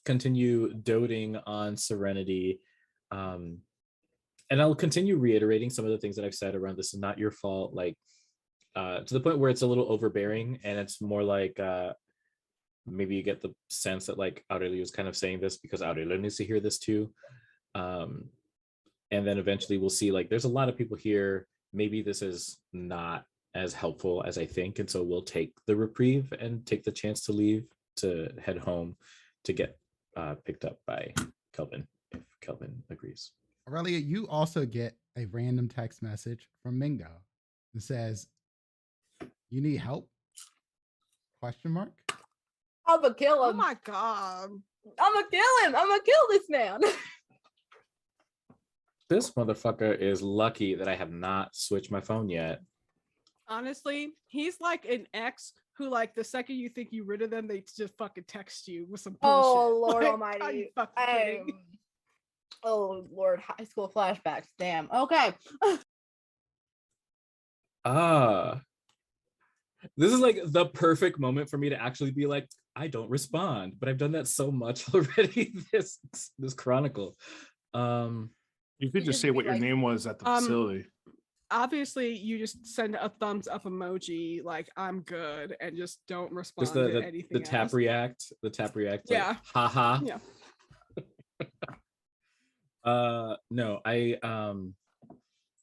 continue doting on Serenity. And I'll continue reiterating some of the things that I've said around this is not your fault, like to the point where it's a little overbearing, and it's more like maybe you get the sense that like Aurelio is kind of saying this because Aurelio needs to hear this too. And then eventually we'll see like there's a lot of people here. Maybe this is not as helpful as I think. And so we'll take the reprieve and take the chance to leave to head home to get picked up by Kelvin, if Kelvin agrees. Aurelia, you also get a random text message from Mingo that says, "You need help?" Question mark. I'm gonna kill Oh him. my god. I'm gonna kill him. I'm gonna kill this man. This motherfucker is lucky that I have not switched my phone yet. Honestly, he's like an ex who, like, the second you think you rid of them, they just fucking text you with some bullshit. Oh Lord Like, Almighty! are you fucking kidding? Oh Lord, high school flashbacks. Damn. Okay. This is like the perfect moment for me to actually be like, I don't respond, but I've done that so much already this chronicle. You could just say what your name was at the facility. Obviously, you just send a thumbs up emoji, like I'm good, and just don't respond Just to anything. The tap react. Yeah. Like, haha. Yeah. No,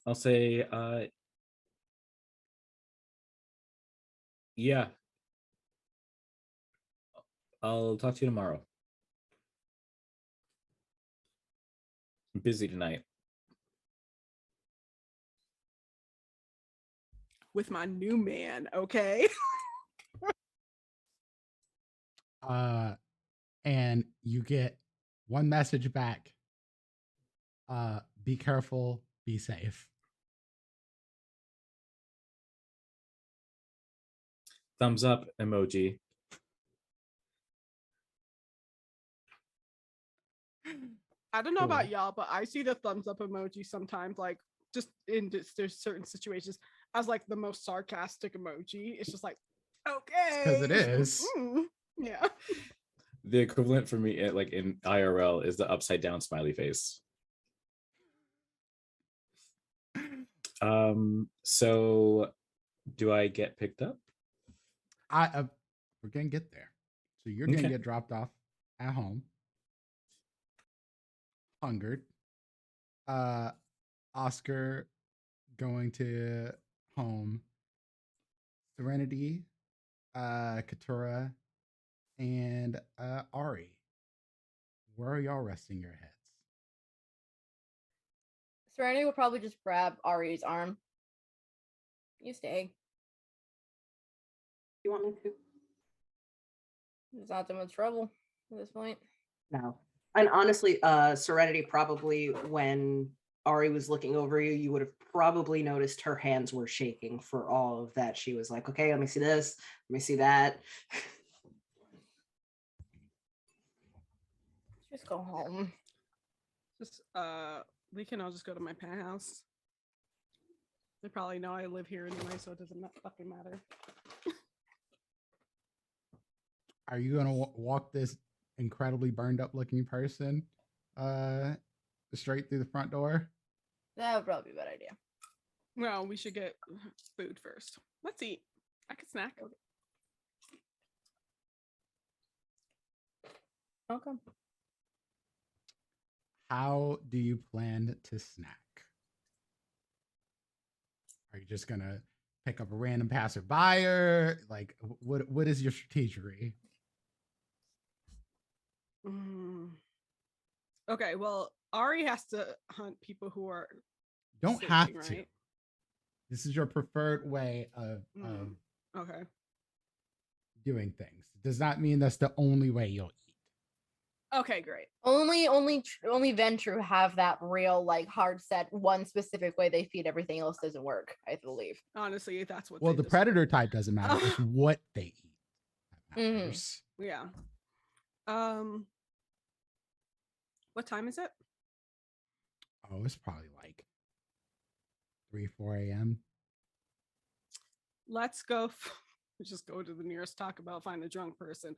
I'll say yeah. I'll talk to you tomorrow. I'm busy tonight. With my new man, okay? And you get one message back. Be careful, be safe. Thumbs up emoji. I don't know Cool. about y'all, but I see the thumbs up emoji sometimes, like just in there's certain situations as like the most sarcastic emoji. It's just like, okay, Because it is. Yeah. The equivalent for me at like in IRL is the upside down smiley face. So do I get picked up? We're gonna get there. So you're gonna get dropped off at home. Hungered. Oscar going to home. Serenity, Katura, and Ari. Where are y'all resting your heads? Serenity will probably just grab Ari's arm. You stay. You want me to? It's not that much trouble at this point. No. And honestly, Serenity, probably when Ari was looking over you, you would have probably noticed her hands were shaking for all of that. She was like, okay, let me see this, let me see that. Just go home. Just we can all just go to my penthouse. They probably know I live here anyway, so it doesn't fucking matter. Are you gonna walk this incredibly burned up looking person straight through the front door? That would probably be a bad idea. Well, we should get food first. Let's eat. I could snack. Okay. How do you plan to snack? Are you just gonna pick up a random passerby, or like what is your strategy? Okay, well, Ari has to hunt people who are Don't sleeping, have to. right? This is your preferred way of Okay. doing things. It does not mean that's the only way you'll eat. Okay, great. Only Ventrue have that real like hard set one specific way they feed. Everything else doesn't work, I believe. Honestly, that's what. Well, they the just predator work. type doesn't matter. It's what they eat that Mhm. matters. Yeah. What time is it? Oh, it's probably like 3-4 a.m. Let's go. Just go to the nearest Taco Bell, find a drunk person.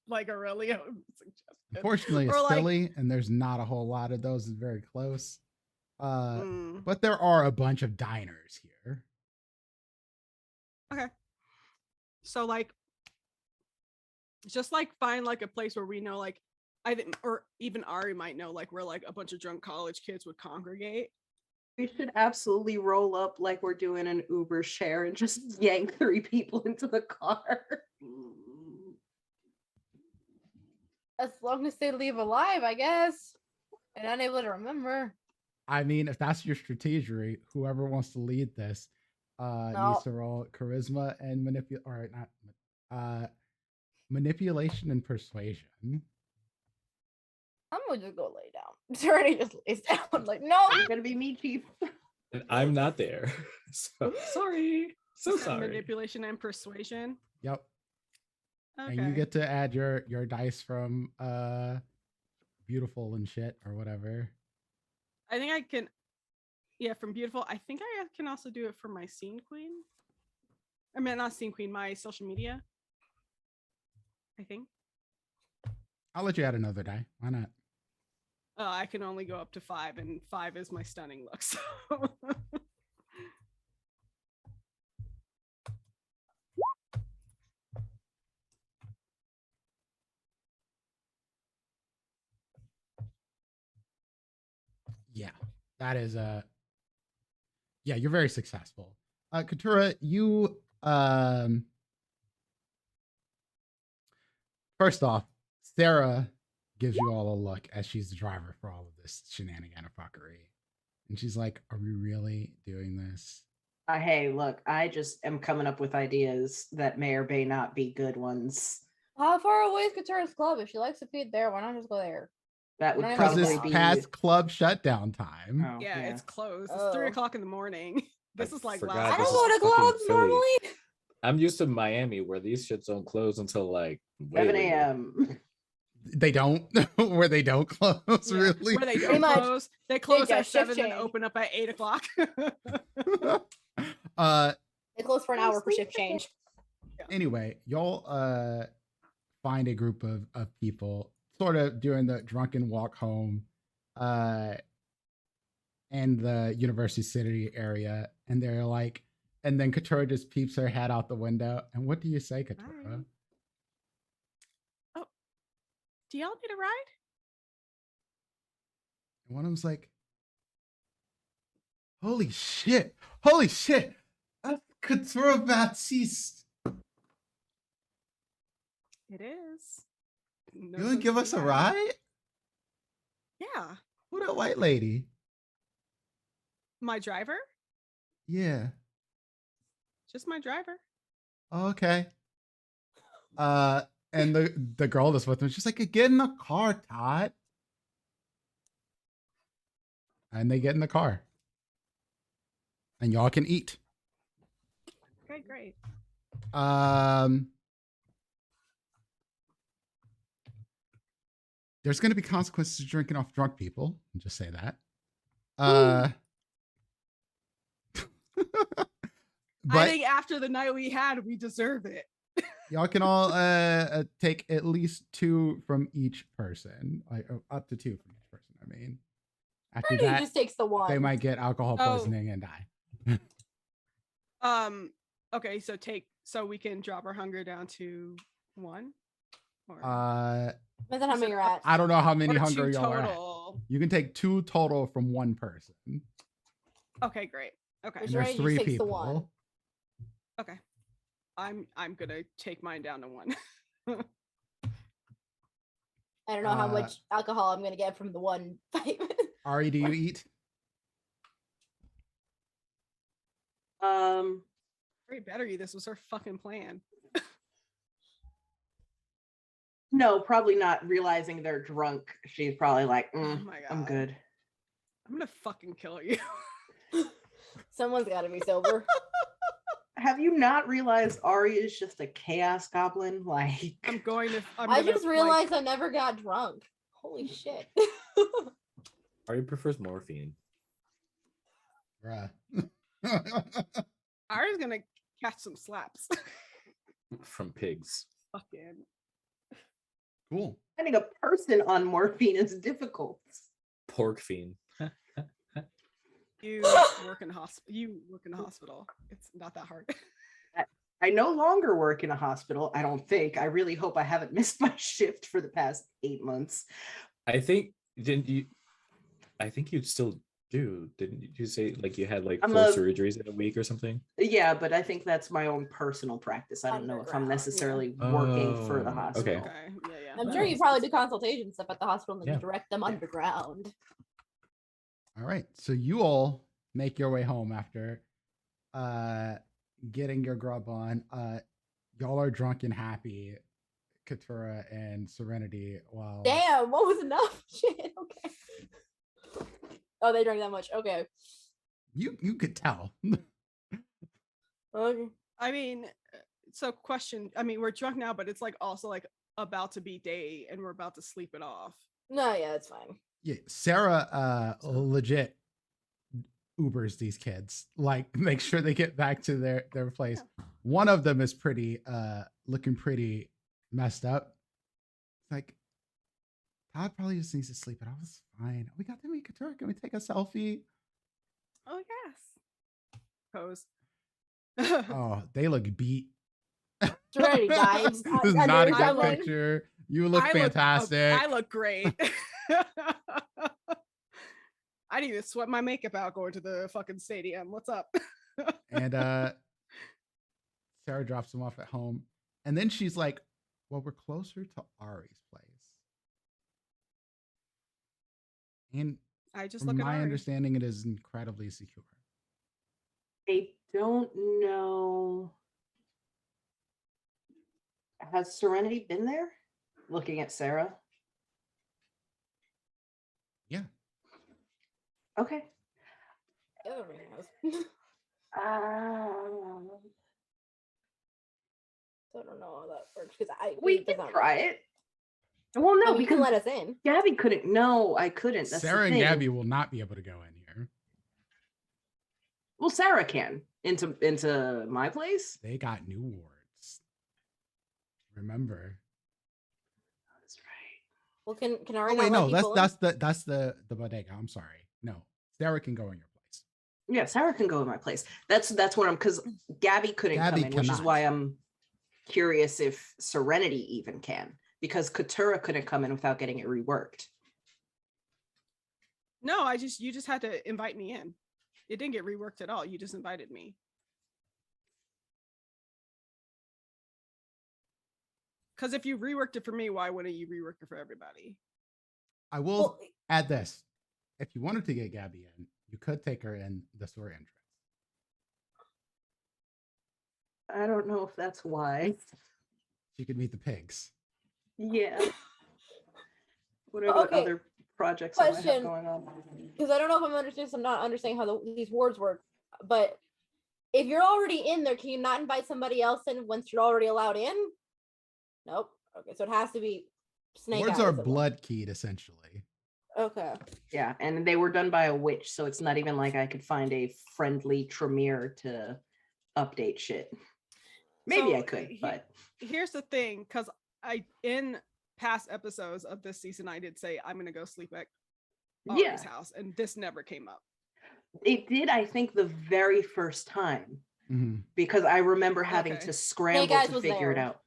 like Aurelio suggested. Unfortunately, it's Or, like- Philly, and there's not a whole lot of those. It's very close. Mm, But there are a bunch of diners here. okay. So like, just like find like a place where we know like I think, or even Ari might know like where like a bunch of drunk college kids would congregate. We should absolutely roll up like we're doing an Uber share and just yank 3 people into the car. As long as they leave alive, I guess. And unable to remember. I mean, if that's your strategy, whoever wants to lead this needs to roll charisma and manipulation and persuasion. I'm gonna just go lay down. Serenity just lays down. Like, no. You're gonna be me, Chief. And I'm not there. So sorry. So So sorry. manipulation and persuasion. Yep. Okay. And you get to add your dice from beautiful and shit or whatever. I think I can. Yeah, from beautiful. I think I can also do it for my scene queen. I mean, not scene queen. My social media. I think. I'll let you add another die. Why not? I can only go up to 5, and 5 is my stunning look. So. Yeah, that is yeah, you're very successful. Katura, you first off, Sarah gives you all a look as she's the driver for all of this shenanigan and fuckery. And she's like, are we really doing this? Hey, look, I just am coming up with ideas that may or may not be good ones. How far away is Katura's club? If she likes to feed there, why not just go there? That would Because Because probably it's be past club shutdown time. Oh, Yeah, it's closed. It's Oh. 3 o'clock in the morning. This is like forgot I last. this don't is go to fucking clubs Philly. normally. I'm used to Miami where these shits don't close until like way 7 later. a.m. They don't, where they don't close, Yeah, really. Where they Pretty don't much. close. They close get at shift 7 and change. open up at 8 o'clock. They close for an hour for shift change. Anyway, y'all find a group of people sort of during the drunken walk home in the University City area, and they're like, and then Katura just peeps her head out the window. And what do you say, Katura? Hi. Do y'all need a ride? And one of them's like, Holy shit! Holy shit! Couture Baptiste. It is. No You wanna give us a substitute. ride? Yeah. Who that white lady? My driver? Yeah. Just my driver. Okay. And the girl that's with him, she's like, get in the car, Todd. And they get in the car. And y'all can eat. Okay, great. There's gonna be consequences to drinking off drunk people. I'll just say that. I But think after the night we had, we deserve it. y'all can all take at least 2 from each person, like up to 2 from each person. I mean, after Pretty that, just takes the one. they might get alcohol Oh. poisoning and die. Okay, so we can drop our hunger down to 1? Or, Depends on how many you're at. I don't know how many or hunger 2 y'all are at. total. You can take 2 total from 1 person. Okay, great. Okay. Which And there's Serenity 3 takes the people. one. Okay. I'm gonna take mine down to 1. I don't know how much alcohol I'm gonna get from the one fight. Ari, do you eat? Very better you. This was her fucking plan. No, probably not realizing they're drunk. She's probably like, Oh my god. I'm good. I'm gonna fucking kill you. Someone's gotta be sober. Have you not realized Ari is just a chaos goblin? Like, I'm going to. I just realized I never got drunk. Holy shit. Ari prefers morphine. Bruh. Ari's gonna catch some slaps. From pigs. Fucking. Cool. finding a person on morphine is difficult. Pork fiend. You work in hospital. It's not that hard. I no longer work in a hospital, I don't think. I really hope I haven't missed my shift for the past 8 months. I think you still do. Didn't you say like you had like I'm 4 surgeries in a week or something? Yeah, but I think that's my own personal practice. I don't know if I'm Underground, necessarily working for the Oh, hospital. okay. Okay. Yeah. I'm sure you probably do consultation stuff at the hospital and then Yeah. you direct them underground. All right. So you all make your way home after getting your grub on. Y'all are drunk and happy, Katura and Serenity, while Damn, what was enough? Shit, okay. Oh, they drank that much. Okay. you could tell. Okay. I mean, so question. I mean, we're drunk now, but it's like also like about to be day, and we're about to sleep it off. No, yeah, it's fine. Yeah, Sarah legit Ubers these kids. Like make sure they get back to their place. One of them is pretty looking pretty messed up. Like Todd probably just needs to sleep, but I was fine. We got to meet Katura. Can we take a selfie? Oh yes. Pose. Oh, they look beat. Serenity died. This is not a good someone. picture. You look fantastic. I look great. I didn't even sweat my makeup out going to the fucking stadium. What's up? And Sarah drops him off at home. And then she's like, well, we're closer to Ari's place. And I just from look at my Ari. understanding, it is incredibly secure. I don't know. Has Serenity been there? Looking at Sarah. Yeah. Okay. Everybody knows. Um, So I don't know how that works because we does can not- try it. Well, no, Oh, you can because let us in. Gabby couldn't. No, I couldn't. That's Sarah the and thing. Gabby will not be able to go in here. Well, Sarah can into my place. They got new wards. Remember. That's right. Well, can Ari Oh not wait, let no, people in? that's the bodega. I'm sorry. No, Sarah can go in your place. Yeah, Sarah can go in my place. That's what I'm, because Gabby couldn't Gabby come in, which is cannot. why I'm curious if Serenity even can, because Katura couldn't come in without getting it reworked. No, you just had to invite me in. It didn't get reworked at all. You just invited me. Because if you reworked it for me, why wouldn't you rework it for everybody? I will Well, add this. If you wanted to get Gabby in, you could take her in the story entrance. I don't know if that's why. She could meet the pigs. Yeah. Whatever Okay, other projects I might have question. going on. Because I don't know if I'm understanding. I'm not understanding how these wards work. But if you're already in there, can you not invite somebody else in once you're already allowed in? Nope. Okay, so it has to be snake. Wards eyes are at once. blood keyed, essentially. Okay. Yeah, and they were done by a witch, so it's not even like I could find a friendly Tremere to update shit. Maybe So, I could, but here's the thing, because I in past episodes of this season, I did say I'm gonna go sleep at Ari's yeah, house, and this never came up. it did. I think the very first time, Mhm. because I remember having Okay. to scramble Eyes to was figure it there. out,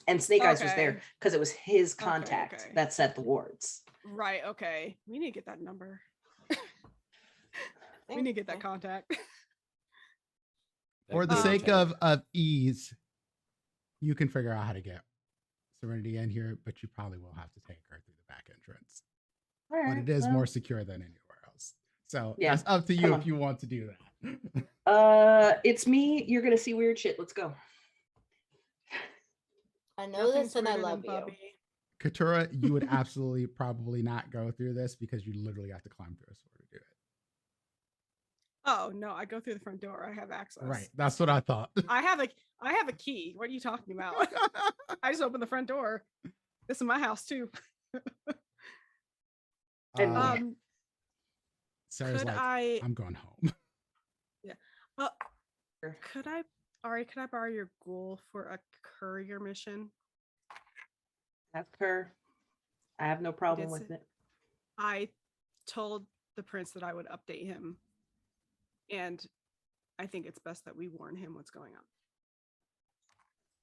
and Snake Eyes was Okay. there because it was his contact okay. that set the wards. Right. Okay. We need to get that number. We need to get that contact. For the That sake contact. of ease, you can figure out how to get Serenity in here, but you probably will have to take her through the back entrance. All But right, it is well, more secure than anywhere else. So Yeah, that's up to come you on. if you want to do that. It's me. You're gonna see weird shit. Let's go. I know Nothing's this and I weirder than love you. Bubby. Katura, you would absolutely probably not go through this because you literally have to climb through a sword to do it. Oh no, I go through the front door. I have access. Right. That's what I thought. I have a key. What are you talking about? I just opened the front door. This is my house too. And Uh, Sarah's Could like, I'm going home. could I borrow your ghoul for a courier mission? Ask her. I have no problem did with say- it. I told the prince that I would update him, and I think it's best that we warn him what's going on.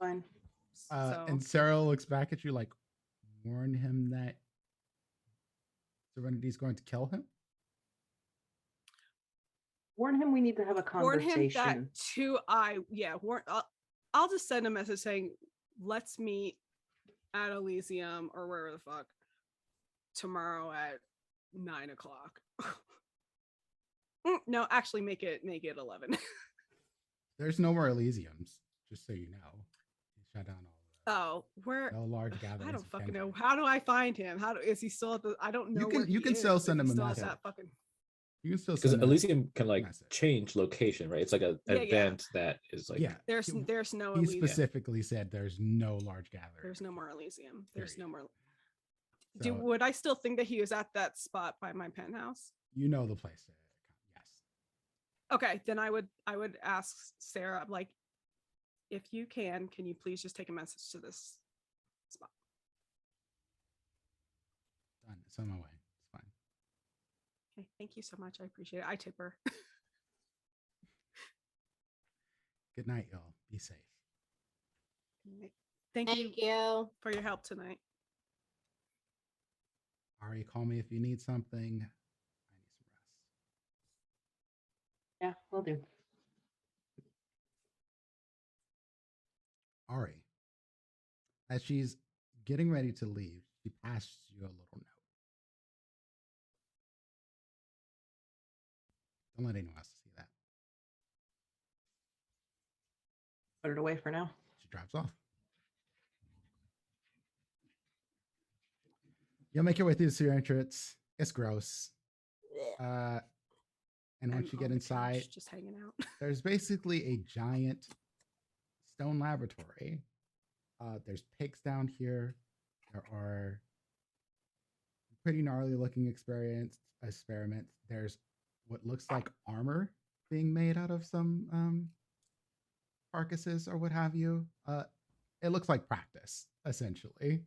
Fine. So And Sarah looks back at you like, warn him that Serenity's going to kill him? Warn him we need to have a warn him conversation. that I'll just send a message saying, let's meet at Elysium or wherever the fuck tomorrow at 9 o'clock. No, actually make it 11. There's no more Elysiums, just so you know. He shut down all Oh, where? no large gatherings. I don't of fucking Kindred. know. How do I find him? Is he still at the? I don't know. You can- where you he can is, still if send he's him a still at message. that fucking. You can still Because send a- Elysium can like message. change location, right? It's like a Yeah, yeah. event that is like yeah. There's he- no He Elysium. specifically said there's no large gathering. There's no more Elysium. There's no more. So Would I still think that he was at that spot by my penthouse? you know the place. Yes. Okay, then I would ask Sarah, like, if you can you please just take a message to this spot? Done. It's on my way. It's fine. Okay, thank you so much. I appreciate it. I tip her. Good night, y'all. Be safe. Thank you Thank you. for your help tonight. Ari, call me if you need something. I need some rest. Yeah, we'll do. Ari, as she's getting ready to leave, she passes you a little note. Don't let anyone else see that. Put it away for now. She drives off. You'll make your way through the sewer entrance. It's gross. And once you on get the inside, couch, just hanging out. there's basically a giant stone laboratory. There's pigs down here. There are pretty gnarly looking experiments. There's what looks like armor being made out of some carcasses or what have you. It looks like practice, essentially.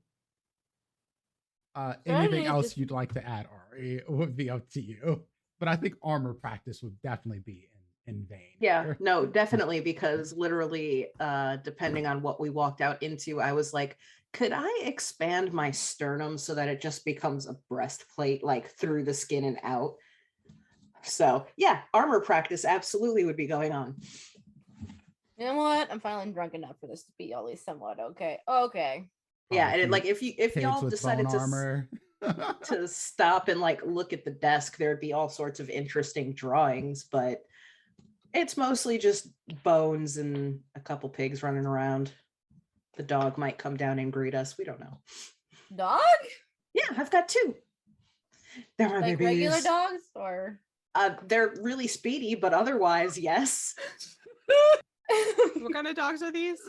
Anything is else just- you'd like to add, Ari, would be up to you. But I think armor practice would definitely be in vain. Yeah, here. no, definitely, because literally, depending on what we walked out into, I was like, could I expand my sternum so that it just becomes a breastplate, like through the skin and out? So yeah, armor practice absolutely would be going on. You know what? I'm finally drunk enough for this to be at least somewhat okay. Okay. Yeah, Probably and like if pigs y'all with decided bone to armor. to stop and like look at the desk, there'd be all sorts of interesting drawings, but it's mostly just bones and a couple pigs running around. The dog might come down and greet us. We don't know. Dog? Yeah, I've got two. They're my Like babies. regular dogs or They're really speedy, but otherwise, yes. What kind of dogs are these?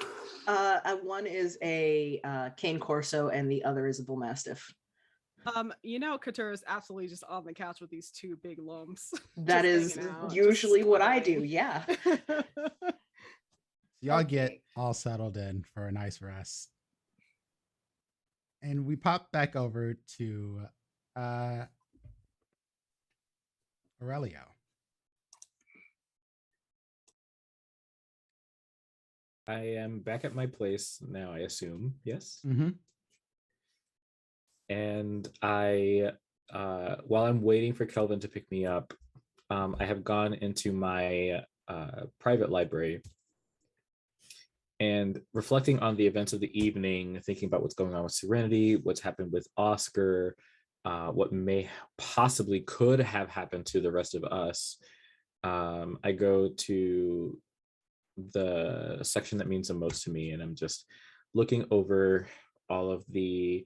One is a cane corso and the other is a bull mastiff. You know, Couture is absolutely just on the couch with these two big lumps. That just is hanging out, usually just what I do. smiling. Yeah. Y'all get Okay. all settled in for a nice rest. And we pop back over to Aurelio. I am back at my place now, I assume. Yes. Mm-hmm. And I, while I'm waiting for Kelvin to pick me up, I have gone into my private library and reflecting on the events of the evening, thinking about what's going on with Serenity, what's happened with Oscar, what may possibly could have happened to the rest of us. I go to the section that means the most to me, and I'm just looking over all of the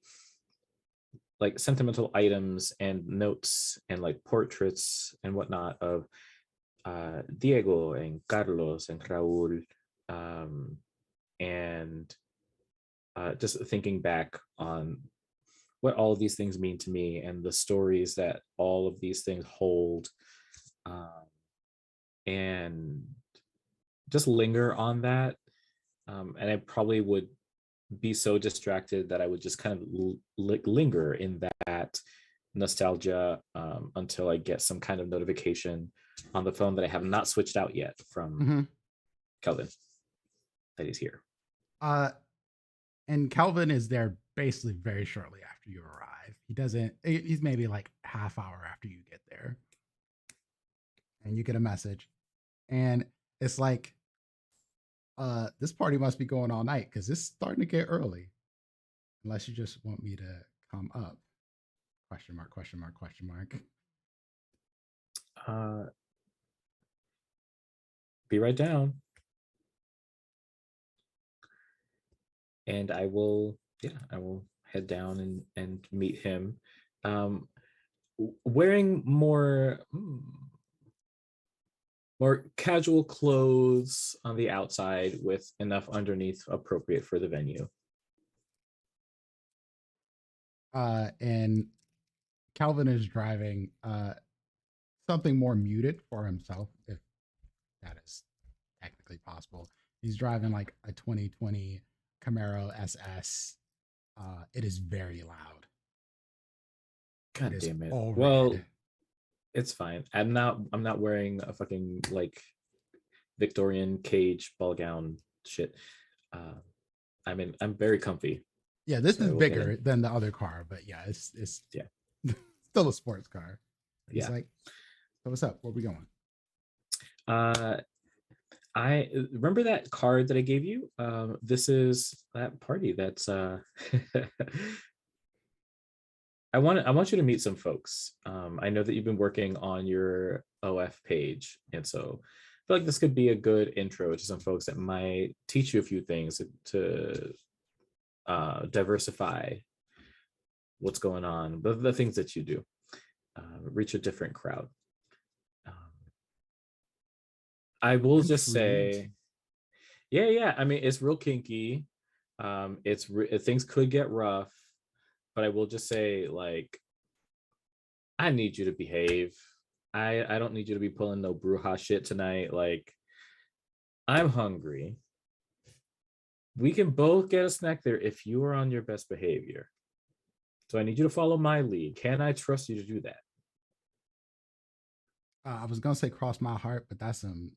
like sentimental items and notes and like portraits and whatnot of Diego and Carlos and Raul, and just thinking back on what all of these things mean to me and the stories that all of these things hold, and just linger on that. And I probably would be so distracted that I would just kind of linger in that nostalgia until I get some kind of notification on the phone that I have not switched out yet from Kelvin that he's here. And Kelvin is there basically very shortly after you arrive. He's maybe like half hour after you get there. And you get a message. And it's like, this party must be going all night because it's starting to get early. Unless you just want me to come up. Question mark, question mark, question mark. Be right down. And I will head down and meet him. Wearing more casual clothes on the outside with enough underneath appropriate for the venue. And Calvin is driving something more muted for himself, if that is technically possible. He's driving like a 2020 Camaro SS. It is very loud. God damn it. All Well, red. it's fine. I'm not wearing a fucking like Victorian cage ball gown shit. I'm very comfy. Yeah, this So is we'll bigger than the other car, but yeah, it's Yeah. still a sports car. He's Yeah. like, so what's up? Where we going? I remember that card that I gave you. This is that party that's I want you to meet some folks. I know that you've been working on your OF page, and so I feel like this could be a good intro to some folks that might teach you a few things to diversify what's going on, the things that you do, reach a different crowd. I will just say, yeah. I mean, it's real kinky. Things could get rough, but I will just say, like, I need you to behave. I don't need you to be pulling no brouhaha shit tonight. Like, I'm hungry. We can both get a snack there if you are on your best behavior. So I need you to follow my lead. Can I trust you to do that? I was gonna say cross my heart, but that's some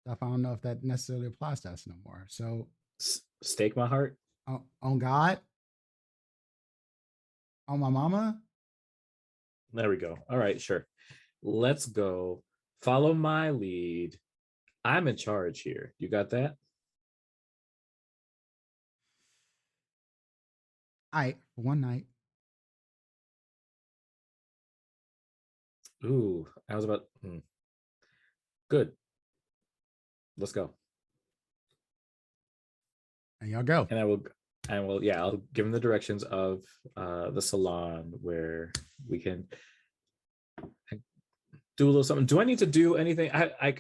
stuff. I don't know if that necessarily applies to us no more. So Stake my heart. On God, on my mama. There we go. All right, sure. Let's go. Follow my lead. I'm in charge here. You got that? For one night. Ooh, I was about. Good. Let's go. And y'all go. And I'll give him the directions of the salon where we can do a little something. Do I need to do anything? I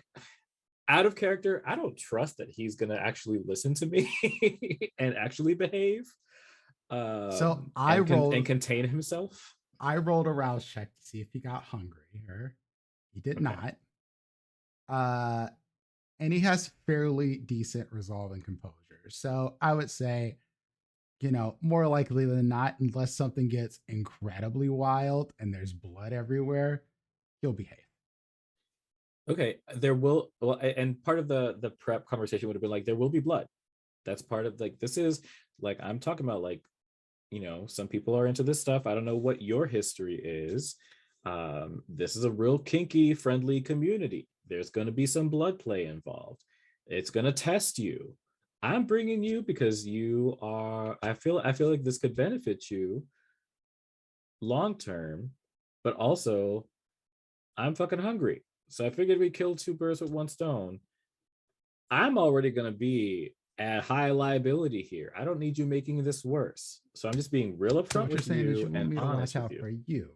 out of character, I don't trust that he's gonna actually listen to me and actually behave. So I rolled and contain himself. I rolled a rouse check to see if he got hungry. He did not. And he has fairly decent resolve and composure. So I would say, more likely than not, unless something gets incredibly wild and there's blood everywhere, he'll behave. Okay, there will. Well, and part of the prep conversation would have been like, there will be blood. That's part of this is I'm talking about some people are into this stuff. I don't know what your history is. This is a real kinky, friendly community. There's going to be some blood play involved. It's going to test you. I'm bringing you because you are. I feel like this could benefit you long term, but also I'm fucking hungry. So I figured we killed two birds with one stone. I'm already going to be at high liability here. I don't need you making this worse. So I'm just being real upfront with you and honest with you. For you.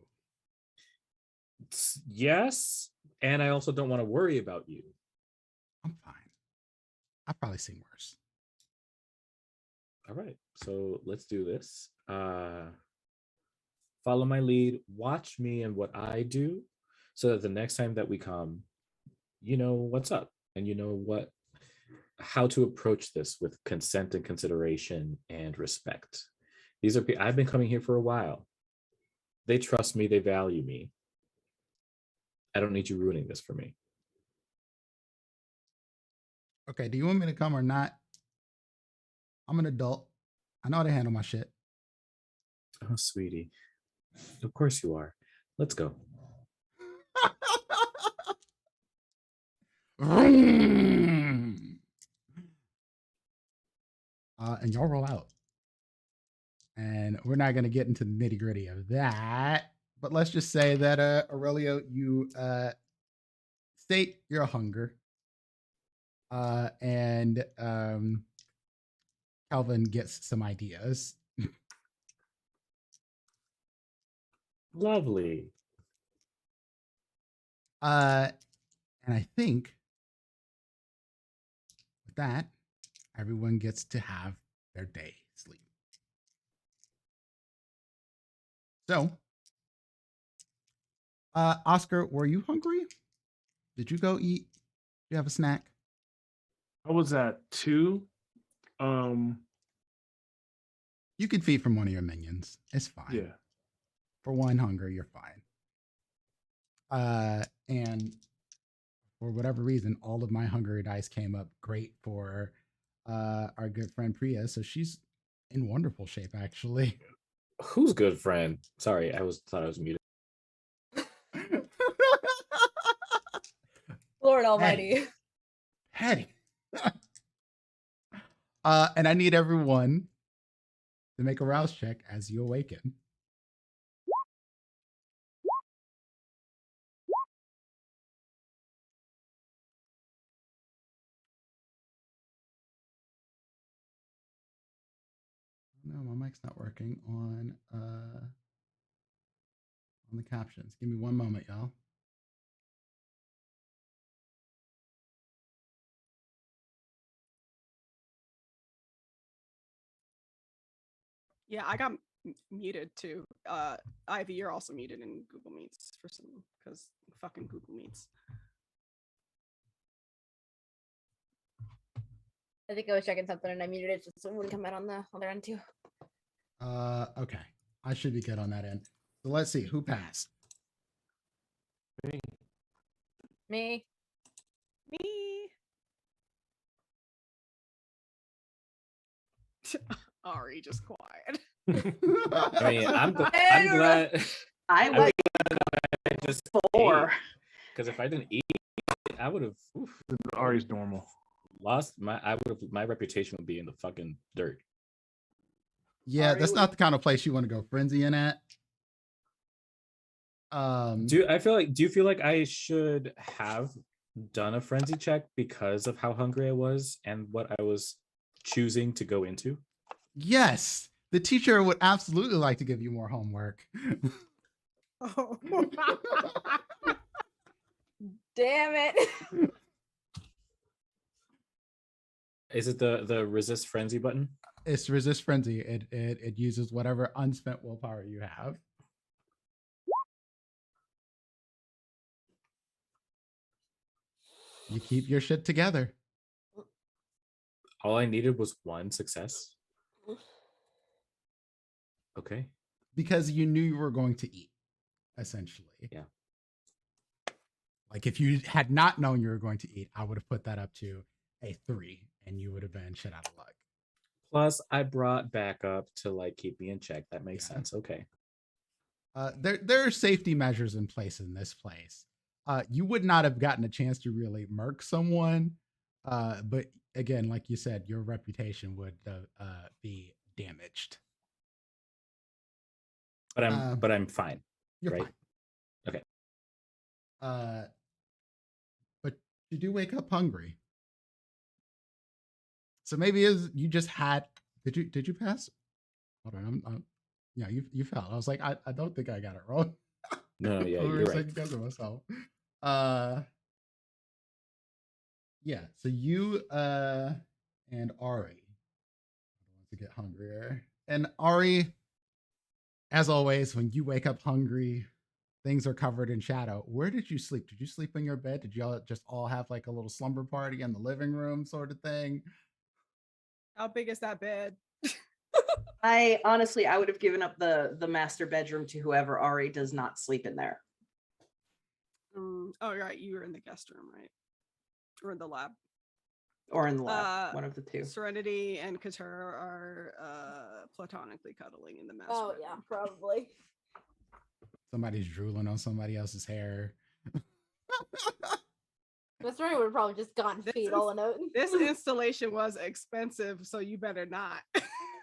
Yes, and I also don't want to worry about you. I'm fine. I've probably seen worse. All right, so let's do this. Follow my lead. Watch me and what I do, so that the next time that we come, you know what's up, and you know how to approach this with consent and consideration and respect. These are people I've been coming here for a while. They trust me. They value me. I don't need you ruining this for me. Okay, do you want me to come or not? I'm an adult. I know how to handle my shit. Oh, sweetie. Of course you are. Let's go. And y'all roll out. And we're not going to get into the nitty gritty of that. But let's just say that, Aurelio, you state your hunger. And Calvin gets some ideas. Lovely. And I think with that, everyone gets to have their day sleep. So, Oscar, were you hungry? Did you go eat? Do you have a snack? I was at 2. You could feed from one of your minions. It's fine. Yeah. For one hunger, you're fine. And for whatever reason, all of my hunger dice came up great for our good friend Priya. So she's in wonderful shape, actually. Who's good friend? Sorry, thought I was muted. Lord Almighty. Petty. And I need everyone to make a rouse check as you awaken. No, my mic's not working on the captions. Give me one moment, y'all. Yeah, I got muted too. Ivy, you're also muted in Google Meets because fucking Google Meets. I think I was checking something and I muted it just so it wouldn't come out on the other end too. Okay. I should be good on that end. So let's see who passed. Me. Ari, just quiet. I mean, I'm glad. I was just 4. Because if I didn't eat, I would have Ari's normal. lost my reputation would be in the fucking dirt. Yeah, Ari, that's would- not the kind of place you want to go frenzy in at. Do you feel like I should have done a frenzy check because of how hungry I was and what I was choosing to go into? Yes, the teacher would absolutely like to give you more homework. Oh. Damn it. Is it the resist frenzy button? It's resist frenzy. It uses whatever unspent willpower you have. You keep your shit together. All I needed was one success. Okay. Because you knew you were going to eat, essentially. Yeah. Like if you had not known you were going to eat, I would have put that up to a 3 and you would have been shit out of luck. Plus, I brought backup to like keep me in check. That makes Yeah. sense. Okay. There are safety measures in place in this place. You would not have gotten a chance to really murk someone. But again, like you said, your reputation would be damaged. But I'm fine. You're Right. fine. Okay. But you do wake up hungry. So maybe you just had. Did you pass? Hold on. Yeah, you fell. I was like, I don't think I got it wrong. No, yeah, Over you're a right. second guessing myself. Yeah. So you and Ari want to get hungrier, and Ari, as always, when you wake up hungry, things are covered in shadow. Where did you sleep? Did you sleep in your bed? Did y'all just all have like a little slumber party in the living room, sort of thing? How big is that bed? I honestly, I would have given up the master bedroom to whoever Ari does not sleep in there. Oh, right. You were in the guest room, right? Or in the lab. Or in the lab, one of the two. Serenity and Katur are platonically cuddling in the master Oh, bedroom. yeah, probably. Somebody's drooling on somebody else's hair. Miss Ray would have probably just gone This fetal and This installation was expensive, so you better not.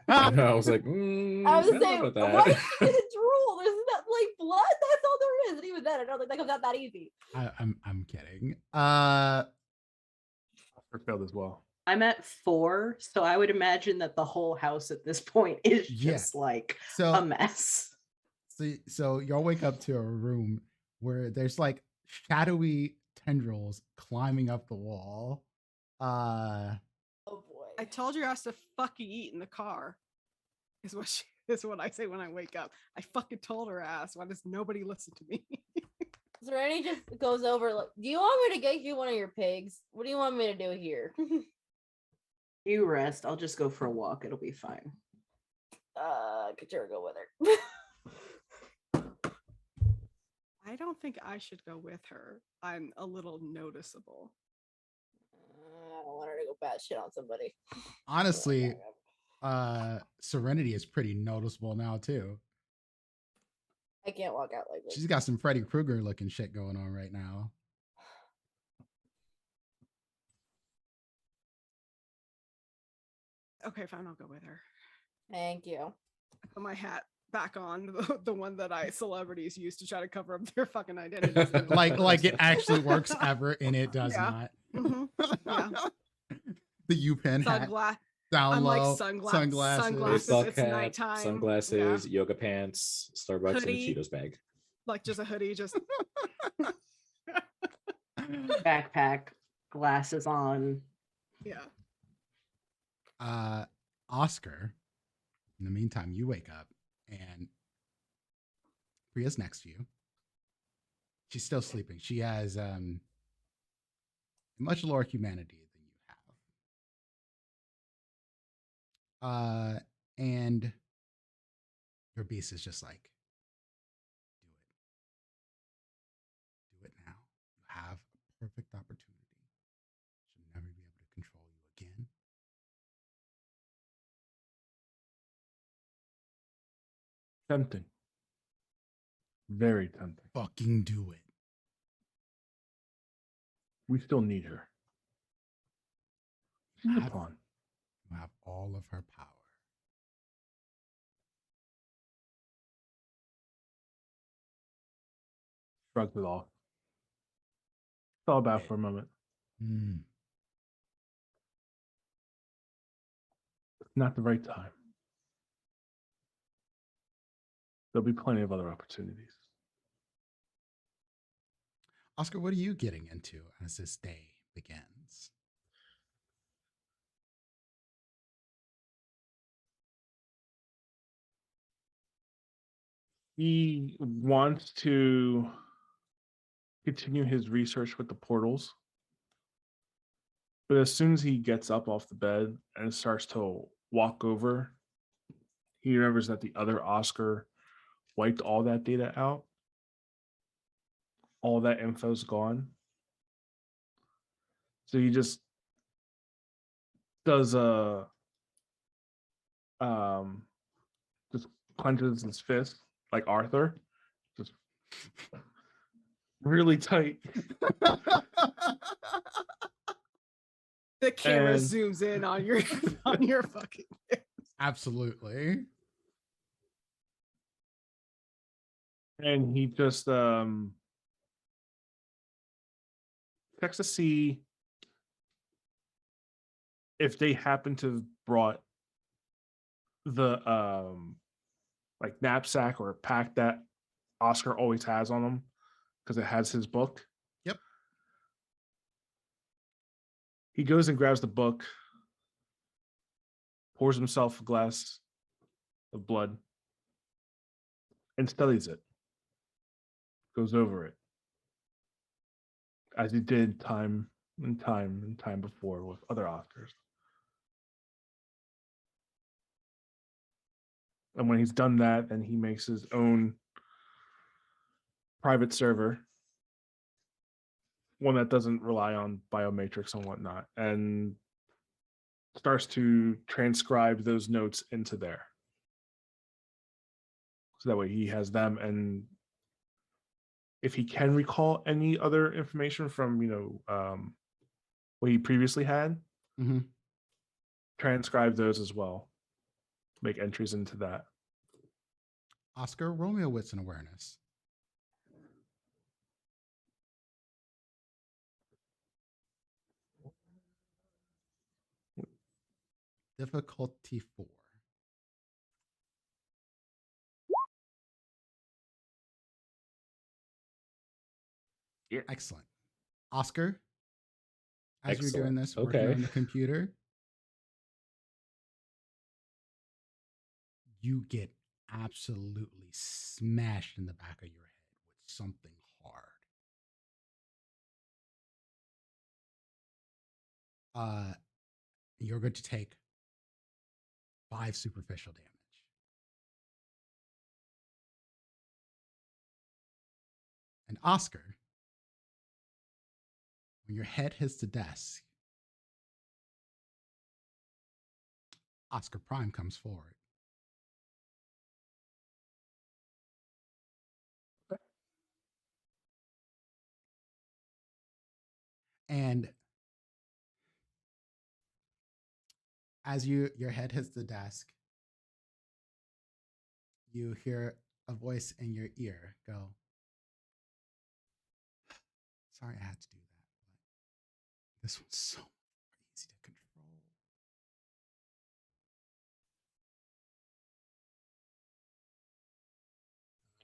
I know. I was like, I I was don't know saying, about why that. is it drool? There's not like blood. That's all there is. And even then, I don't think that comes out that easy. I'm kidding. Oscar failed as well. I'm at 4, so I would imagine that the whole house at this point is Yeah. just like So a mess. So y'all wake up to a room where there's like shadowy tendrils climbing up the wall. Oh boy. I told your ass to fucking eat in the car. Is what I say when I wake up. I fucking told her ass. Why does nobody listen to me? Serenity just goes over like, do you want me to get you one of your pigs? What do you want me to do here? You rest. I'll just go for a walk. It'll be fine. Katura go with her. I don't think I should go with her. I'm a little noticeable. I don't want her to go bad shit on somebody. Honestly, Serenity is pretty noticeable now too. I can't walk out like this. She's got some Freddy Krueger looking shit going on right now. Okay, fine, I'll go with her. Thank you. I put my hat back on, the one that celebrities use to try to cover up their fucking identities. like it actually works ever, and it does Yeah. not. Mhm. Yeah. The UPenn hat Sunglass. down I'm low, like sunglasses. sunglasses. Baseball It's cap, nighttime. sunglasses, yoga pants, Starbucks, Hoodie. and a Cheetos bag. Like just a hoodie, just Backpack, glasses on. yeah. Oscar, in the meantime, you wake up and Priya's next to you. She's still sleeping. She has much lower humanity than you have. And your beast is just like, do it now. You have a perfect opportunity. She'll never be able to control you again. Tempting. Very tempting. Fucking do it. We still need her. She's a Have- pawn. You have all of her power. Shrugged it off. Thought about it Eh. for a moment. It's not the right time. There'll be plenty of other opportunities. Oscar, what are you getting into as this day begins? He wants to continue his research with the portals. But as soon as he gets up off the bed and starts to walk over, he remembers that the other Oscar wiped all that data out. All that info's gone. So he just does just clenches his fist like Arthur, just really tight. The camera And- zooms in on your on your fucking. Absolutely. And he just checks to see if they happen to have brought the like knapsack or pack that Oscar always has on him because it has his book. Yep. He goes and grabs the book, pours himself a glass of blood, and studies it. Goes over it. As he did time and time before with other Oscars. And when he's done that, then he makes his own private server, one that doesn't rely on biomatrix and whatnot, and starts to transcribe those notes into there. So that way he has them, and if he can recall any other information from, what he previously had, Mhm. transcribe those as well. Make entries into that. Oscar, roll me a wits and awareness. Difficulty 4. Yeah. Excellent. Oscar, as you're doing Excellent. this, working Okay. on the computer, you get absolutely smashed in the back of your head with something hard. You're going to take 5 superficial damage. And Oscar, when your head hits the desk, Oscar Prime comes forward. And as your head hits the desk, you hear a voice in your ear go, "Sorry I had to do that, but this one's so easy to control."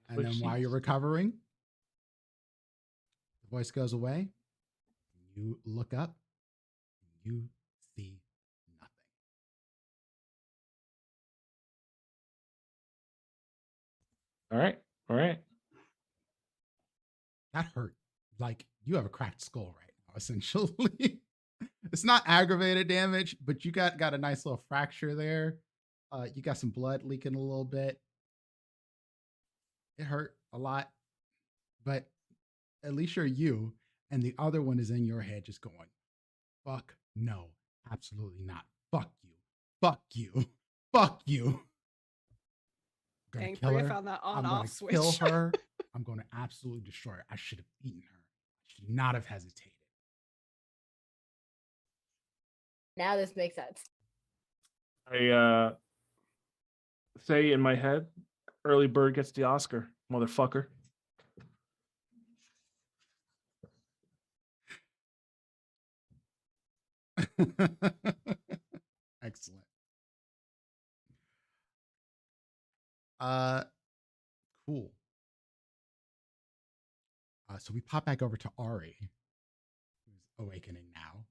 And then while you're recovering, the voice goes away. You look up, you see nothing. All right. That hurt. Like you have a cracked skull right now, essentially. It's not aggravated damage, but you got a nice little fracture there. You got some blood leaking a little bit. It hurt a lot, but at least you're you, and the other one is in your head just going, fuck no, absolutely not. Fuck you. Fuck you. Fuck you. I'm gonna Dang, kill Priya her. found that I'm on-off gonna switch. kill her. I'm gonna absolutely destroy her. I should have eaten her. I should not have hesitated. Now this makes sense. I say in my head, early bird gets the Oscar, motherfucker. Excellent. Cool. So we pop back over to Ari, who's awakening now.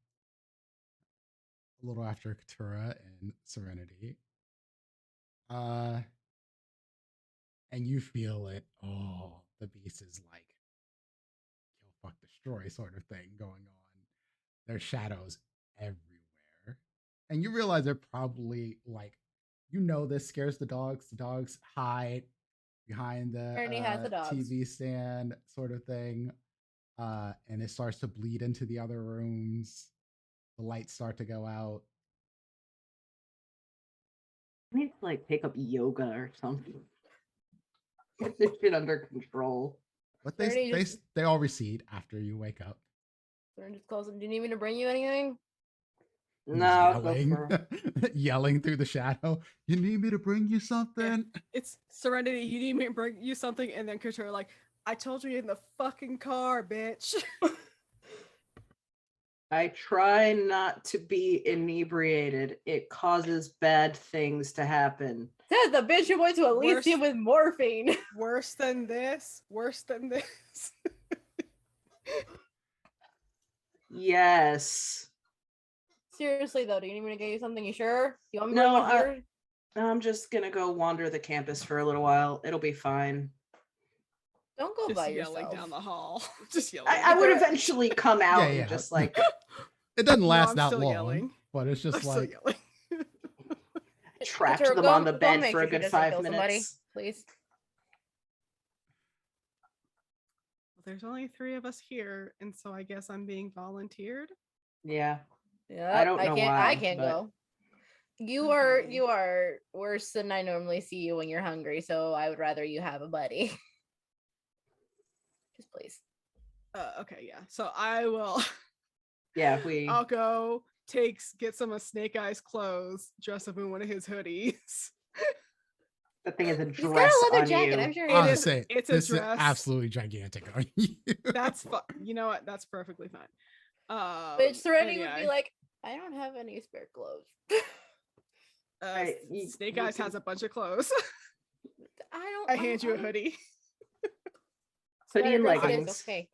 A little after Katura and Serenity. And you feel it. Oh, the beast is like kill, fuck, destroy sort of thing going on. There's shadows everywhere. And you realize they're probably like, this scares the dogs. The dogs hide behind the Ernie has the dogs. TV stand sort of thing. And it starts to bleed into the other rooms. The lights start to go out. I need to like take up yoga or something. Get this shit under control. But Ernie they all recede after you wake up. Soren just calls him. Do you need me to bring you anything? He's No, I'll go yelling, for yelling through the shadow. You need me to bring you something? It's Serenity. You need me to bring you something, and then Katura like, I told you in the fucking car, bitch. I try not to be inebriated. It causes bad things to happen. Says the bitch who went to Elysium with morphine. Worse than this. Worse than this. Yes. Seriously though, do you need me to get you something? You sure? You want me No, to bring one here? I'm just gonna go wander the campus for a little while. It'll be fine. Don't go Just by yelling yourself. down the hall. Just yelling. I would eventually come out Yeah. and just like It doesn't No, last I'm that still long, yelling. but it's I'm just still like, yelling. trapped Katura, them go- on the go bed make for a sure she good doesn't 5 kill somebody, minutes. please. There's only 3 of us here, and so I guess I'm being volunteered. Yeah. Yeah, don't know I why, can't but- go. You Okay. are worse than I normally see you when you're hungry, so I would rather you have a buddy. Just please. Okay, yeah. So I will. Yeah, I'll go get some of Snake Eye's clothes, dress up in one of his hoodies. that thing is a He's got dress a leather on jacket. you. I'm sure It he I is- was say it's a this is dress. absolutely gigantic on you. That's you know what? That's perfectly fine. But Serenity and would yeah, be like, I don't have any spare clothes. Right, you- Snake you Eyes can- has a bunch of clothes. I hand you a hoodie. Hoodie and Sweater dress it leggings. is, okay.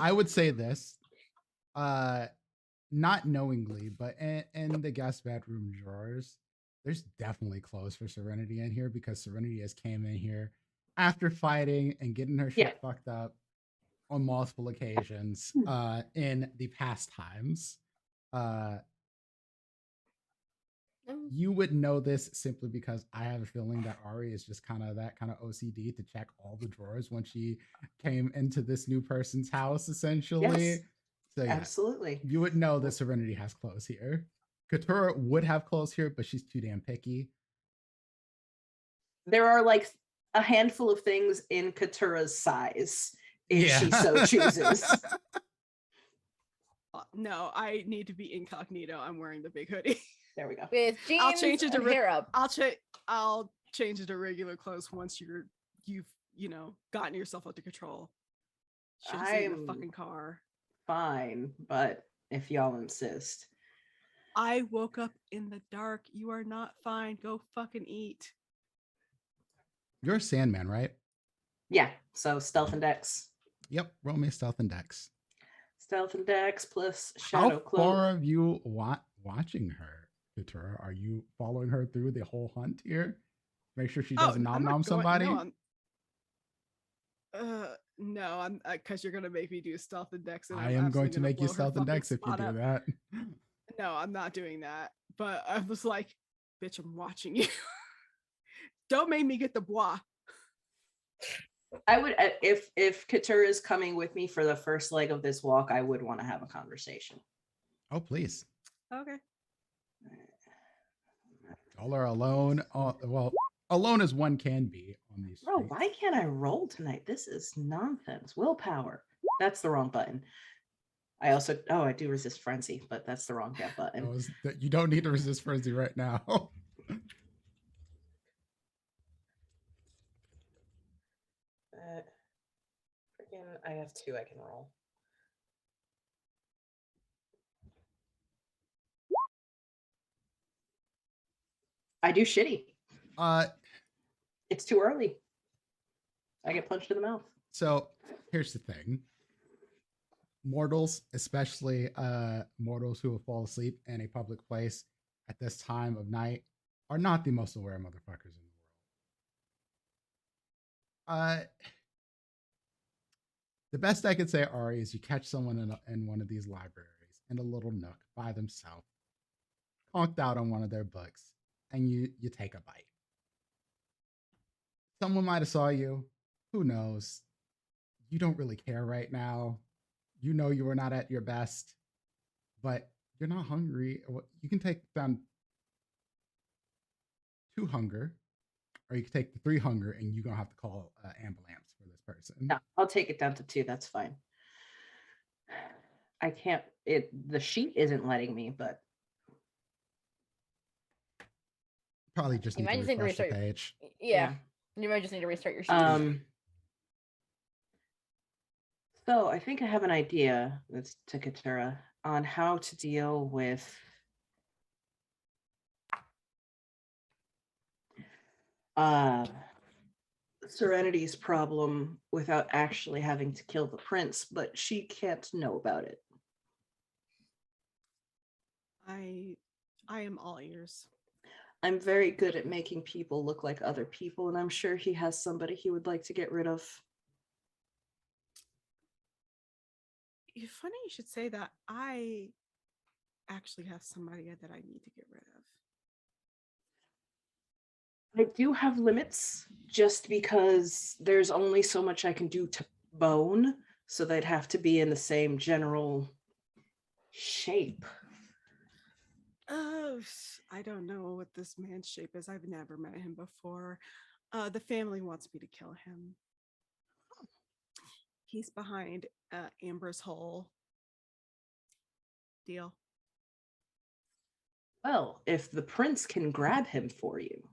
I would say this, not knowingly, but in the guest bedroom drawers, there's definitely clothes for Serenity in here because Serenity has came in here after fighting and getting her shit fucked up on multiple occasions in the past times. You would know this simply because I have a feeling that Ari is just kind of OCD to check all the drawers when she came into this new person's house, essentially. Yes, So yeah, absolutely. you would know that Serenity has clothes here. Katura would have clothes here, but she's too damn picky. There are like a handful of things in Katura's size if she so chooses. No, I need to be incognito. I'm wearing the big hoodie. There we go. With jeans I'll change it to and hair up. I'll change it to regular clothes once you've gotten yourself under control. Should've seen the I'm- fucking car. Fine, but if y'all insist. I woke up in the dark. You are not fine. Go fucking eat. You're a Sandman, right? Yeah, so stealth and dex. Yep. Roll me a stealth and dex. Stealth and dex plus How shadow cloak. far are you watching her, Katura? Are you following her through the whole hunt here? Make sure she doesn't I'm nom not nom going- somebody. No, I'm because you're gonna make me do stealth and dex. And I I'm am going absolutely to gonna make you blow her stealth and fucking dex if you spot do up. that. No, I'm not doing that. But I was like, bitch, I'm watching you. Don't make me get the bois. I would if Katura is coming with me for the first leg of this walk, I would want to have a conversation. Oh, please. Okay. All are alone. Well, alone as one can be on these Bro, streets. why can't I roll tonight? This is nonsense. Willpower. That's the wrong button. I also, oh, I do resist frenzy, but that's the wrong button. You don't need to resist frenzy right now. Freaking, I have 2 I can roll. I do shitty. It's too early. I get punched in the mouth. So here's the thing. Mortals, especially mortals who will fall asleep in a public place at this time of night, are not the most aware motherfuckers in the world. The best I could say, Ari, is you catch someone in one of these libraries in a little nook by themselves, conked out on one of their books, and you take a bite. Someone might have saw you. Who knows? You don't really care right now. You know you were not at your best, but you're not hungry. You can take down 2 hunger, or you can take the 3 hunger, and you're gonna have to call ambulance for this person. No, I'll take it down to 2. That's fine. I can't. The sheet isn't letting me, but Probably just You need might to just need to refresh the restart. page. Yeah. You might just need to restart your sheet. So I think I have an idea, that's Takatura, on how to deal with Serenity's problem without actually having to kill the prince, but she can't know about it. I am all ears. I'm very good at making people look like other people, and I'm sure he has somebody he would like to get rid of. It's funny you should say that. I actually have somebody that I need to get rid of. I do have limits just because there's only so much I can do to bone, so they'd have to be in the same general shape. I don't know what this man's shape is. I've never met him before. The family wants me to kill him. He's behind Amber's hole. Deal. Well, if the prince can grab him for you,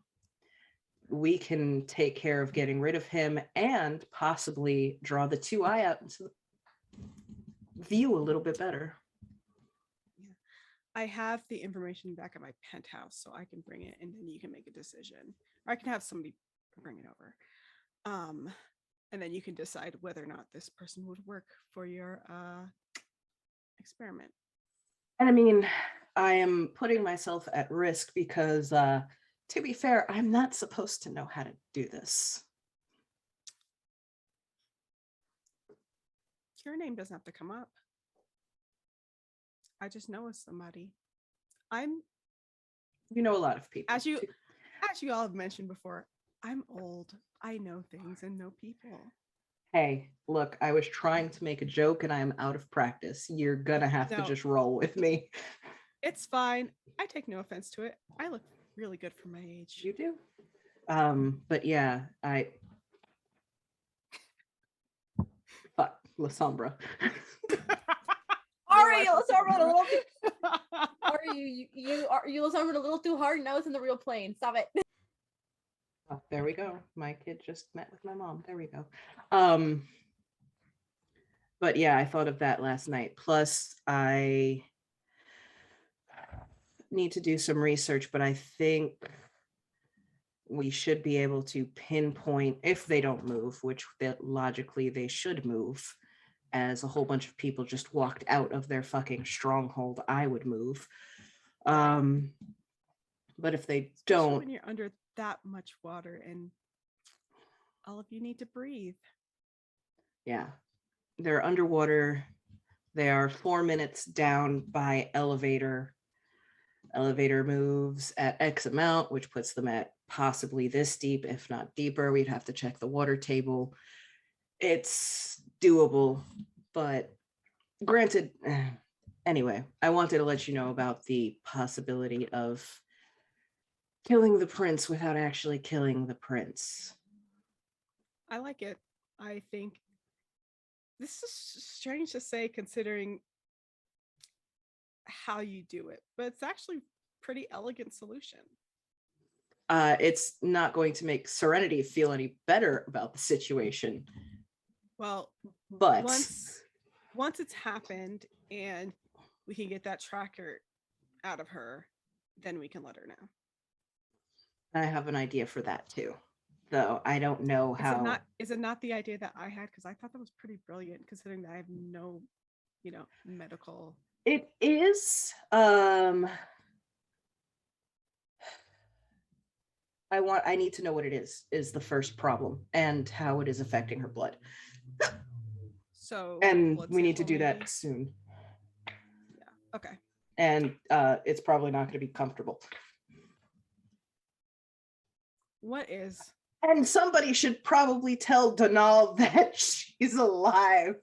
we can take care of getting rid of him and possibly draw the 2 eye out into the view a little bit better. Yeah. I have the information back at my penthouse, so I can bring it and then you can make a decision. Or I can have somebody bring it over. And then you can decide whether or not this person would work for your experiment. And I mean, I am putting myself at risk because, to be fair, I'm not supposed to know how to do this. Your name doesn't have to come up. I just know somebody. You know a lot of people. As you all have mentioned before, I'm old. I know things and know people. Hey, look, I was trying to make a joke and I am out of practice. You're gonna have to just roll with me. It's fine. I take no offense to it. I look really good for my age. You do. But yeah, fuck La Sombra. Ari, you a little too. Ari, you a little too hard. Now it's in the real plane. Stop it. Oh, there we go. My kid just met with my mom. There we go. But yeah, I thought of that last night. Plus, I need to do some research, but I think we should be able to pinpoint if they don't move, which logically they should move, as a whole bunch of people just walked out of their fucking stronghold, I would move. But if they don't, when you're under that much water and all of you need to breathe. Yeah, they're underwater. They are 4 minutes down by elevator. Elevator moves at X amount, which puts them at possibly this deep, if not deeper. We'd have to check the water table. It's doable, but granted, anyway, I wanted to let you know about the possibility of killing the prince without actually killing the prince. I like it. I think this is strange to say considering how you do it, but it's actually pretty elegant solution. It's not going to make Serenity feel any better about the situation, Well, but once it's happened and we can get that tracker out of her, then we can let her know. I have an idea for that too, though I don't know how. Is it not the idea that I had? Because I thought that was pretty brilliant, considering that I have no, medical. It is. I need to know what it is the first problem, and how it is affecting her blood. So And blood we need to do sample, that maybe? soon. Yeah. Okay. And it's probably not going to be comfortable. What is? And somebody should probably tell Donal that she's alive,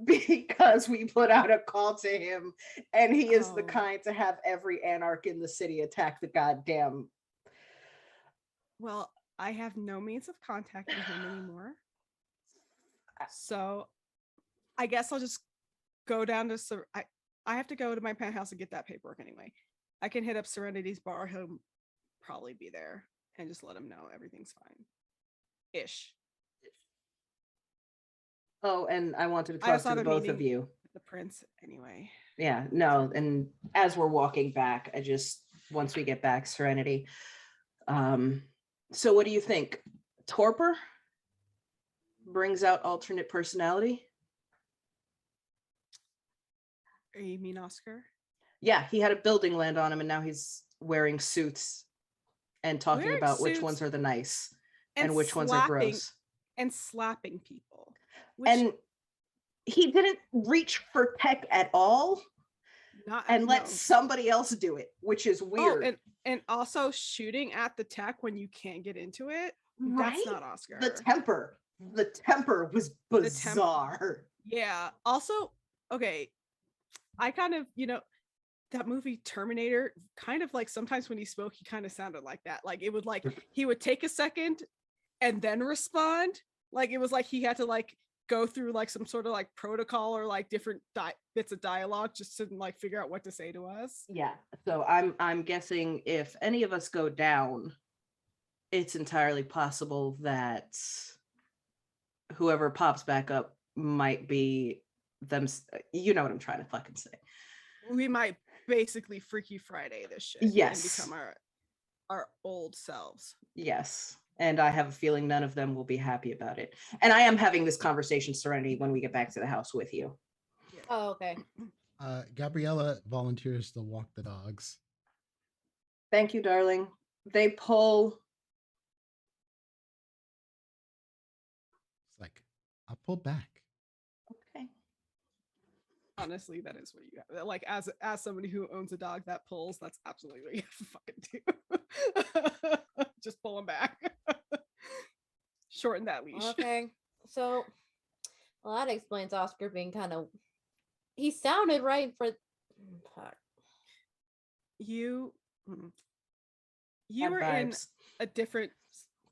because we put out a call to him, and he is the Oh. kind to have every anarch in the city attack the goddamn. Well, I have no means of contacting him anymore. So I guess I'll just go down to I have to go to my penthouse and get that paperwork anyway. I can hit up Serenity's bar. He'll probably be there, and just let him know everything's fine. Ish. Oh, and I wanted to I talk also to have the a both meeting of you. with the prince anyway. Yeah, no, and as we're walking back, once we get back, Serenity. So what do you think? Torpor brings out alternate personality? You mean Oscar? Yeah, he had a building land on him, and now he's wearing suits and talking Wearing about which suits ones are the nice and which ones are gross. And slapping people. And he didn't reach for tech at all and let somebody else do it, which is weird. Oh, and also shooting at the tech when you can't get into it. Right? That's not Oscar. The temper was bizarre. Yeah. Also, okay, I kind of, that movie Terminator, kind of like sometimes when he spoke, he kind of sounded like that. Like it would he would take a second and then respond. Like it was like he had to go through some sort of protocol or different bits of dialogue just to figure out what to say to us. Yeah. So I'm guessing if any of us go down, it's entirely possible that whoever pops back up might be them. You know what I'm trying to fucking say. We might basically Freaky Friday this shit. Yes. And become our old selves. Yes. And I have a feeling none of them will be happy about it. And I am having this conversation, Serenity, when we get back to the house with you. Oh, okay. Gabriella volunteers to walk the dogs. Thank you, darling. They pull. It's like, I'll pull back. Okay. Honestly, that is what you have. As somebody who owns a dog that pulls, that's absolutely what you have to fucking do. Just pull them back. Shorten that leash. Okay. So, well, that explains Oscar being kind of. He sounded right for. Fuck. You were in a different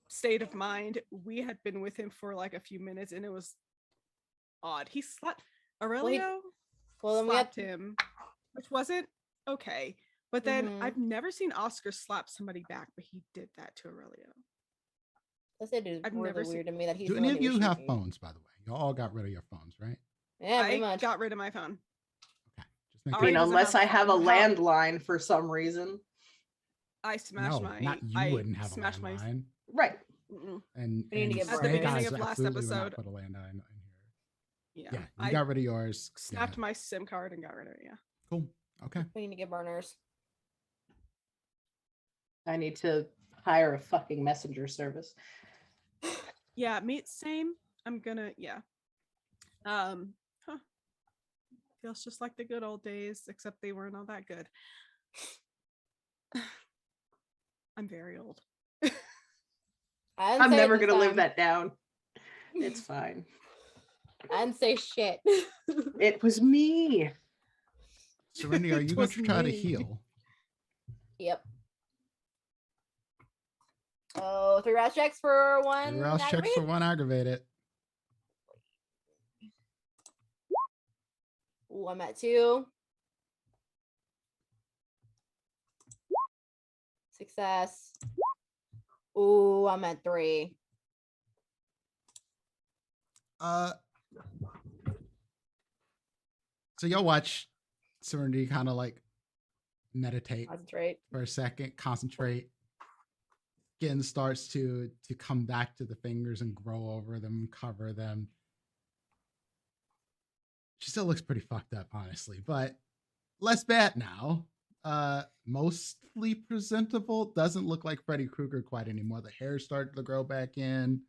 state of mind. We had been with him for a few minutes, and it was odd. He slapped Aurelio. Well, then slapped him, which wasn't okay. But then I've never seen Oscar slap somebody back, but he did that to Aurelio. That's really weird to me that he's. Do any of you have phones, by the way? You all got rid of your phones, right? Yeah, pretty I much. got rid of my phone. Okay. Just I mean, unless I have a landline for some reason. I smashed no, not you wouldn't have a landline. Right. And We need to get Snake At the beginning Eyes of last absolutely would not episode. put a landline in here. Yeah, Yeah, you I got rid of yours. snapped Yeah. my SIM card and got rid of it. Yeah. Cool. Okay. We need to get burners. I need to hire a fucking messenger service. Yeah, same. I'm gonna, yeah. Feels just like the good old days, except they weren't all that good. I'm very old. I'm never gonna live that down. It's fine. I didn't say shit. It was me. Serenity, are you going to try to heal? Yep. Oh, 3 rouse checks for 1. 3 rouse checks for 1 aggravated. Ooh, I'm at 2. Success. Ooh, I'm at 3. So y'all watch Serenity kind of like meditate Concentrate. for a second, concentrate. Skin starts to come back to the fingers and grow over them, cover them. She still looks pretty fucked up, honestly, but less bad now. Mostly presentable. Doesn't look like Freddy Krueger quite anymore. The hair started to grow back in.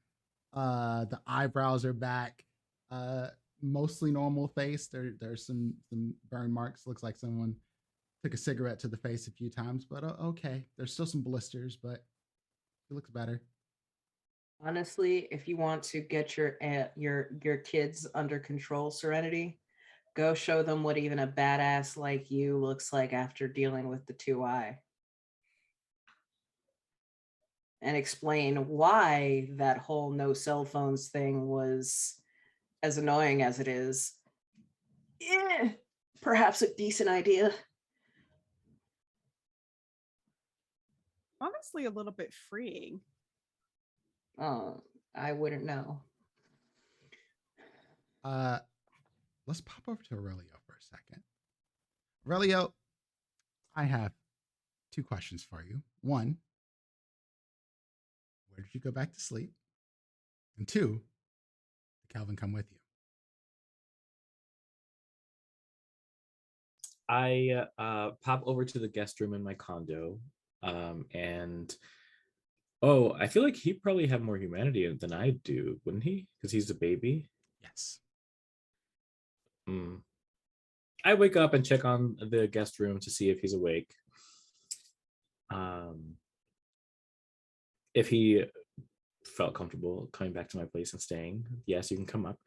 The eyebrows are back. Mostly normal face. There's some burn marks. Looks like someone took a cigarette to the face a few times, but okay. There's still some blisters, but it looks better. Honestly, if you want to get your kids under control, Serenity, go show them what even a badass like you looks like after dealing with the 2i. And explain why that whole no cell phones thing was as annoying as it is. Perhaps a decent idea. Honestly, a little bit freeing. I wouldn't know. Let's pop over to Aurelio for a second. Aurelio, I have 2 questions for you. 1, where did you go back to sleep? And 2, did Calvin come with you? I pop over to the guest room in my condo, and I feel like he probably have more humanity than I do, wouldn't he? Because he's a baby. Yes. I wake up and check on the guest room to see if he's awake. If he felt comfortable coming back to my place and staying, yes, you can come up.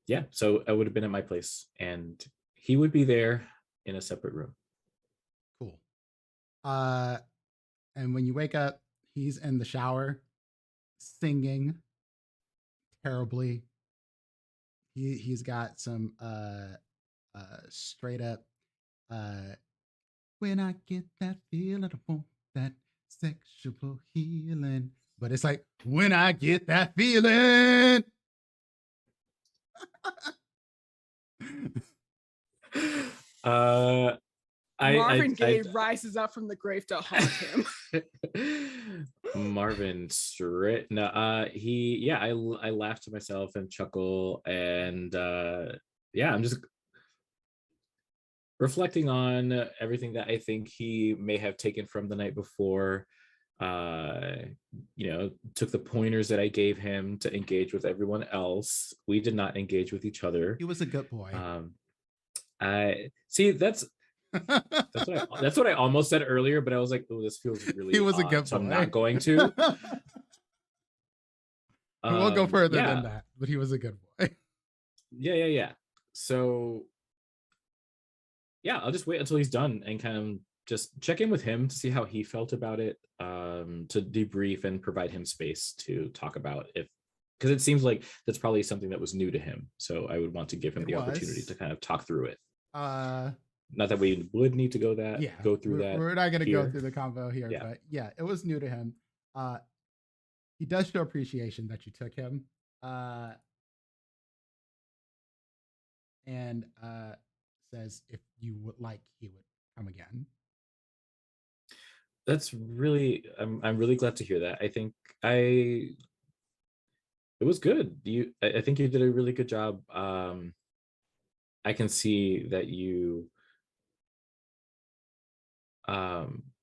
Yeah, so I would have been at my place and he would be there in a separate room. Cool. And when you wake up, he's in the shower singing terribly. He's got some straight up when I get that feeling, I want that sexual healing. But it's like when I get that feeling. Marvin Gaye rises up from the grave to haunt him. Marvin straight. No, I laugh to myself and chuckle, and I'm just reflecting on everything that I think he may have taken from the night before. Took the pointers that I gave him to engage with everyone else. We did not engage with each other. He was a good boy. I see. That's what I almost said earlier, but I was like, "Oh, this feels really." He was a good boy. So I'm not going to. We'll go further than that, but he was a good boy. Yeah. So, I'll just wait until he's done and kind of just check in with him to see how he felt about it, to debrief and provide him space to talk about because it seems like that's probably something that was new to him. So I would want to give him the opportunity to kind of talk through it. Not that we would need to go through that. We're not going to go through the convo here, but it was new to him. He does show appreciation that you took him, and says if you would like, he would come again. That's really, I'm really glad to hear that. I think it was good. I think you did a really good job. I can see that you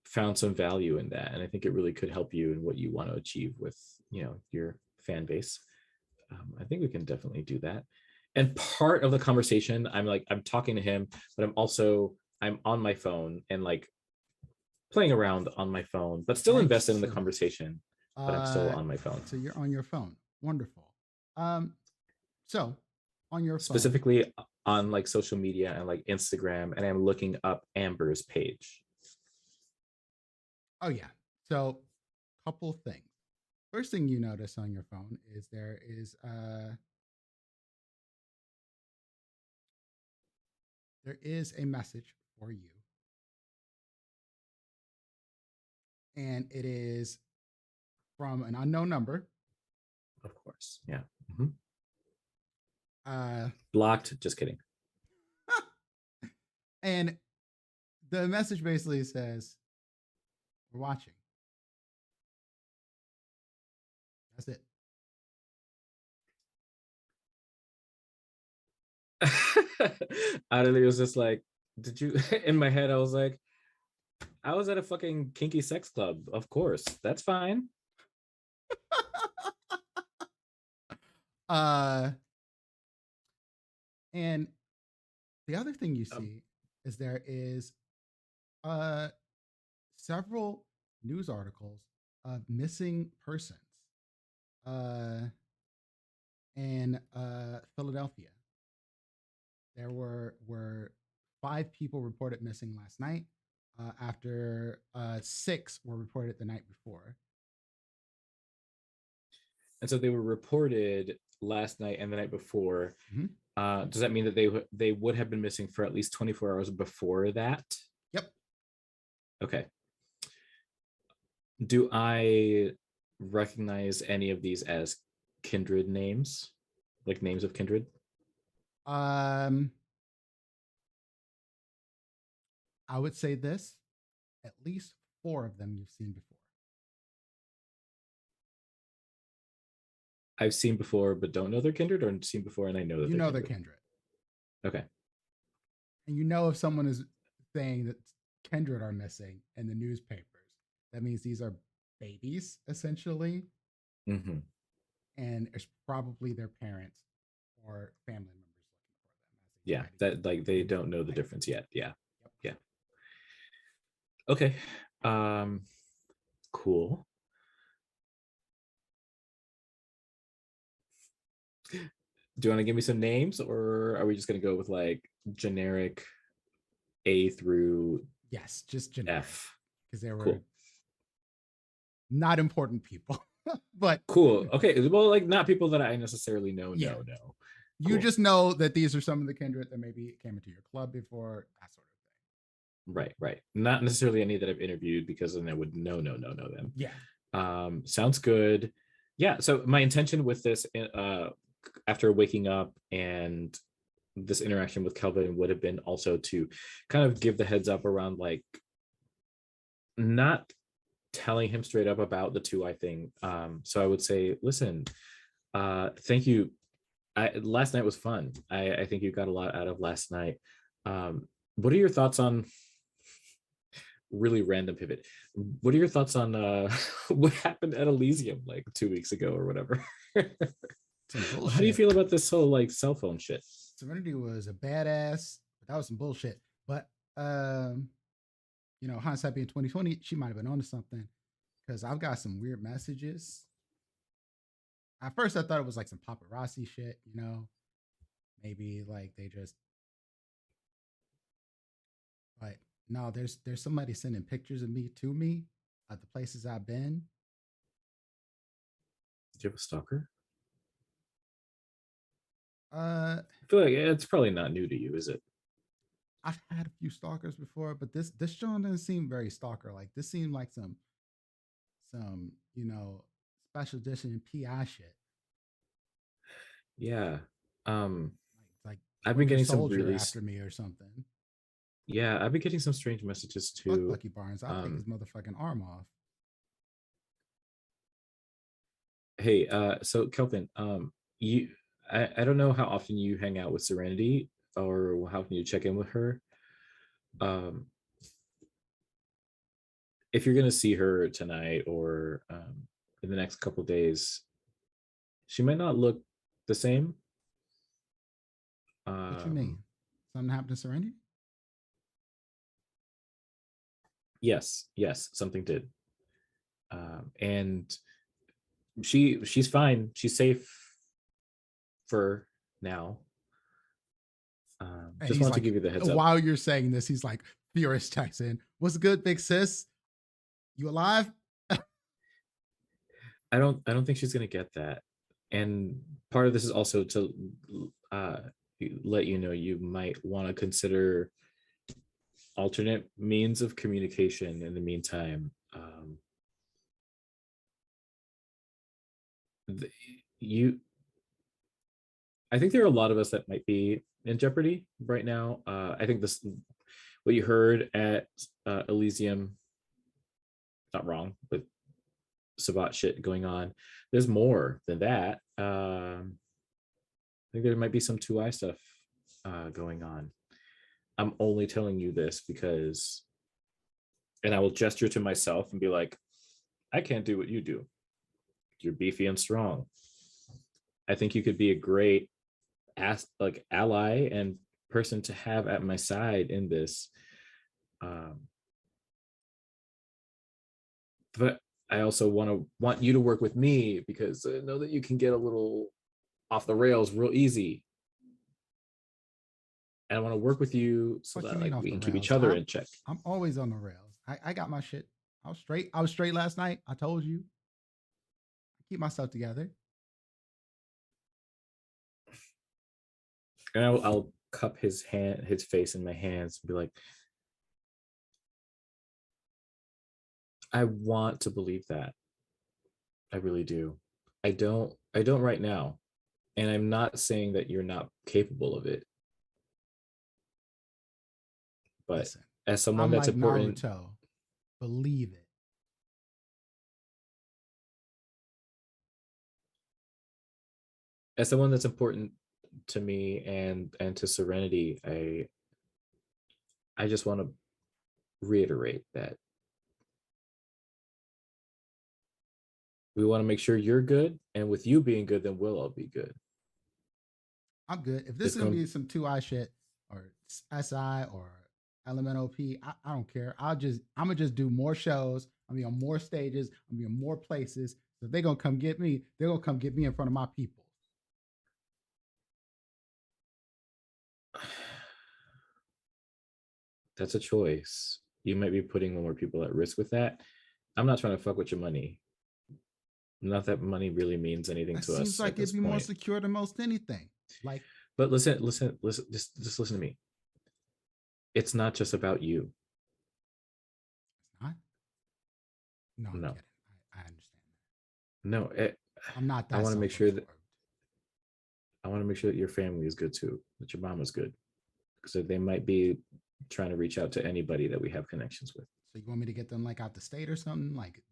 found some value in that, and I think it really could help you in what you want to achieve with your fan base. I think we can definitely do that. And part of the conversation, I'm talking to him, but I'm on my phone and like playing around on my phone, but still invested in the conversation. But I'm still on my phone. So you're on your phone. Wonderful. So on your phone, specifically on like social media and like Instagram, and I'm looking up Amber's page. Oh yeah. So couple things. First thing you notice on your phone is there is a message for you and it is from an unknown number. Of course. Yeah. Mhm. Uh, Blocked. Just kidding. and the message basically says, "We're watching." That's it. I literally was just like, did you? In my head, I was like, I was at a fucking kinky sex club. Of course, that's fine. And the other thing you see is there is several news articles of missing persons in Philadelphia. There were 5 people reported missing last night, after 6 were reported the night before. And so they were reported last night and the night before. Mhm. Does that mean that they would have been missing for at least 24 hours before that? Yep. Okay. Do I recognize any of these as kindred names, like names of kindred? I would say this: at least 4 of them you've seen before. I've seen before, but don't know they're kindred, or seen before and I know that You know they're kindred. Okay. And you know if someone is saying that kindred are missing in the newspapers, that means these are babies essentially, Mm-hmm. and it's probably their parents or family members looking for them. Yeah, that like they don't know the difference yet. Yeah. Yep. Yeah. Okay. Cool. Do you want to give me some names, or are we just going to go with like generic A through Yes, just generic, F? because they were Cool. not important people. But Cool. Okay. Well, like not people that I necessarily know. Yeah. No. you Cool. just know that these are some of the kindred that maybe came into your club before, that sort of thing. Right. Not necessarily any that I've interviewed, because then I would know them. Yeah. Sounds good. Yeah. So my intention with this, after waking up and this interaction with Kelvin, would have been also to kind of give the heads up around like not telling him straight up about the 2I thing. So I would say, listen, thank you. Last night was fun. I think you got a lot out of last night. What are your thoughts on, really random pivot, what are your thoughts on what happened at Elysium like 2 weeks ago or whatever? How do you feel about this whole like cell phone shit? Serenity was a badass, but that was some bullshit. But hindsight being 2020, she might have been onto something, because I've got some weird messages. At first, I thought it was like some paparazzi shit, maybe like they just. But no, there's somebody sending pictures of me to me at the places I've been. Do you have a stalker? I feel like it's probably not new to you, is it? I've had a few stalkers before, but this John doesn't seem very stalker like. This seemed like some special edition PI shit. Yeah. Like I've been getting some soldier really after me or something. Yeah, I've been getting some strange messages too. Fuck Lucky Barnes, I'll take his motherfucking arm off. Hey, so Kelvin, I don't know how often you hang out with Serenity, or how often you check in with her. If you're gonna see her tonight or in the next couple days, she might not look the same. What you mean? Something happened to Serenity? Yes, something did. And she's fine. She's safe for now. Just want to give you the heads up. While you're saying this, he's like, Furious texting, "What's good, big sis? You alive?" I don't think she's gonna get that. And part of this is also to let you know you might want to consider alternate means of communication in the meantime. th- you I think there are a lot of us that might be in jeopardy right now. I think this, what you heard at Elysium, not wrong, but Sabat shit going on. There's more than that. I think there might be some 2i stuff going on. I'm only telling you this because, and I will gesture to myself and be like, I can't do what you do. You're beefy and strong. I think you could be a great ally and person to have at my side in this. But I also want you to work with me because I know that you can get a little off the rails real easy. And I want to work with you so What that you mean like off we the can keep each rails? other in check. I'm always on the rails. I got my shit. I was straight. I was straight last night. I told you. I keep myself together. And I'll cup his face in my hands and be like, I want to believe that. I really do. I don't right now. And I'm not saying that you're not capable of it. But Listen, as someone I'm that's like important, Naruto. Believe it. as someone that's important to me and to Serenity, I just want to reiterate that we want to make sure you're good, and with you being good, then we'll all be good. I'm good. If this It's is gonna going be some 2i shit or SI or LMNOP, I don't care. I'm gonna just do more shows. I'm gonna be on more stages. I'm gonna be in more places. So if they're gonna come get me, they're gonna come get me in front of my people. that's a choice. You might be putting more people at risk with that. I'm not trying to fuck with your money. Not that money really means anything That to seems us at like this it'd be more point. secure than most anything. Like, But listen, just listen to me. It's not just about you. it's not. No, I'm No, kidding. I understand that. no. I'm not I that want to make sure that self-absorbed. your family is good too. That your mom is good, because they might be trying to reach out to anybody that we have connections with. So you want me to get them like out the state or something? Like,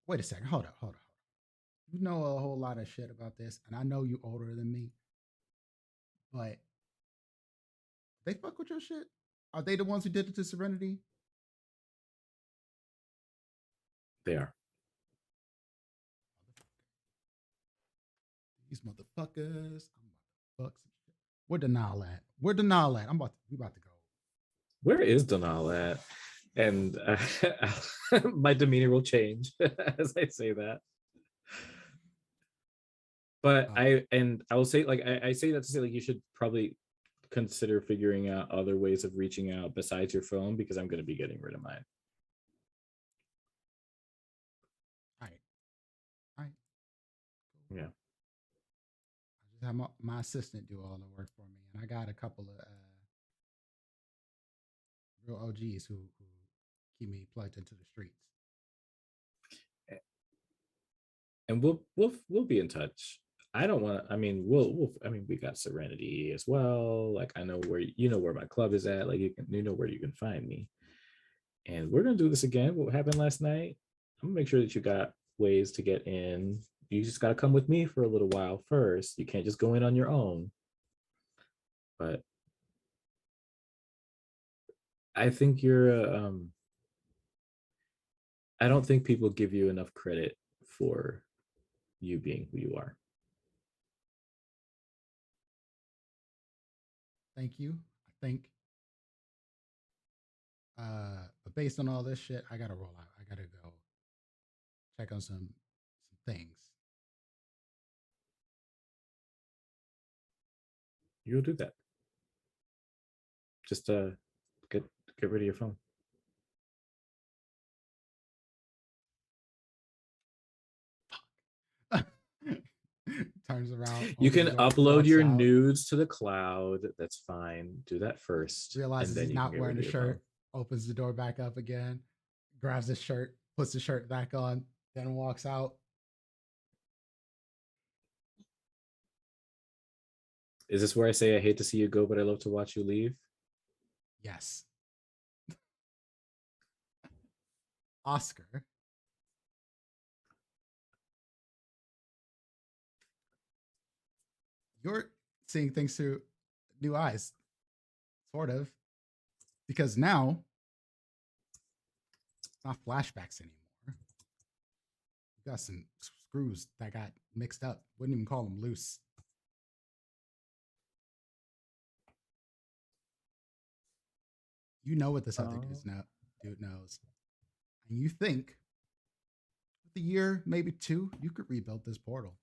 wait a second. Hold up. You know a whole lot of shit about this, and I know you older than me, but they fuck with your shit. Are they the ones who did it to Serenity? They are. These motherfuckers. I'm about to fuck some shit. Where Denal at? Where Denal at? We about to go. Where is Donal at? And my demeanor will change as I say that. But I will say, like, I say that to say, like, you should probably consider figuring out other ways of reaching out besides your phone, because I'm going to be getting rid of mine. All right. Yeah. I just have my assistant do all the work for me, and I got a couple of real OGs who keep me plugged into the streets. And we'll be in touch. I don't want to. I mean, we got Serenity as well. Like, I know where where my club is at. Like, you know where you can find me. And we're gonna do this again. What happened last night? I'm gonna make sure that you got ways to get in. You just gotta come with me for a little while first. You can't just go in on your own. But I think I don't think people give you enough credit for you being who you are. Thank you. I think. But based on all this shit, I gotta roll out. I gotta go check on some things. You'll do that. Just get rid of your phone. Turns around. You opens can the door, upload walks your out, nudes to the cloud. That's fine. Do that first. realizes and then he's you can not get wearing rid the of your phone. shirt, opens the door back up again, grabs his shirt, puts the shirt back on, then walks out. Is this where I say I hate to see you go, but I love to watch you leave? Yes. Oscar. You're seeing things through new eyes, sort of, because now it's not flashbacks anymore. You got some screws that got mixed up. Wouldn't even call them loose. You know what this other dude knows. And you think with a year, maybe 2, you could rebuild this portal.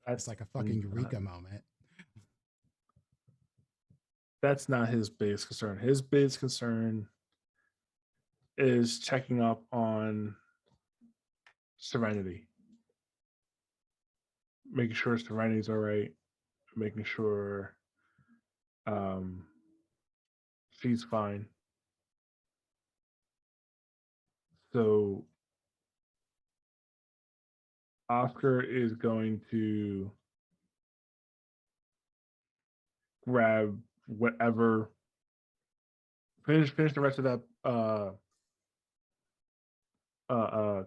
It's like a fucking eureka moment. That's not his biggest concern. His biggest concern is checking up on Serenity, making sure Serenity's all right, making sure she's fine. So Oscar is going to grab whatever, finish the rest of that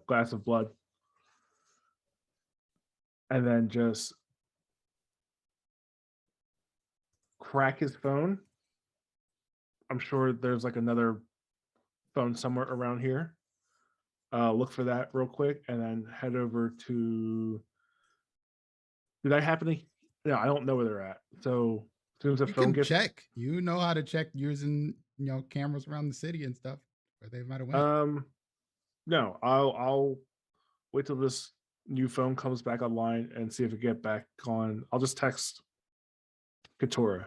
glass of blood, and then just crack his phone. I'm sure there's like another phone somewhere around here. Look for that real quick, and then head over to. Did I happen to? No, I don't know where they're at. So as soon as the You phone can gets check. You know how to check using cameras around the city and stuff where they might have went. No, I'll wait till this new phone comes back online and see if it get back on. I'll just text Katora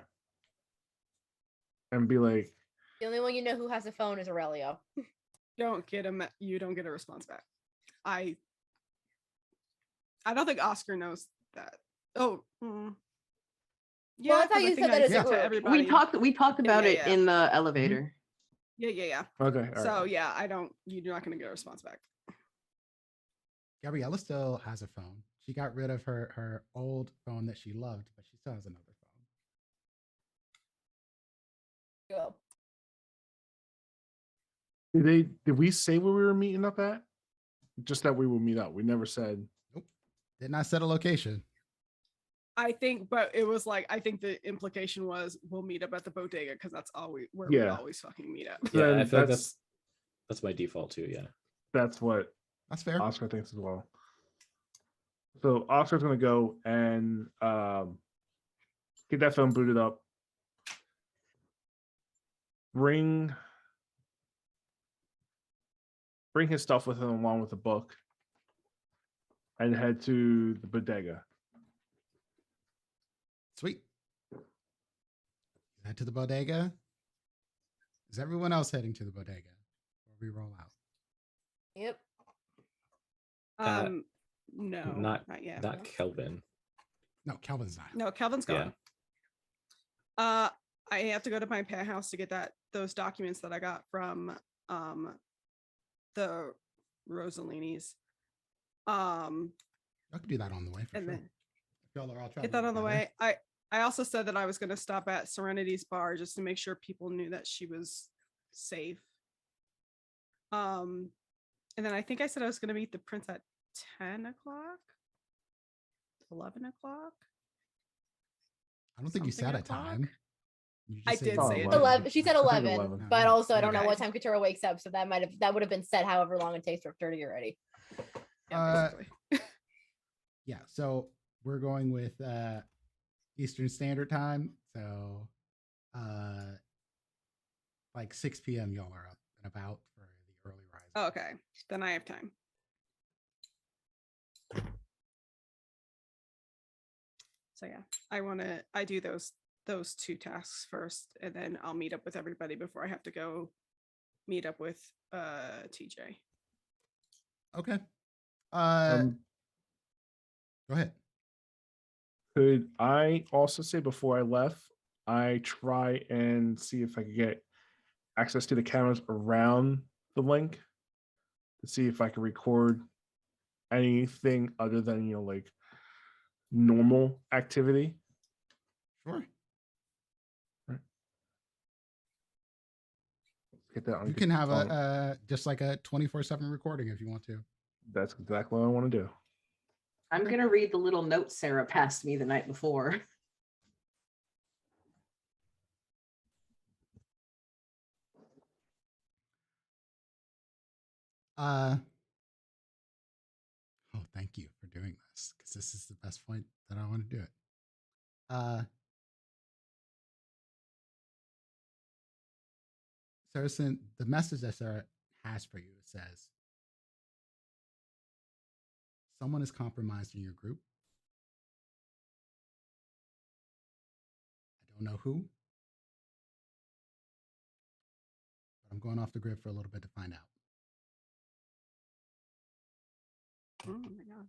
and be like, The only one you know who has a phone is Aurelio. You don't get a response back. I don't think Oscar knows that. Oh, yeah. Well, I thought you said that as a to group. everybody. We talked about it yeah. in the elevator. Yeah. okay, all So right. yeah, you're not gonna get a response back. Gabriella still has a phone. She got rid of her old phone that she loved, but she still has another phone. Go. Did we say where we were meeting up at? Just that we will meet up. We never said. Nope. Did not set a location. I think, but it was like, I think the implication was we'll meet up at the bodega because that's we Yeah. always fucking meet up. Yeah, Then I feel like that's my default too. Yeah. That's what That's fair. Oscar thinks as well. So Oscar's gonna go and get that phone booted up. Bring his stuff with him along with the book and head to the bodega. Sweet. Head to the bodega. Is everyone else heading to the bodega? Or we roll out? Yep. No, Not yet. Not Kelvin. No, Kelvin's not. No, Kelvin's gone. I have to go to my penthouse to get those documents that I got from the Rosalinis. I could do that on the way for And sure. then If y'all are all get traveling that on the together. way. I also said that I was going to stop at Serenity's bar just to make sure people knew that she was safe. And then I think I said I was going to meet the prince at 10 o'clock, 11 o'clock. I don't think you something said a o'clock. time. You I just did said say it. 11. She said I think 11, 11. but also I don't know Okay. what time Katura wakes up, so that would have been set however long it takes for her to get ready. Yeah, basically. Yeah, so we're going with Eastern Standard Time. So like 6 p.m. y'all are up and about for the early rise. Oh, okay, then I have time. So yeah, I do those 2 tasks first, and then I'll meet up with everybody before I have to go meet up with TJ. Okay. Um, Go ahead. could I also say before I left, I try and see if I could get access to the cameras around the link to see if I can record anything other than like normal activity. Sure. Get that on. You can have a just like a 24/7 recording if you want to. That's exactly what I want to do. I'm going to read the little note Sarah passed me the night before. Oh, thank you for doing this, because this is the best point that I want to do it. Sarah, the message that Sarah has for you says, someone is compromised in your group. I don't know who, but I'm going off the grid for a little bit to find out. Oh my god.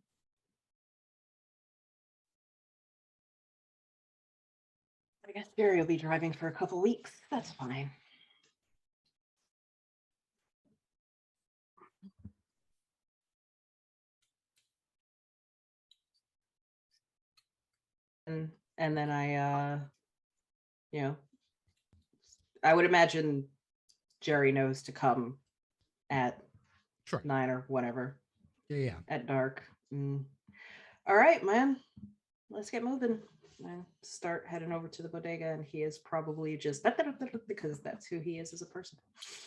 I guess Jerry will be driving for a couple weeks. That's fine. And then I I would imagine Jerry knows to come at Sure. 9 or whatever. Yeah. At dark. All right, man. Let's get moving. And start heading over to the bodega, and he is probably just because that's who he is as a person.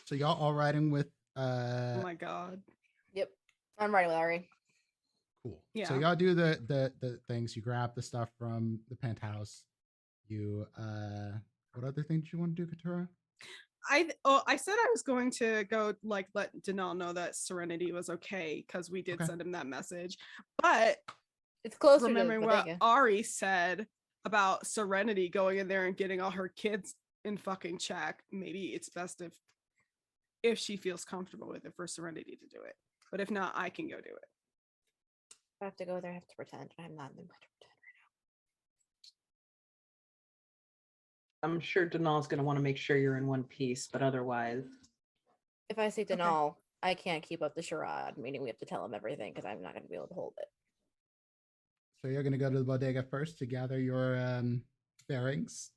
So y'all all riding with Oh my god. Yep. I'm ready, Larry. Cool. Yeah. So y'all do the things. You grab the stuff from the penthouse. You what other things you want to do, Katura? I said I was going to go like let Denal know that Serenity was okay because we did send him that message. But it's closer remembering to what Ari said about Serenity going in there and getting all her kids in fucking check, maybe it's best if she feels comfortable with it for Serenity to do it. But if not, I can go do it. I have to go there. I have to pretend. I'm not in the mood to pretend right now. I'm sure Denal's going to want to make sure you're in one piece, but otherwise. If I say Denal, I can't keep up the charade, meaning we have to tell him everything because I'm not going to be able to hold it. So you're going to go to the bodega first to gather your bearings,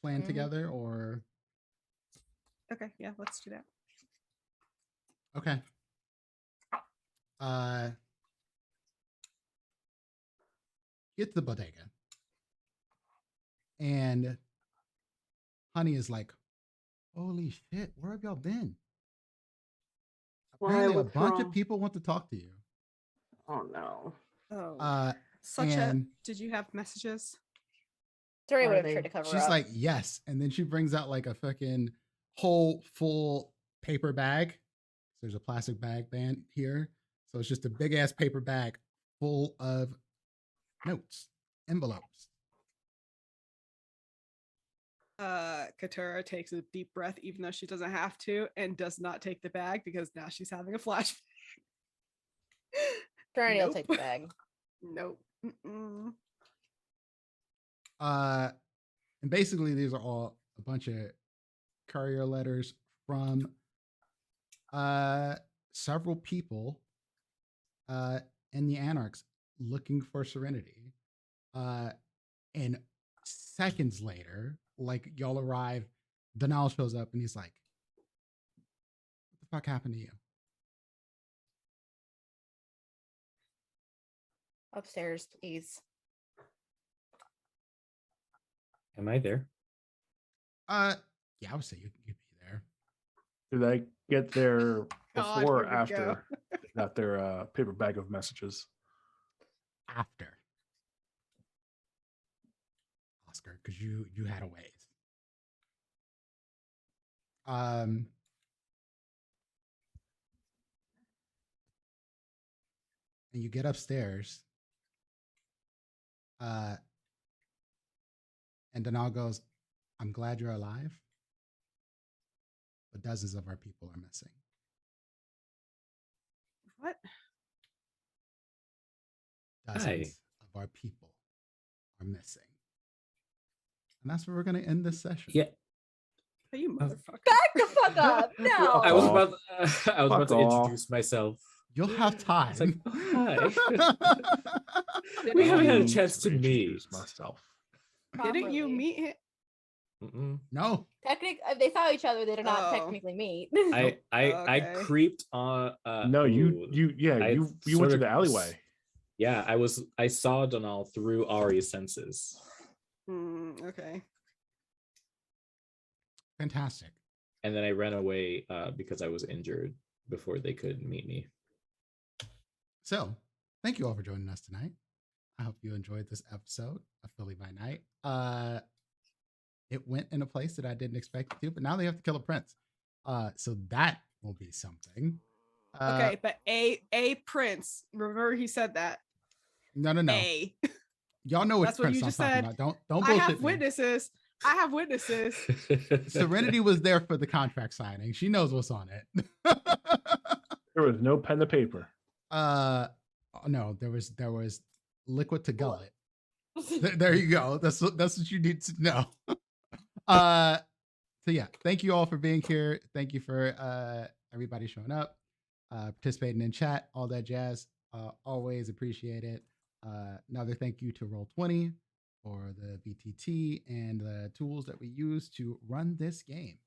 plan together, or? Okay, yeah, let's do that. Okay. Get to the bodega. And Honey is like, holy shit, where have y'all been? Apparently a bunch of people want to talk to you. Oh no. Oh. Did you have messages? Terry would have tried to cover She's up. like, yes. And then she brings out like a fucking whole full paper bag. There's a plastic bag band here. So it's just a big ass paper bag full of notes, envelopes. Katura takes a deep breath, even though she doesn't have to, and does not take the bag because now she's having a flashback. Trinity will take the bag. Nope. Mm-mm. And basically these are all a bunch of courier letters from several people in the Anarchs looking for Serenity. And seconds later, like y'all arrive, Denal shows up and he's like, what the fuck happened to you? Upstairs, please. Am I there? Yeah, I would say you'd be there. Did I get there before or here we after got their paper bag of messages? After. Oscar, because you had a ways. And you get upstairs. And Denal goes, I'm glad you're alive, but dozens of our people are missing. What? Dozens of our people are missing. And that's where we're going to end this session. Yeah. You motherfucker. Back the fuck up. No. I was Off. about I was Fuck about to off. introduce myself. You'll have time. It's like, hi. Didn't We haven't had a you- chance to meet. Introduce myself. Didn't you properly. meet him? Mm-mm. No. They saw each other. They did not Oh. technically meet. I Okay. creeped on. No, you I you sort went to of the alleyway. Yeah, I saw Donal through Ari's senses, Okay. Fantastic. and then I ran away because I was injured before they could meet me. So, thank you all for joining us tonight. I hope you enjoyed this episode of Philly by Night. It went in a place that I didn't expect it to, but now they have to kill a prince. So that will be something. Okay, but a prince. Remember he said that. No. A. Y'all know which That's what prince you I'm just talking said. about. Don't I bullshit have me. witnesses. I have witnesses. Serenity was there for the contract signing. She knows what's on it. There was no pen to paper. No, there was liquid to gullet. There you go. That's what you need to know. So yeah, thank you all for being here. Thank you for everybody showing up, participating in chat, all that jazz. Always appreciate it. Another thank you to Roll20 for the BTT and the tools that we use to run this game.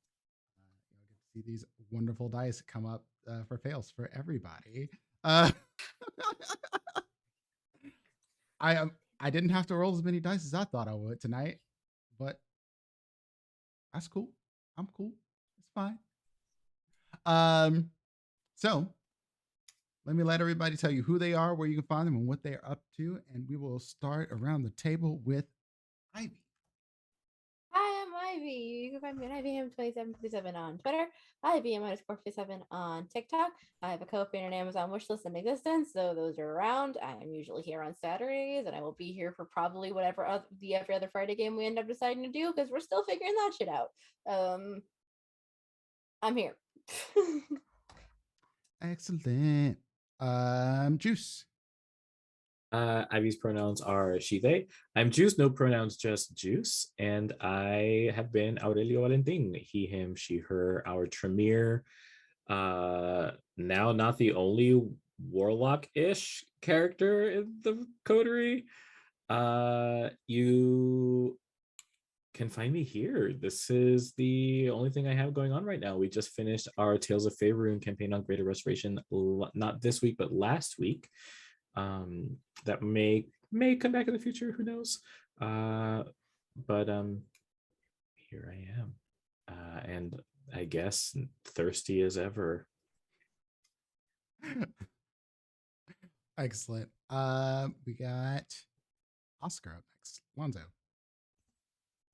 You know, get to see these wonderful dice come up for fails for everybody. I didn't have to roll as many dice as I thought I would tonight, but that's cool. I'm cool. It's fine. So let me let everybody tell you who they are, where you can find them, and what they're up to, and we will start around the table with Ivy. Hi, I'm Ivy. You can find me at IBM2757 on Twitter, IBM_57 on TikTok. I have a Ko-fi and an Amazon wishlist in existence, so those are around. I am usually here on Saturdays, and I will be here for probably whatever every other Friday game we end up deciding to do, because we're still figuring that shit out. I'm here. Excellent. Juice. Ivy's pronouns are she, they. I'm Juice, no pronouns, just Juice. And I have been Aurelio Valentin, he, him, she, her, our Tremere. Now not the only warlock-ish character in the coterie. You can find me here. This is the only thing I have going on right now. We just finished our Tales of Faerun campaign on Greater Restoration, not this week, but last week. That may come back in the future, who knows? But here I am, and I guess thirsty as ever. Excellent. We got Oscar up next. Lonzo.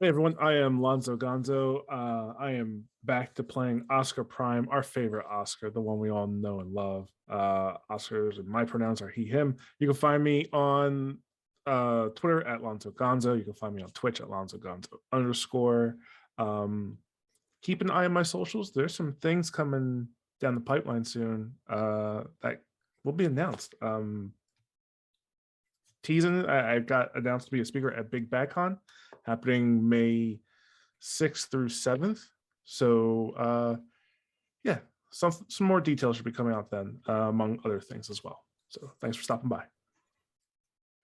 Hey everyone, I am Lonzo Gonzo. I am back to playing Oscar Prime, our favorite Oscar, the one we all know and love. Oscar's and my pronouns are he, him. You can find me on Twitter at Lonzo Gonzo. You can find me on Twitch at Lonzo Gonzo_. Keep an eye on my socials. There's some things coming down the pipeline soon that will be announced. Teasing, I got announced to be a speaker at Big Bad Con, happening May 6th through 7th. So yeah, some more details should be coming out then, among other things as well. So thanks for stopping by.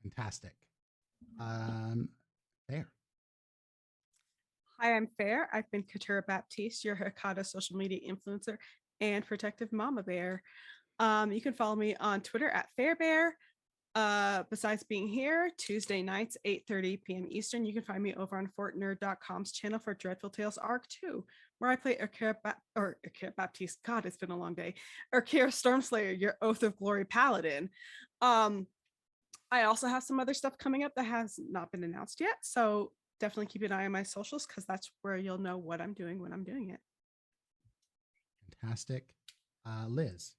Fantastic. There. Hi, I'm Fair. I've been Katura Baptiste, your Hikata social media influencer and protective mama bear. You can follow me on Twitter at Fairbear. Besides being here Tuesday nights 8:30 p.m. Eastern, you can find me over on fortnerd.com's channel for Dreadful Tales Arc 2, where I play Akira Baptiste. God, it's been a long day. Akira Stormslayer, your Oath of Glory paladin. I also have some other stuff coming up that has not been announced yet, so definitely keep an eye on my socials, because that's where you'll know what I'm doing when I'm doing it. Fantastic. Liz.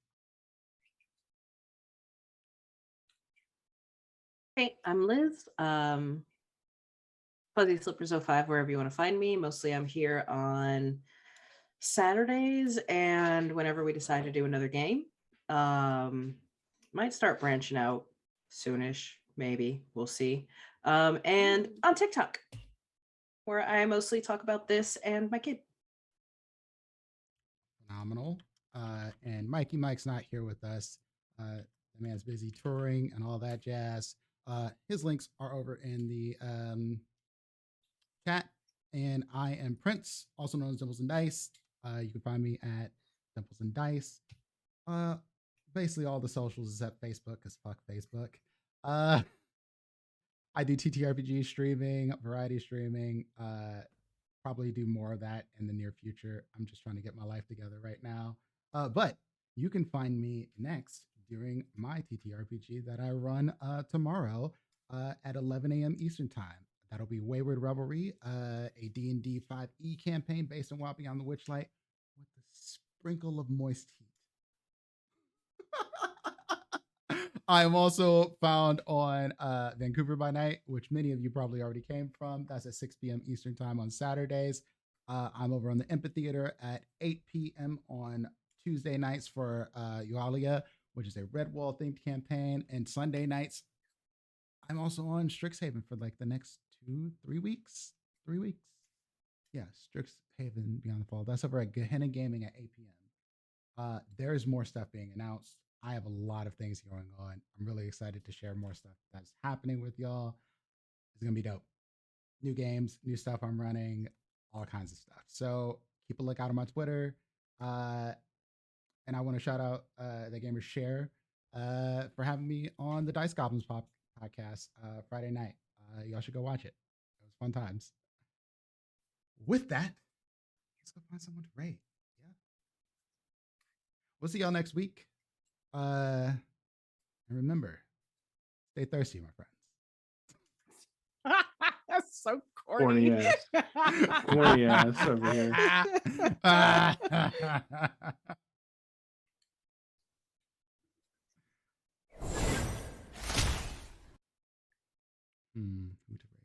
Hey, I'm Liz. Fuzzy Slippers 05, wherever you want to find me. Mostly I'm here on Saturdays and whenever we decide to do another game. Might start branching out soonish, maybe. We'll see. And on TikTok, where I mostly talk about this and my kid. phenomenal. And Mikey Mike's not here with us. The man's busy touring and all that jazz. His links are over in the chat. And I am Prince, also known as Dimples and Dice. You can find me at Dimples and Dice. Basically all the socials except Facebook, because fuck Facebook. I do TTRPG streaming, variety streaming. Probably do more of that in the near future. I'm just trying to get my life together right now. But you can find me next during my TTRPG that I run tomorrow at 11 a.m. Eastern Time. That'll be Wayward Revelry, a D&D 5e campaign based on Wild Beyond the Witchlight with a sprinkle of moist heat. I am also found on Vancouver by Night, which many of you probably already came from. That's at 6 p.m. Eastern Time on Saturdays. I'm over on the Amphitheater at 8 p.m. on Tuesday nights for Eualia, which is a Redwall themed campaign. And Sunday nights, I'm also on Strixhaven for like the next 3 weeks. 3 weeks. Yeah, Strixhaven Beyond the Fall. That's over at Gehenna Gaming at 8 p.m. There's more stuff being announced. I have a lot of things going on. I'm really excited to share more stuff that's happening with y'all. It's going to be dope. New games, new stuff I'm running, all kinds of stuff. So keep a lookout on my Twitter. And I want to shout out the Gamer Share for having me on the Dice Goblins podcast Friday night. Y'all should go watch it. It was fun times. With that, let's go find someone to raid. Yeah. We'll see y'all next week. And remember, stay thirsty, my friends. That's so corny. Corny ass. Corny ass over here. Who to raid?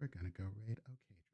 We're gonna go raid. Okay.